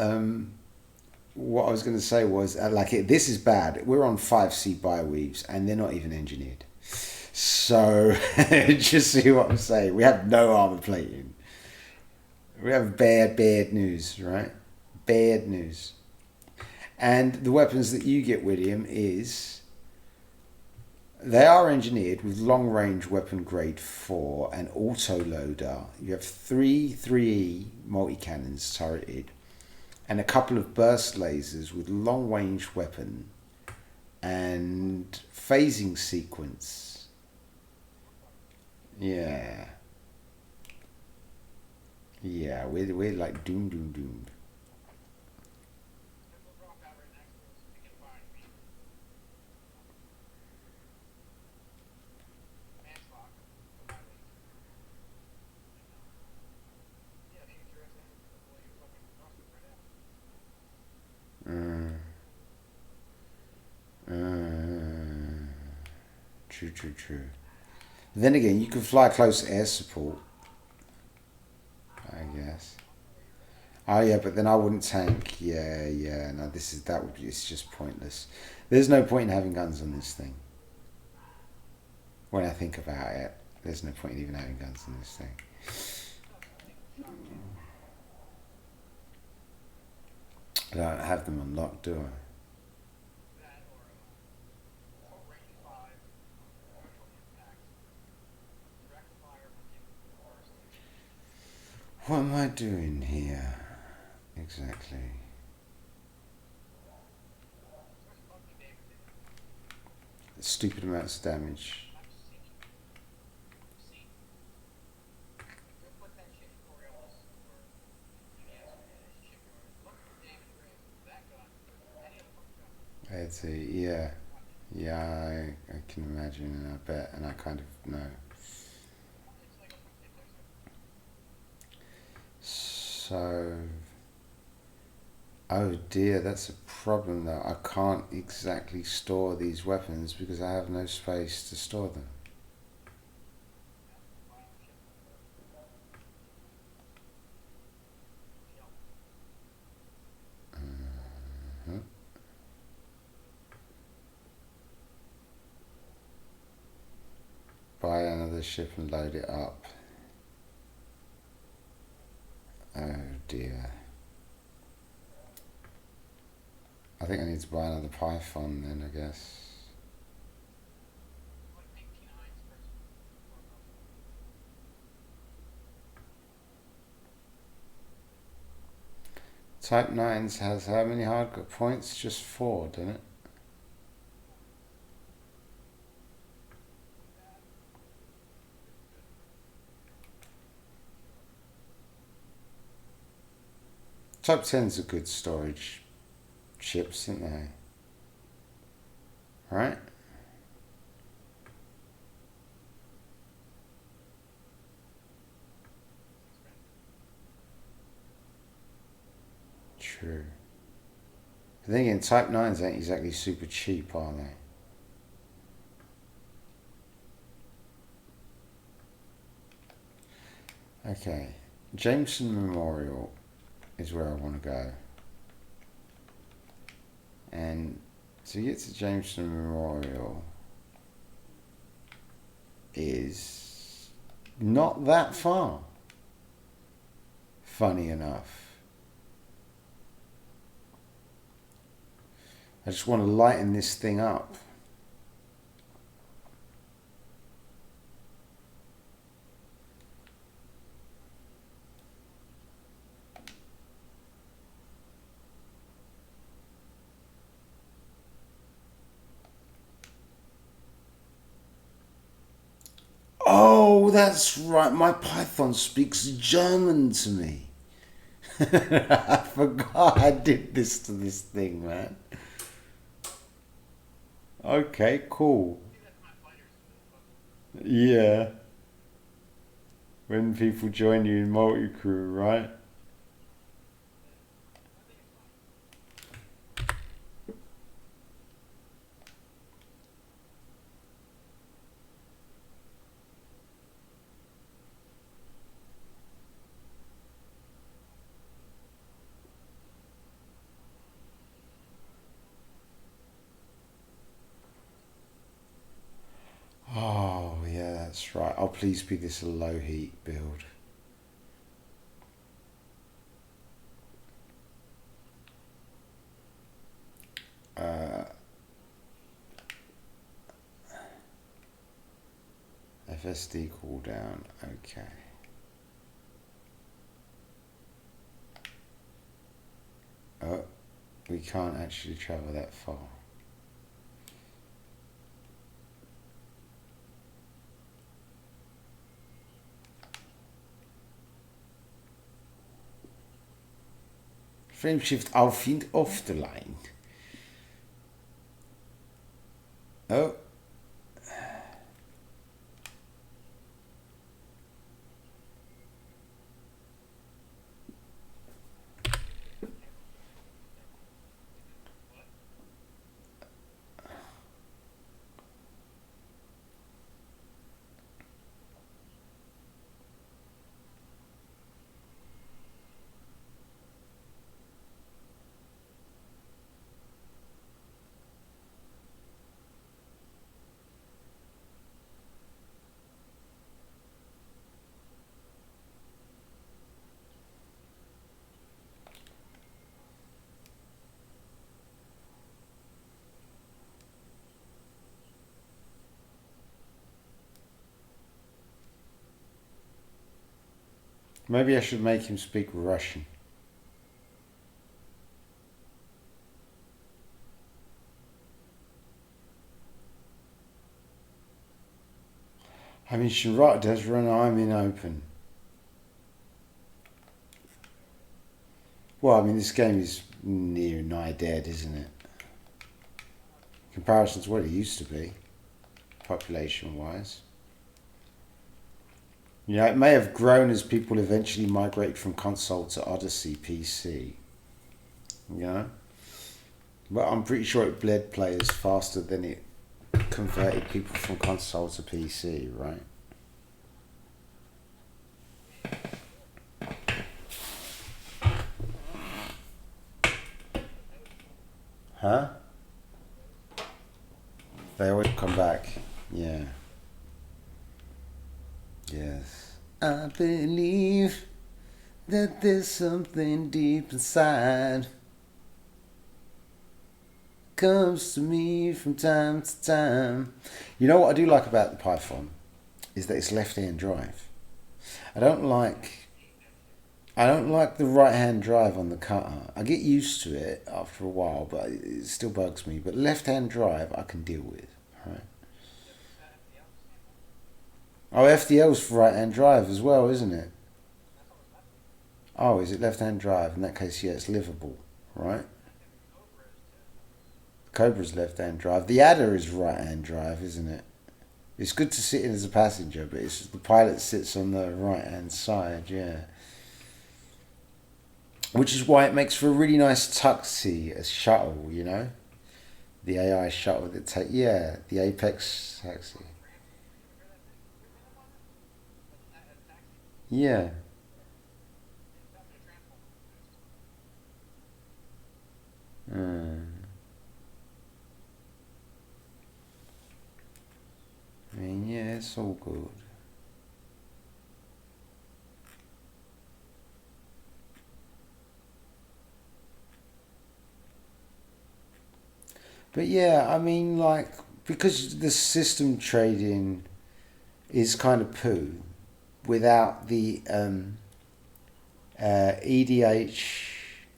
Speaker 2: what I was going to say was, this is bad. We're on 5C bioweaves, and they're not even engineered. So just see what I'm saying. We have no armor plating. We have bad news, right? Bad news. And the weapons that you get, William, is they are engineered with long range weapon grade 4 and auto loader. You have three 3E multi cannons turreted and a couple of burst lasers with long range weapon and phasing sequence. Yeah. Yeah, we're like doomed. True. Then again, you can fly close air support, I guess. Oh yeah, but then I wouldn't tank. Yeah. No, it's just pointless. There's no point in having guns on this thing. When I think about it, there's no point in even having guns on this thing. I don't have them unlocked, do I? What am I doing here? Exactly. Stupid amounts of damage. Yeah. I can imagine and I bet and I kind of know. So, oh dear, that's a problem though. I can't exactly store these weapons because I have no space to store them. Buy another ship and load it up. Oh dear. I think I need to buy another Python then, I guess. Type 9s has how many hard points? Just 4, doesn't it? Type 10s are good storage chips, aren't they? Right? True. But then again, Type 9s ain't exactly super cheap, are they? Okay. Jameson Memorial is where I want to go. And to get to Jameson Memorial is not that far. Funny enough. I just want to lighten this thing up. Oh, that's right. My Python speaks German to me. I forgot I did this to this thing, man. Okay, cool. Yeah. When people join you in multi-crew, right? oh, please be this a low heat build. FSD cooldown, okay. Oh, we can't actually travel that far. Frameshift aufwind off the line. Oh. Maybe I should make him speak Russian. I mean, Shinrata does run I'm in open. Well, I mean, this game is near nigh dead, isn't it? In comparison to what it used to be, population-wise. You know, it may have grown as people eventually migrate from console to Odyssey PC. You know? But I'm pretty sure it bled players faster than it converted people from console to PC, right? Huh? They always come back. Yeah. Yes. I believe that there's something deep inside. Comes to me from time to time. You know what I do like about the Python is that it's left-hand drive. I don't like the right-hand drive on the cutter. I get used to it after a while, but it still bugs me. But left-hand drive I can deal with, right? Oh, FDL's for right-hand drive as well, isn't it? Oh, is it left-hand drive? In that case, yeah, it's livable, right? Cobra's left-hand drive. The Adder is right-hand drive, isn't it? It's good to sit in as a passenger, but it's the pilot sits on the right-hand side, yeah. Which is why it makes for a really nice taxi, a shuttle, you know? The AI shuttle that the Apex taxi. Yeah. I mean, yeah, it's all good. But yeah, I mean, like, because the system trading is kind of poo without the EDH.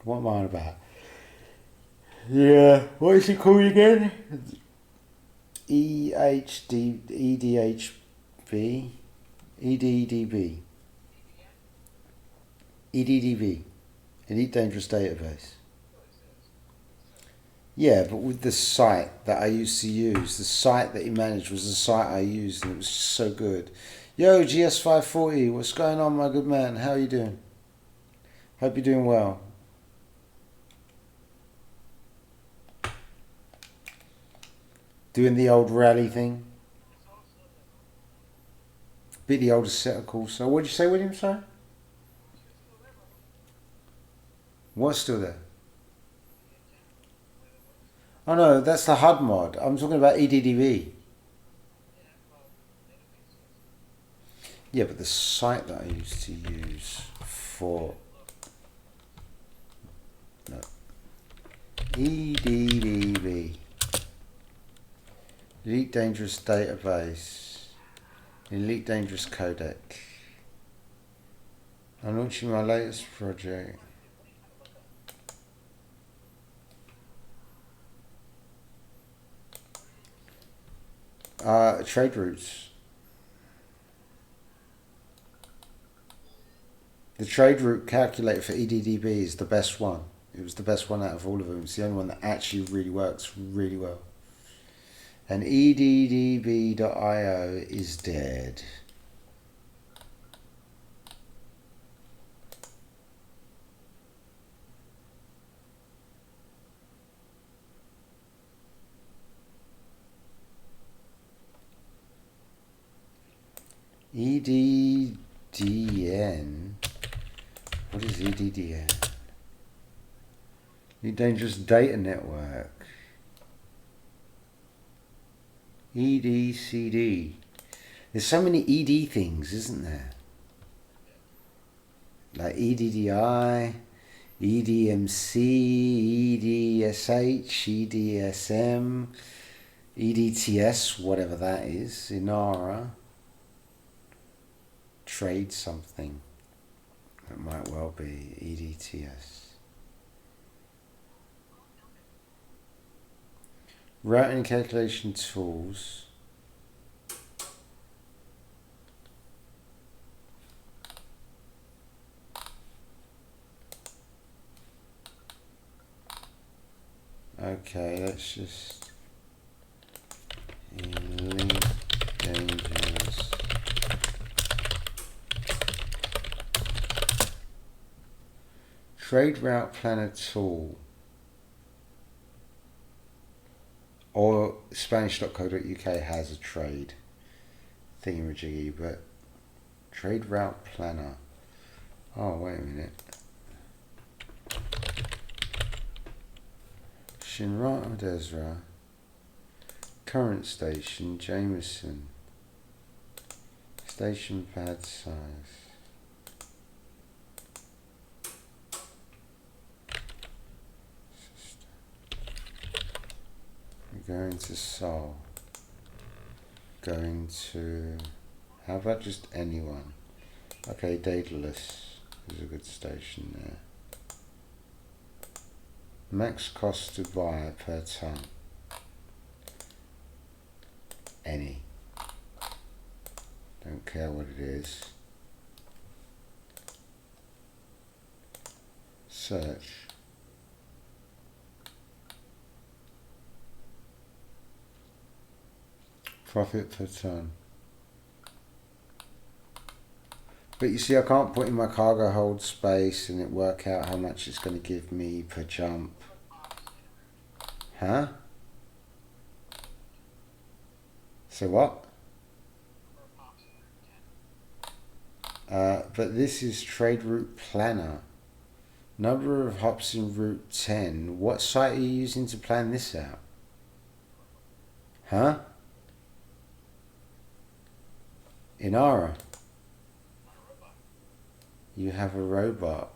Speaker 2: What am I on about? Yeah, what is it called again? EDHB, EDDB, EDDB, Elite Dangerous Database. Yeah, but with the site that I used to use, the site that he managed was the site I used, and it was so good. Yo, GS540, what's going on, my good man? How are you doing? Hope you're doing well. Doing the old rally thing. Bit the oldest set of calls. So what did you say, William, sorry? What's still there? Oh no, that's the HUD mod. I'm talking about EDDB. Yeah, but the site that I used to use for no EDDB, Elite Dangerous Database, Elite Dangerous Codec. I'm launching my latest project. Trade routes. The trade route calculator for EDDB is the best one. It was the best one out of all of them. It's the only one that actually really works really well. And EDDB.io is dead. EDDN. What is EDDN? New Dangerous Data Network. EDCD. There's so many ED things, isn't there? Like EDDI, EDMC, EDSH, EDSM, EDTS, whatever that is, Inara. Trade something. It might well be EDTS. Routing calculation tools. Okay, let's just Elite Dangerous Trade Route Planner tool. Or Spanish.co.uk has a trade thingamajiggy, but Trade Route Planner. Oh, wait a minute. Shinrata Desra. Current station, Jameson. Station pad size. Going to Seoul. Going to... How about just anyone? Okay, Daedalus is a good station there. Max cost to buy per ton. Any. Don't care what it is. Search. Profit per ton. But you see, I can't put in my cargo hold space and it work out how much it's going to give me per jump. Huh? So what? But this is Trade Route Planner. Number of hops in Route 10. What site are you using to plan this out? Huh? Inara. You have a robot.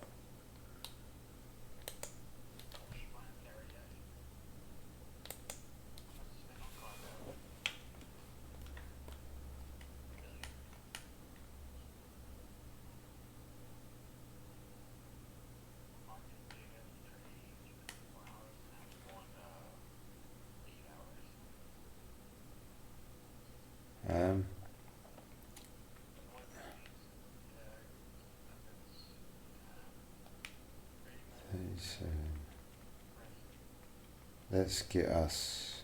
Speaker 2: So let's get us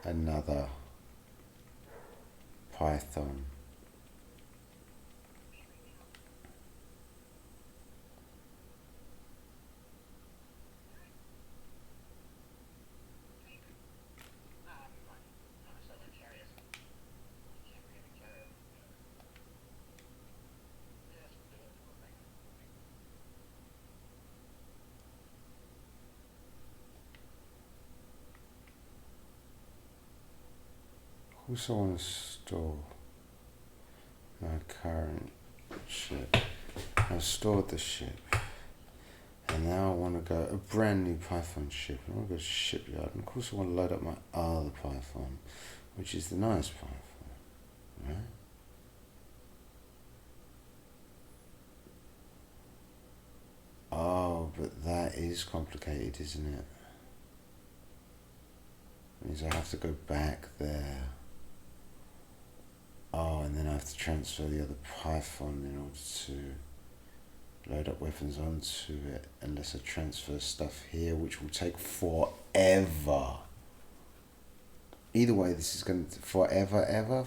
Speaker 2: another Python. Also want to store my current ship. I've stored the ship. And now I want to go a brand new Python ship. I want to go to shipyard. And of course I want to load up my other Python, which is the nice Python. Right? Oh, but that is complicated, isn't it? It means I have to go back there. Oh, and then I have to transfer the other Python in order to load up weapons onto it, unless I transfer stuff here, which will take forever. Either way, this is going to forever, ever.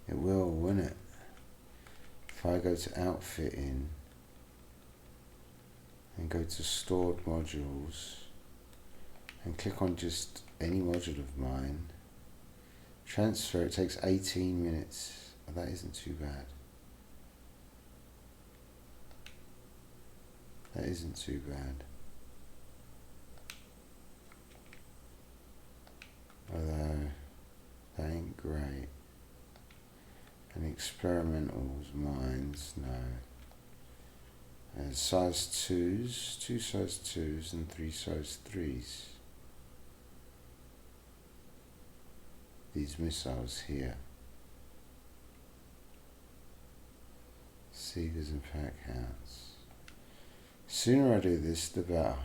Speaker 2: It will, won't it? If I go to outfitting and go to stored modules and click on just any module of mine, transfer, it takes 18 minutes. Oh, that isn't too bad. That isn't too bad. Although, that ain't great. And experimentals, mines, no. There's size 2s, 2 size 2s and 3 size 3s. These missiles here. Seekers and pack hounds. Sooner I do this, the better.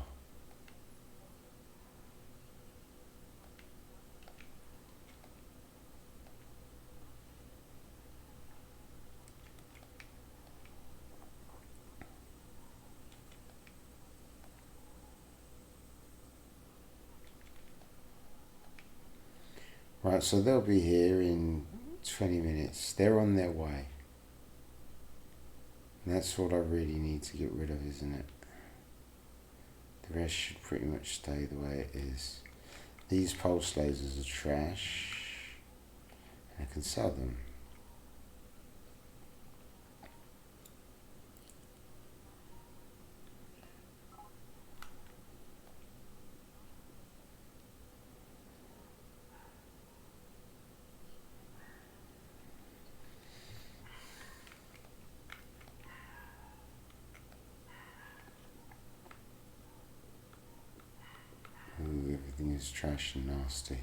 Speaker 2: Right, so they'll be here in 20 minutes. They're on their way. And that's what I really need to get rid of, isn't it? The rest should pretty much stay the way it is. These pulse lasers are trash. And I can sell them. Ooh, everything is trash and nasty.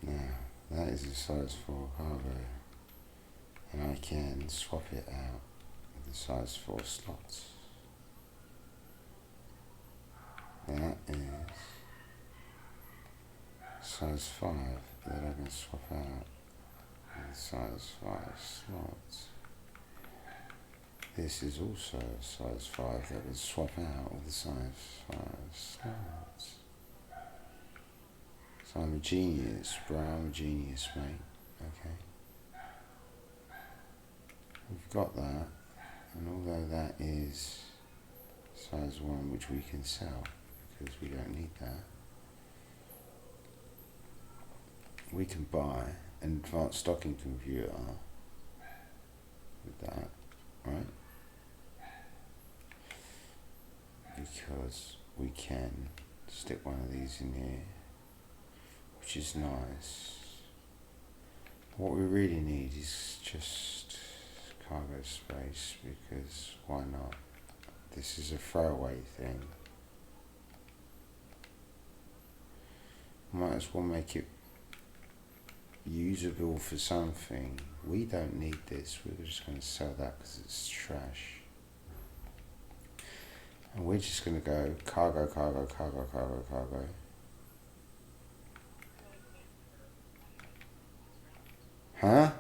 Speaker 2: Now, that is a size 4 cargo. And I can swap it out with the size 4 slots. That is size 5 that I can swap out with size 5 slots. This is also a size 5 that I can swap out with the size 5 slots. So I'm a genius, bro. I'm a genius, mate. Okay. We've got that. And although that is size 1, which we can sell, because we don't need that, we can buy an advanced stocking computer with that, right? Because we can stick one of these in here, which is nice. What we really need is just cargo space, because why not? This is a throwaway thing. Might as well make it usable for something. We don't need this. We're just going to sell that because it's trash. And we're just going to go cargo, cargo, cargo, cargo, cargo. Huh?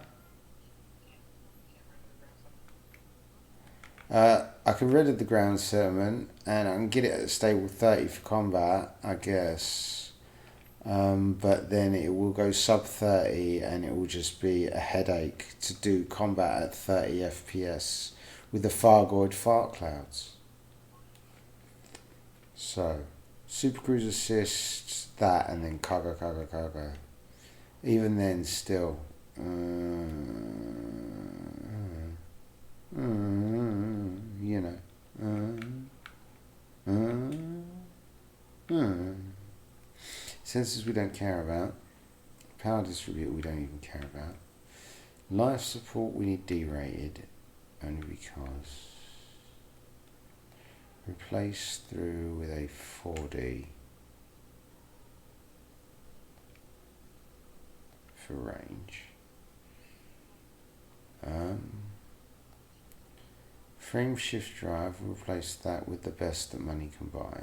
Speaker 2: I can rid of the ground settlement and I can get it at a stable 30 for combat, I guess. But then it will go sub 30 and it will just be a headache to do combat at 30 FPS with the Fargoid fart clouds. So, Supercruise assists that and then cargo, cargo, cargo. Even then, still. You know. Sensors we don't care about. Power distributor we don't even care about. Life support we need D-rated, only because. Replace through with a 4D for range. Frame shift drive, we'll replace that with the best that money can buy.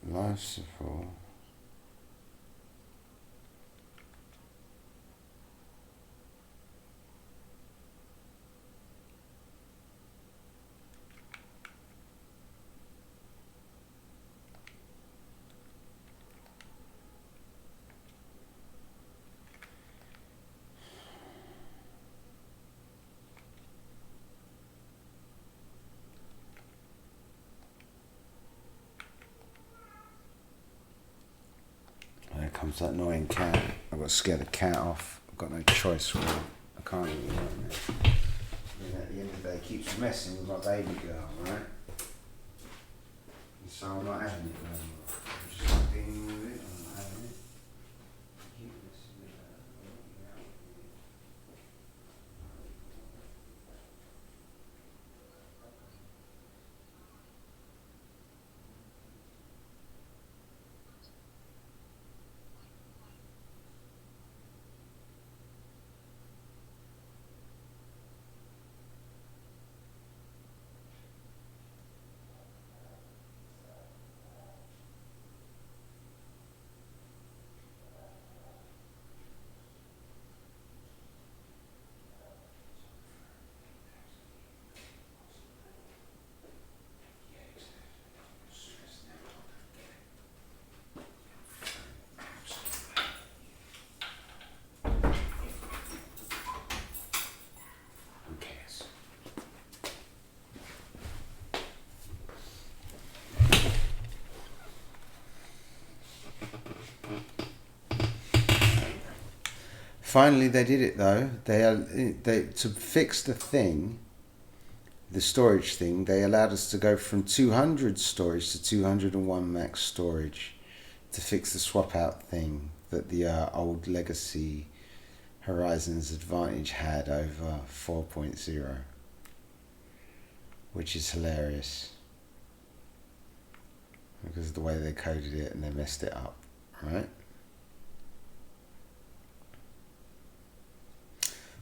Speaker 2: Life support. There comes that annoying cat. I've got to scare the cat off. I've got no choice really. I can't even work now. And at the end of the day, it keeps messing with my baby girl, right? And so I'm not having it no more. I'm just not dealing with it. I'm not having it. Keep messing with her. Finally, they did it though. They to fix the thing, the storage thing. They allowed us to go from 200 storage to 201 max storage to fix the swap out thing that the old legacy Horizons Advantage had over 4.0, which is hilarious because of the way they coded it and they messed it up, right?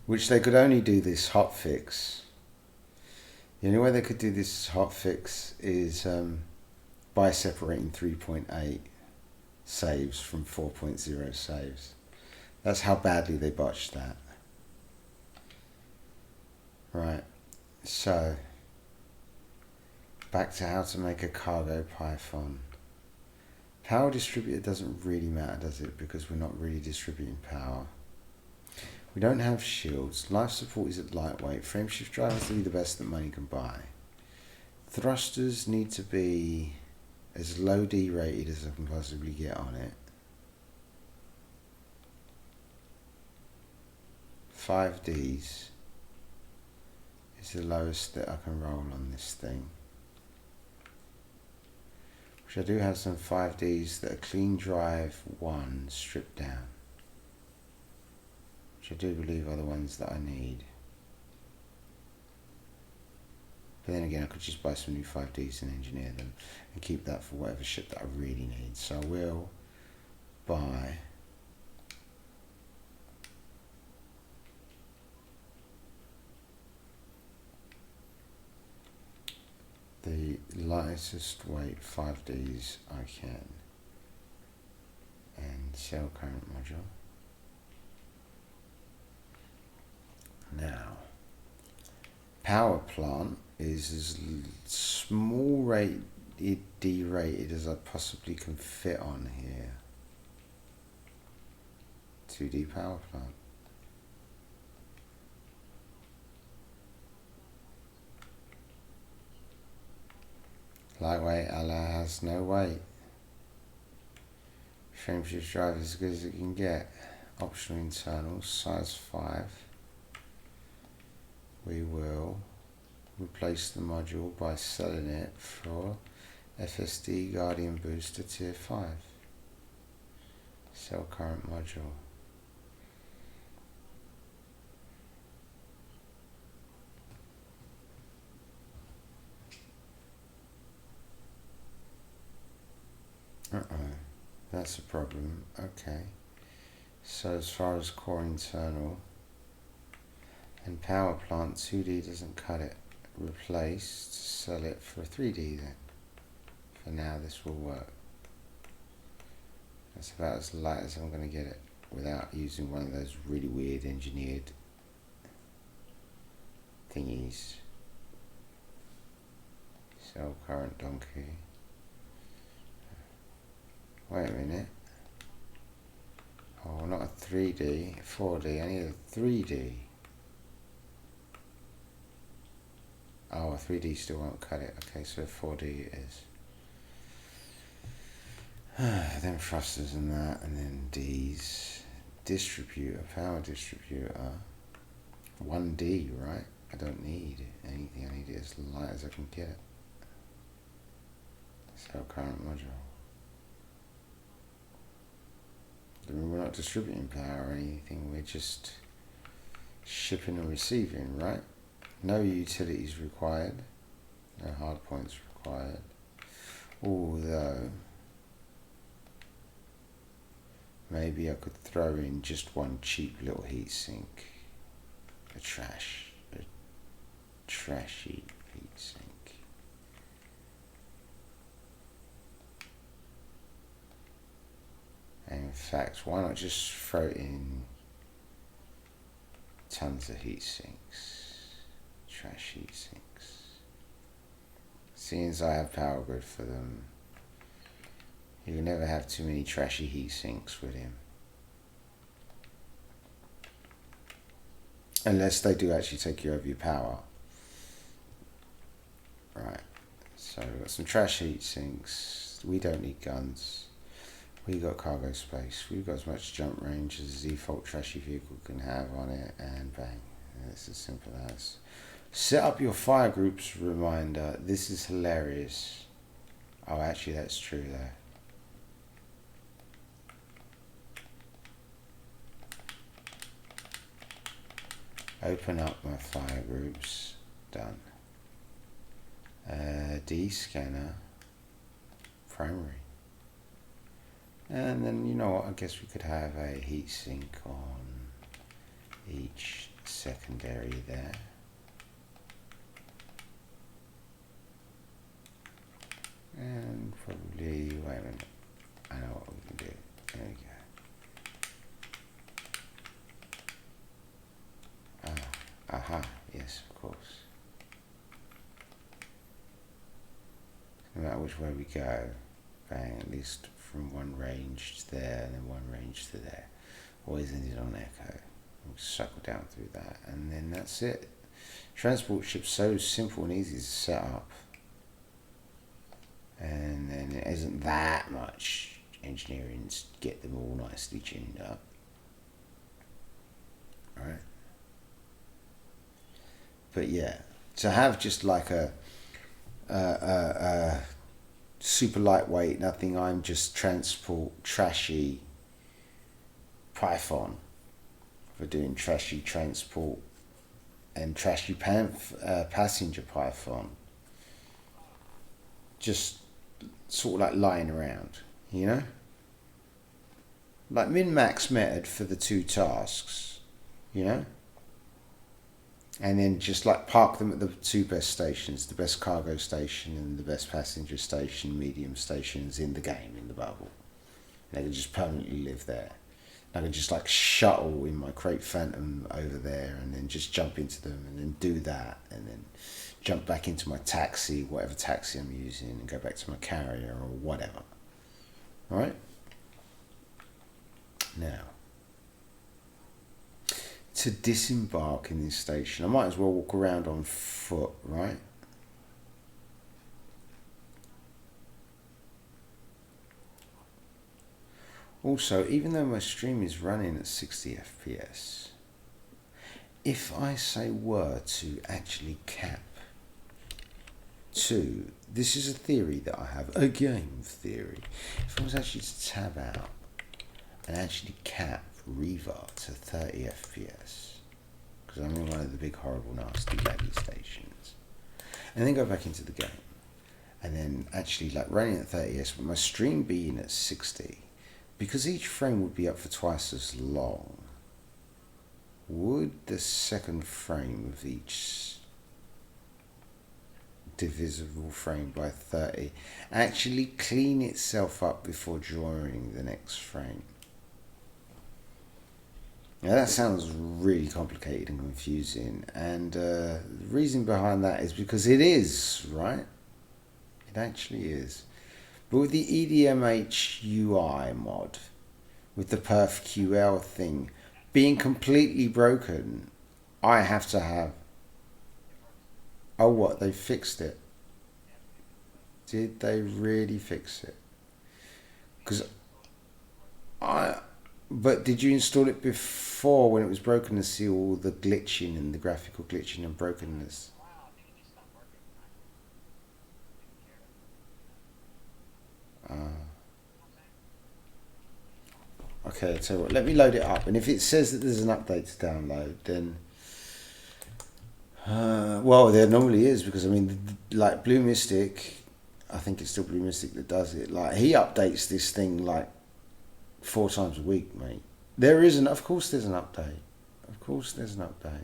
Speaker 2: Which they could only do this hotfix. The only way they could do this hotfix is by separating 3.8 saves from 4.0 saves. That's how badly they botched that. Right, so back to how to make a cargo Python. Power distributor doesn't really matter, does it? Because we're not really distributing power. We don't have shields. Life support is at lightweight. Frame shift drive has to be the best that money can buy. Thrusters need to be as low D rated as I can possibly get on it. 5Ds is the lowest that I can roll on this thing. Which I do have some 5Ds that are clean drive 1 stripped down. Which I do believe are the ones that I need. But then again, I could just buy some new 5Ds and engineer them and keep that for whatever shit that I really need. So I will buy the lightest weight 5Ds I can and cell current module. Now, power plant is as small rated D-rated as I possibly can fit on here. 2D power plant. Lightweight, Allah has no weight. Frame shift drive is as good as it can get. Optional internal, size 5. We will replace the module by selling it for FSD Guardian Booster Tier 5. Sell current module. That's a problem. Okay. So as far as core internal and power plant, 2D doesn't cut it. Replaced, sell it for 3D then. For now this will work. That's about as light as I'm going to get it without using one of those really weird engineered thingies. Sell current donkey. Wait a minute. Oh, not a 3D, 4D, I need a 3D. Oh, a 3D still won't cut it. Okay, so 4D it is. Then thrusters and that, and then D's. Distributor, power distributor. 1D, right? I don't need anything, I need it as light as I can get it. Sell current module. We're not distributing power or anything, we're just shipping and receiving, right? No utilities required, no hard points required. Although, maybe I could throw in just one cheap little heatsink. A trashy heatsink. And in fact, why not just throw in tons of heat sinks, trash heat sinks. Seeing as I have power grid for them, you can never have too many trashy heat sinks with him. Unless they do actually take you over your power. Right, so we've got some trash heat sinks. We don't need guns. We've got cargo space. We've got as much jump range as a default trashy vehicle can have on it, and bang. It's as simple as. Set up your fire groups reminder. This is hilarious. Oh, actually, that's true there. Open up my fire groups. Done. D scanner. Primary. And then, you know what, I guess we could have a heat sink on each secondary there. And probably, wait a minute, I know what we can do. There we go. Aha, yes, of course. No matter which way we go, bang, at least from one range to there and then one range to there. Always ended on echo. We'll cycle down through that and then that's it. Transport ship's so simple and easy to set up. And then it isn't that much engineering to get them all nicely tuned up. Alright. But yeah, to have just like a super lightweight, nothing, I'm just transport trashy Python for doing trashy transport and trashy passenger Python. Just sort of like lying around, you know? Like min-max method for the two tasks, you know? And then just like park them at the two best stations, the best cargo station and the best passenger station, medium stations in the game, in the bubble. And they can just permanently live there. And I can just like shuttle in my Crate Phantom over there and then just jump into them and then do that and then jump back into my taxi, whatever taxi I'm using, and go back to my carrier or whatever. Alright? Now, to disembark in this station, I might as well walk around on foot, right? Also, even though my stream is running at 60 FPS, if I say were to actually cap to, this is a theory that I have, a game theory. If I was actually to tab out and actually cap Reaver to 30 FPS, because I'm in one of the big horrible nasty laggy stations, and then go back into the game, and then actually like running at 30 FPS, but my stream being at 60, because each frame would be up for twice as long, would the second frame of each divisible frame by 30 actually clean itself up before drawing the next frame? Now that sounds really complicated and confusing, and the reason behind that is because it is, right? It actually is. But with the EDMH UI mod, with the perfql thing being completely broken, I have to have... Oh, what? They fixed it? Did they really fix it? Because But did you install it before when it was broken to see all the glitching and the graphical glitching and brokenness? Okay, so what, let me load it up, and if it says that there's an update to download, then well, there normally is, because I mean, like Blue Mystic, I think it's still Blue Mystic that does it. Like, he updates this thing like 4 times a week, mate. There isn't. Of course, there's an update. Of course, there's an update.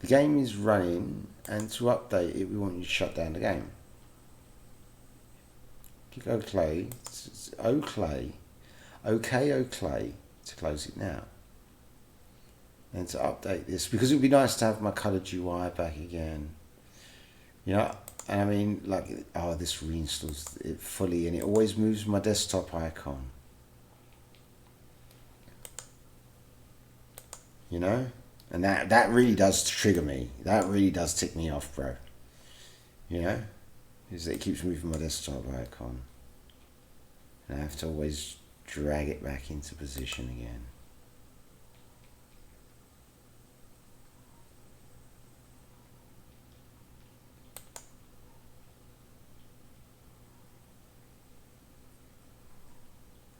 Speaker 2: The game is running, and to update it, we want you to shut down the game. Click OK, OK to close it now. And to update this, because it would be nice to have my coloured UI back again. You know, and I mean, like, oh, this reinstalls it fully, and it always moves my desktop icon. You know? And that really does trigger me. That really does tick me off, bro. You know? Is that it keeps moving my desktop icon. And I have to always drag it back into position again.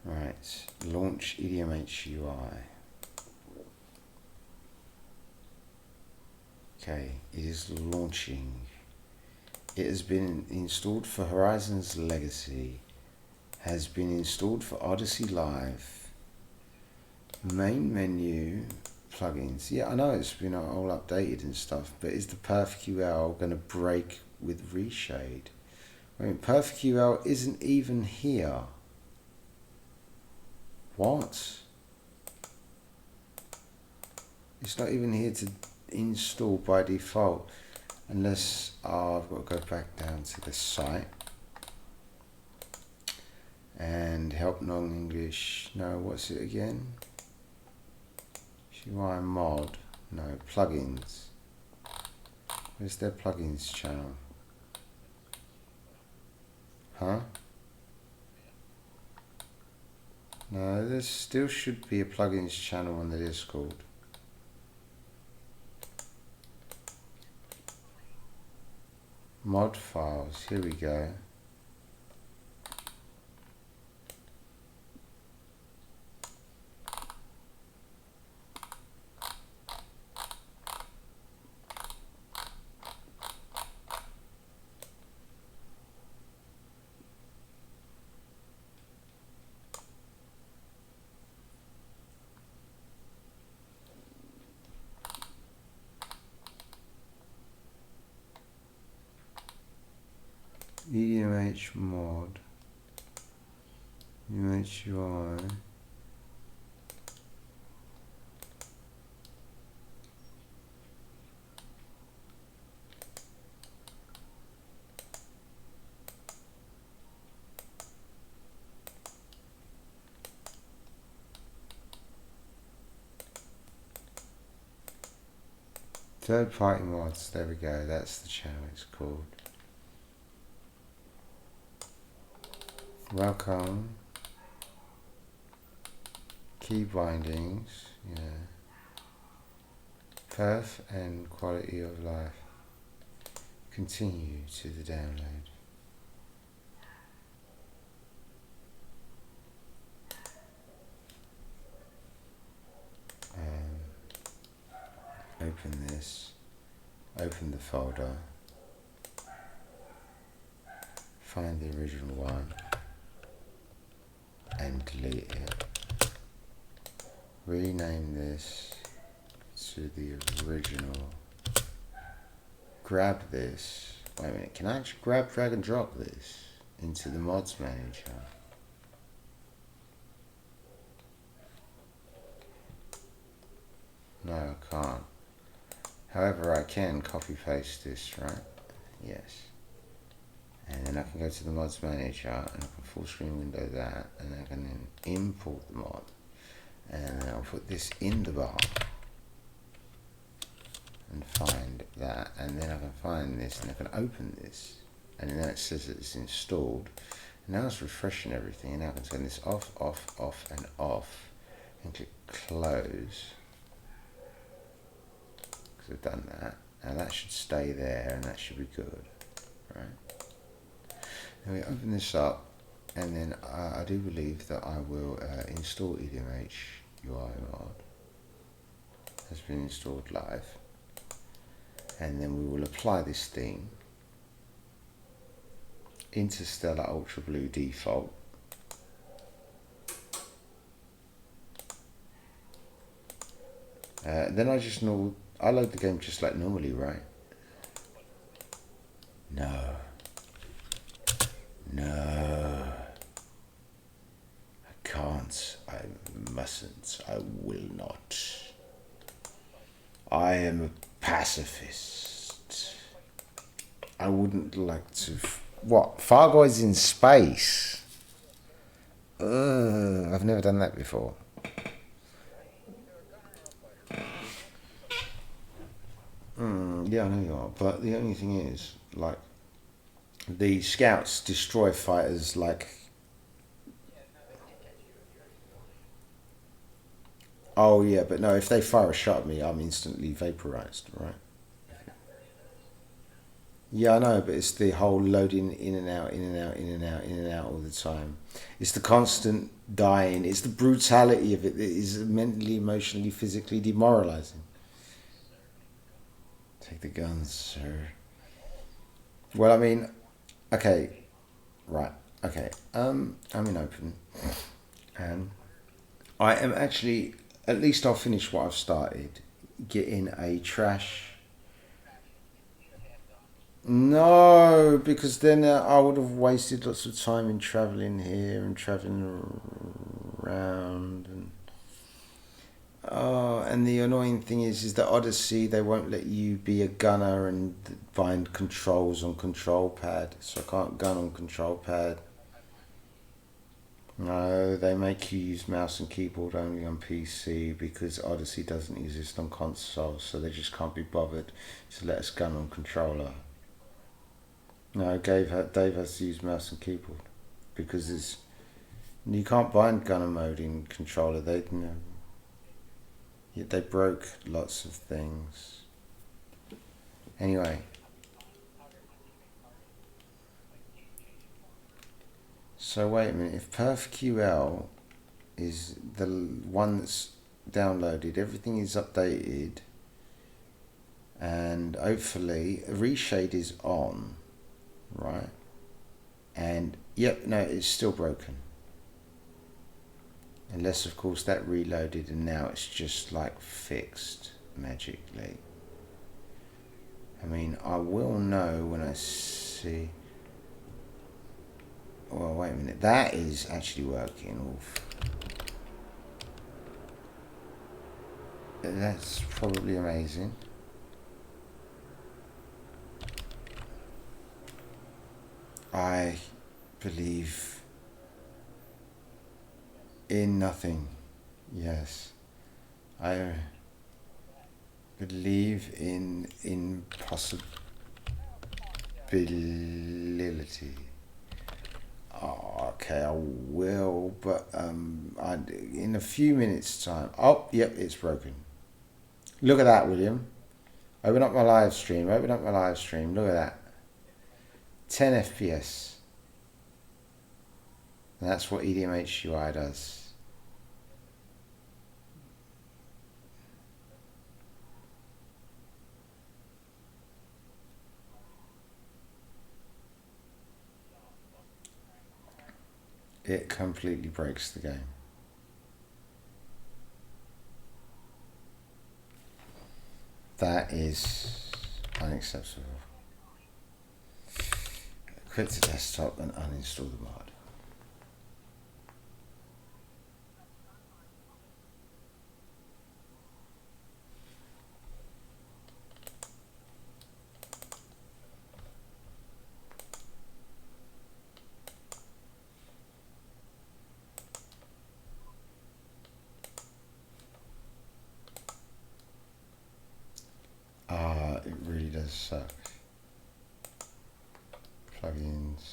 Speaker 2: Right, launch EDMH UI. Okay, it is launching. It has been installed for Horizons Legacy, has been installed for Odyssey Live. Main menu, plugins. Yeah, I know it's been all updated and stuff, but is the perfql going to break with reshade? I mean, perfql isn't even here. What? It's not even here to install by default, unless I've got to go back down to the site and help non-English. No, what's it again? UI mod. No, plugins. Where's their plugins channel? Huh? No, there still should be a plugins channel on the Discord. Mod files, here we go. EDMH mod, UHUI. Third party mods, there we go, that's the channel it's called. Welcome. Key bindings. Yeah. Perf and quality of life. Continue to the download. Open this. Open the folder. Find the original one. And delete it. Rename this to the original. Grab this. Wait a minute, can I actually grab, drag and drop this into the mods manager? No, I can't. However, I can copy paste this, right? Yes. And then I can go to the mods manager and I can full screen window that, and I can then import the mod. And then I'll put this in the bar and find that, and then I can find this and I can open this, and now it says that it's installed. And now it's refreshing everything, and now I can turn this off, off, off, and off, and click close. Because I've done that. Now that should stay there, and that should be good, right? Then we open this up, and then I do believe that I will install EDMH UI mod. Has been installed live. And then we will apply this theme. Interstellar Ultra Blue default. Then I load the game just like normally, right? No. No. I can't. I mustn't. I will not. I am a pacifist. I wouldn't like to. What? Far Guys in space? I've never done that before. Yeah, I know you are. But the only thing is, like, the scouts destroy fighters like. Oh yeah, but no, if they fire a shot at me, I'm instantly vaporized, right? Yeah, I know, but it's the whole loading in and out, in and out, in and out, in and out all the time. It's the constant dying. It's the brutality of it that is mentally, emotionally, physically demoralizing. Take the guns, sir. Well, I mean, okay, right, okay. I'm in open, and I am actually. At least I'll finish what I've started. Getting a trash. No, because then I would have wasted lots of time in travelling here and travelling around. And the annoying thing is that Odyssey, they won't let you be a gunner and find controls on control pad. So I can't gun on control pad. No, they make you use mouse and keyboard only on PC because Odyssey doesn't exist on console, so they just can't be bothered to let us gun on controller. No, Dave has to use mouse and keyboard because you can't bind gunner mode in controller. They broke lots of things. Anyway. So wait a minute, if PerfQL is the one that's downloaded, everything is updated, and hopefully reshade is on, right? And yep, no, it's still broken. Unless of course that reloaded and now it's just like fixed magically. I mean, I will know when I see. Well, wait a minute. That is actually working. Oof. That's probably amazing. I believe in nothing. Yes. I believe in impossibility. Oh, okay, I will, but in a few minutes' time. Oh, yep, it's broken. Look at that, William. Open up my live stream. Open up my live stream. Look at that. 10 FPS. And that's what EDMHUI does. It completely breaks the game. That is unacceptable. Quit the desktop and uninstall the mod. It really does suck. Plugins.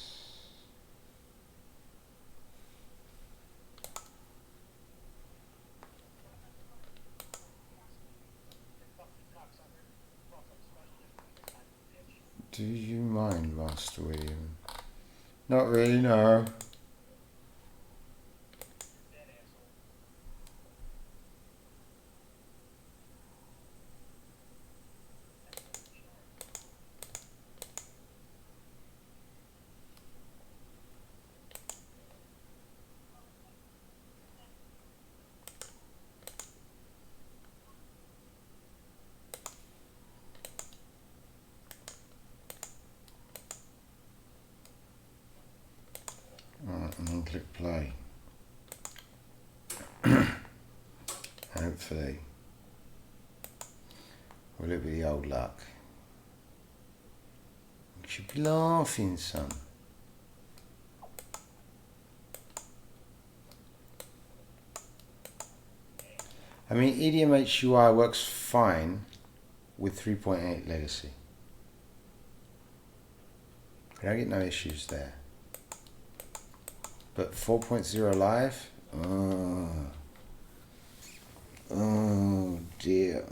Speaker 2: Do you mind, Master William? Not really, no. Alright, and then click play. Hopefully. Will it be the old luck? You should be laughing, son. I mean, EDMHUI works fine with 3.8 legacy. I don't get no issues there. But 4.0 live? Oh dear.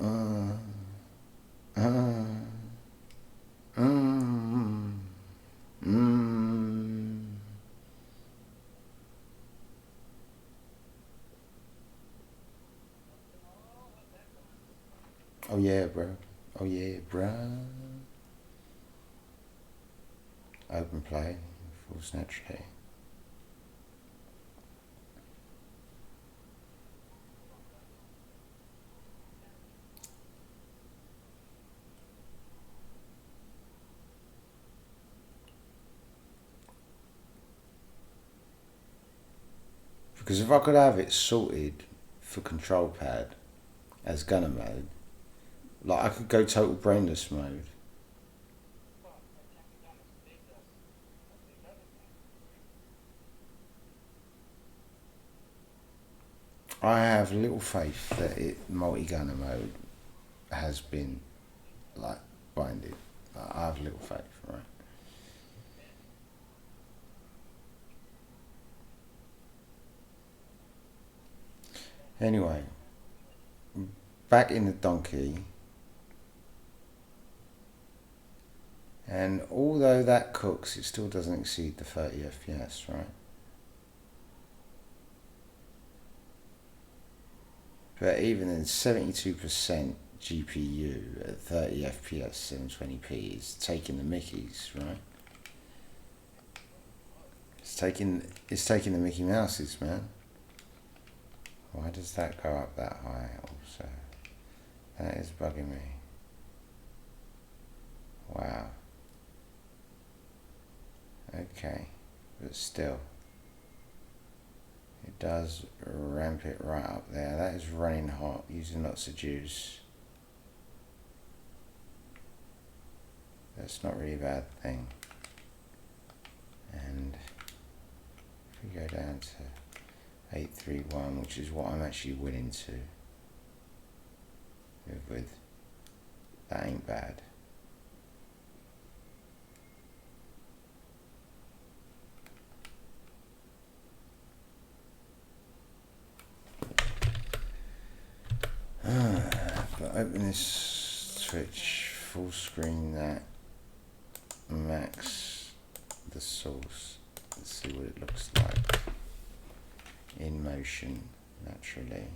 Speaker 2: Oh yeah, bro. Oh yeah, bro. Open play, full naturally. Because if I could have it sorted for control pad as gunner mode, like I could go total brainless mode. I have little faith that multi-gunner mode has been like binded. I have little faith, right? Anyway, back in the donkey, and although that cooks, it still doesn't exceed the 30 FPS, right? But even in 72% GPU at 30 FPS 720p is taking the mickeys, right? It's taking the Mickey Mouses, man. Why does that go up that high also? That is bugging me. Wow. Okay, but still. It does ramp it right up there. That is running hot, using lots of juice. That's not really a bad thing. And if we go down to 831, which is what I'm actually willing to live with, that ain't bad. open this switch, full screen that, max the source. Let's see what it looks like in motion naturally.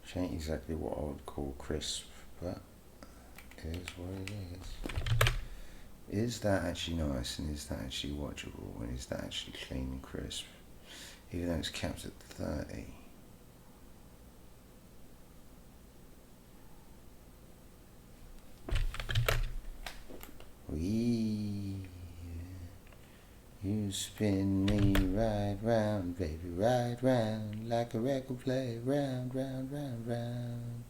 Speaker 2: Which ain't exactly what I would call crisp, but it is what it is. Is that actually nice, and is that actually watchable, and is that actually clean and crisp? Even though it's capped at 30. You spin me right round, baby, right round, like a record player, round, round, round, round.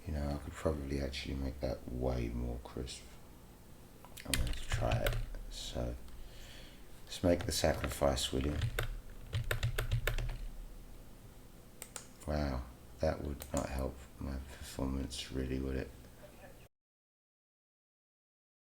Speaker 2: You know, I could probably actually make that way more crisp. I'm going to try it. So, let's make the sacrifice, will you? Wow, that would not help my performance really, would it?